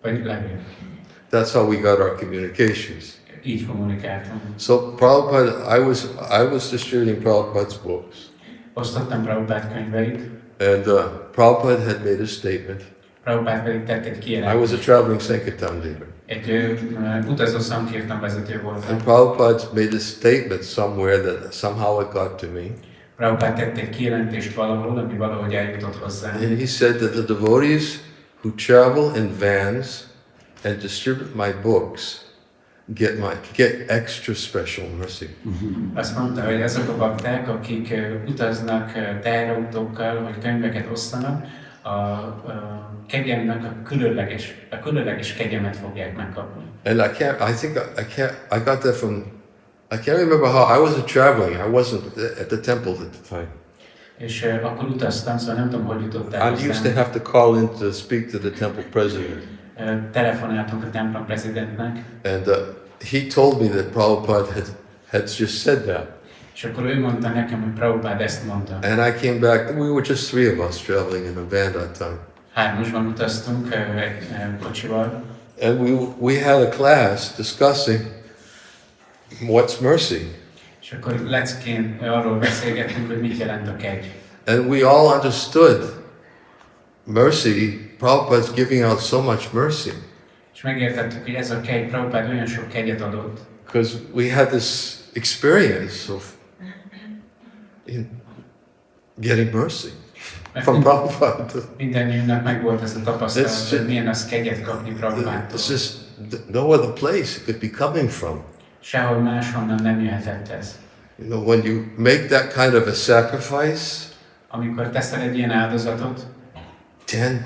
Vagy levél. That's how we got our communications. Így kommunikáltam. So Prabhupada, I was distributing Prabhupada's books. Osztottam Prabhupada könyveit. And Prabhupada had made a statement. Prabhupada pedig tett egy I kijelentést. was a traveling Sankirtana leader. Egy utazó Sankirtana vezető voltam. And Prabhupada made a statement somewhere that somehow it got to me. Prabhupada tett egy kijelentést valahol, ami valahogy eljutott hozzá. And he said that the devotees who travel in vans and distribute my books get extra special mercy. Azt mondta, hogy azok a bakták, akik utaznak teherautókkal, hogy könyveket osztanak, a kegyemnek a különleges kegyemet fogják megkapni. And I got that from, I can't remember how, I wasn't traveling, I wasn't at the temple at the time. És akkor utaztam, szóval nem tudom, hogy jutott el. I used to have to call in to speak to the temple president. Telefonáltunk a templom prezidentnek. And he told me that Prabhupada had just said that. És akkor ő mondta nekem, hogy Prabhupada ezt mondta. And I came back, we were just three of us traveling in a van that time. Hármasban utaztunk kocsival. And we had a class discussing what's mercy. És akkor lecként arról beszélgettünk, hogy mit jelent a kegy. And we all understood mercy. Prabhupada's giving out so much mercy. És megértettük, hogy ez a kegy, Prabhupada olyan sok kegyet adott. Because we had this experience of getting mercy from Prabhupada. Mindennyiunknak megvolt ez a tapasztalat, hogy milyen az kegyet kapni Prabhupádtól. It's just no other place it could be coming from. Sehol máshonnan nem jöhetett ez. When you make that kind of a sacrifice, amikor teszel egy ilyen áldozatot, 10-12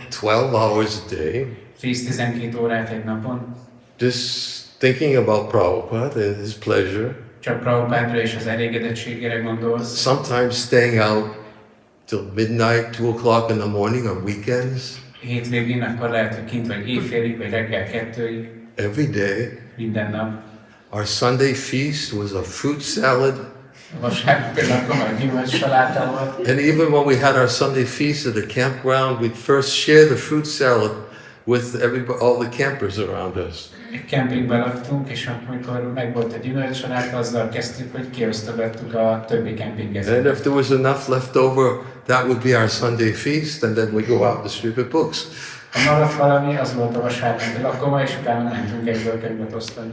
hours a day, 10-12 órát egy napon, just thinking about Prabhupada and his pleasure, csak Prabhupádra és az elégedettségére gondolsz. Sometimes staying out till midnight, 2 o'clock in the morning on weekends. Hétvégén akkor lehet, hogy kint vagy éjfélig, vagy reggel 2-ig. every day. Minden nap. Our Sunday feast was a fruit salad. Vasárnap például komoly gyümölcssaláta volt. And even when we had our Sunday feast at the campground, we'd first share the fruit salad with all the campers around us. Egy kempingben laktunk, és amikor megvolt a gyümölcsaláta, azzal kezdtük, hogy kiosztogattuk a többi kempingezőt. And if there was enough left over, that would be our Sunday feast, and then we go out and distribute books. Ha maradt valami, az volt a vasárnapi lakoma, és utána mentünk egyből könyvet osztani.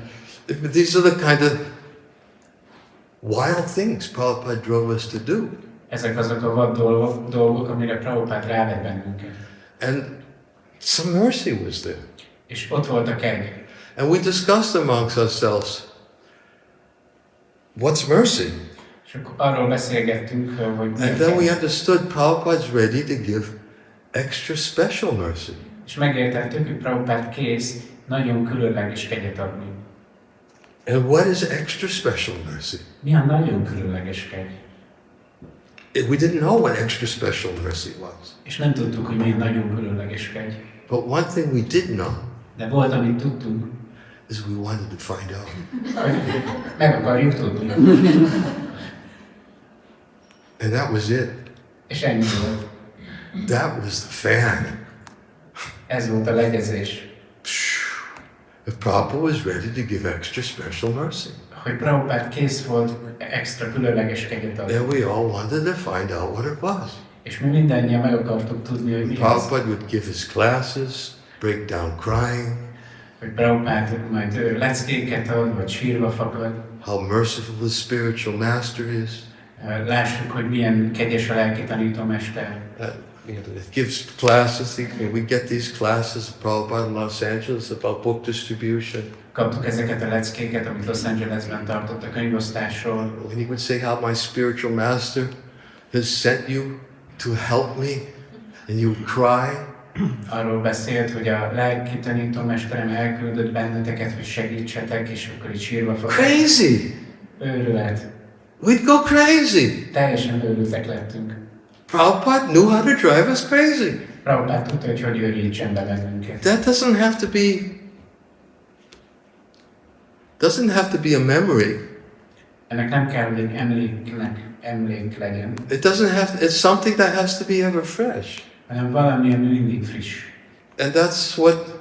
These are the kind of wild things Prabhupada drove us to do. Ezek azok a vad dolgok, amire Prabhupád rávett bennünket. And some mercy was there. És ott volt a keg. And we discussed amongst ourselves, what's mercy? És akkor arról beszélgettünk, hogy And then we understood Prabhupada's ready to give extra special mercy. És megértettük, hogy Prabhupád kész nagyon különleges kegyet adni. And what is extra special mercy? Mi a nagyon különleges kegy? We didn't know what extra special mercy was. És nem tudtuk, hogy mi a nagyon különleges kegy. But one thing we did know De volt, amit tudtunk, is we wanted to find out. hogy meg akarjuk tudni. And that was it. És ennyi volt. That was the fan. Ez volt a legyezés. If Prabhupada was ready to give extra special mercy. Hogy Prabhupád kész volt extra különleges kegyet adni. And we all wanted to find out what it was. És mi mindannyian meg akartuk tudni, hogy mi ez. Prabhupada would give his classes, break down crying. Hogy Prabhupád majd leckéket ad, vagy sírva fakad. How merciful the spiritual master is. Lássuk, hogy milyen kegyes a lelki tanítómester. It gives classes. We get these classes of Prabhupada in Los Angeles about book distribution. Kaptuk ezeket a leckéket, amit Los Angelesben tartott a könyvosztásról. And he would say how my spiritual master has sent you to help me, and you would cry. Arról beszélt, hogy a lelki tanítómesterem elküldött benneteket, hogy segítsetek, és akkor így sírva fogok. Crazy! Őrület. We'd go crazy. Teljesen őrültek lettünk. Prabhupada knew how to drive us crazy. Prabhupád tudta, hogy őrítsen be bennünket. That doesn't have to be a memory. Ennek nem kell, hogy egy emlék legyen, It's something that has to be ever fresh. hanem valami, ami mindig friss. And that's what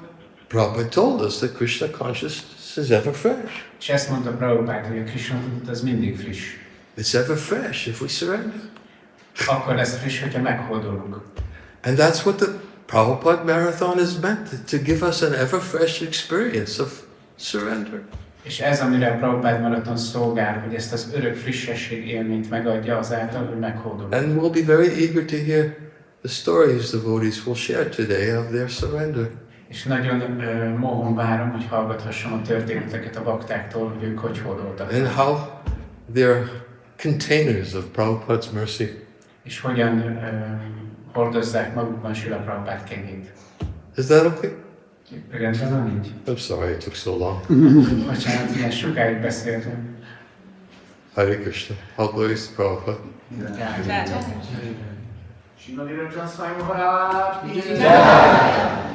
Prabhupada told us, that Krishna consciousness is ever fresh. És ezt mondta Prabhupád, hogy a Krishna tudat az mindig friss. It's ever fresh if we surrender. Akkor lesz friss, hogyha meghódolunk. And that's what the Prabhupada Marathon is meant, to give us an ever fresh experience of surrender. És ez, amire a Prabhupád Marathon szolgál, hogy ezt az örök frissesség élményt megadja azáltal, hogy meghódolunk. And we'll be very eager to hear the stories devotees will share today of their surrender. És nagyon mohon várom, hogy hallgathassam a történeteket a baktáktól, hogy ők hogy hódoltak. And how they're containers of Prabhupada's mercy. És hogyan hordozzák magukban Srila Prabhupád kegyét. Is that okay? Rendben van így? I'm sorry it took so long. Bocsánat, ilyen sokáig beszéltem. Hare Krishna. All glories to Prabhupada. Jai. Srimati Radharani Maharaj ki jai.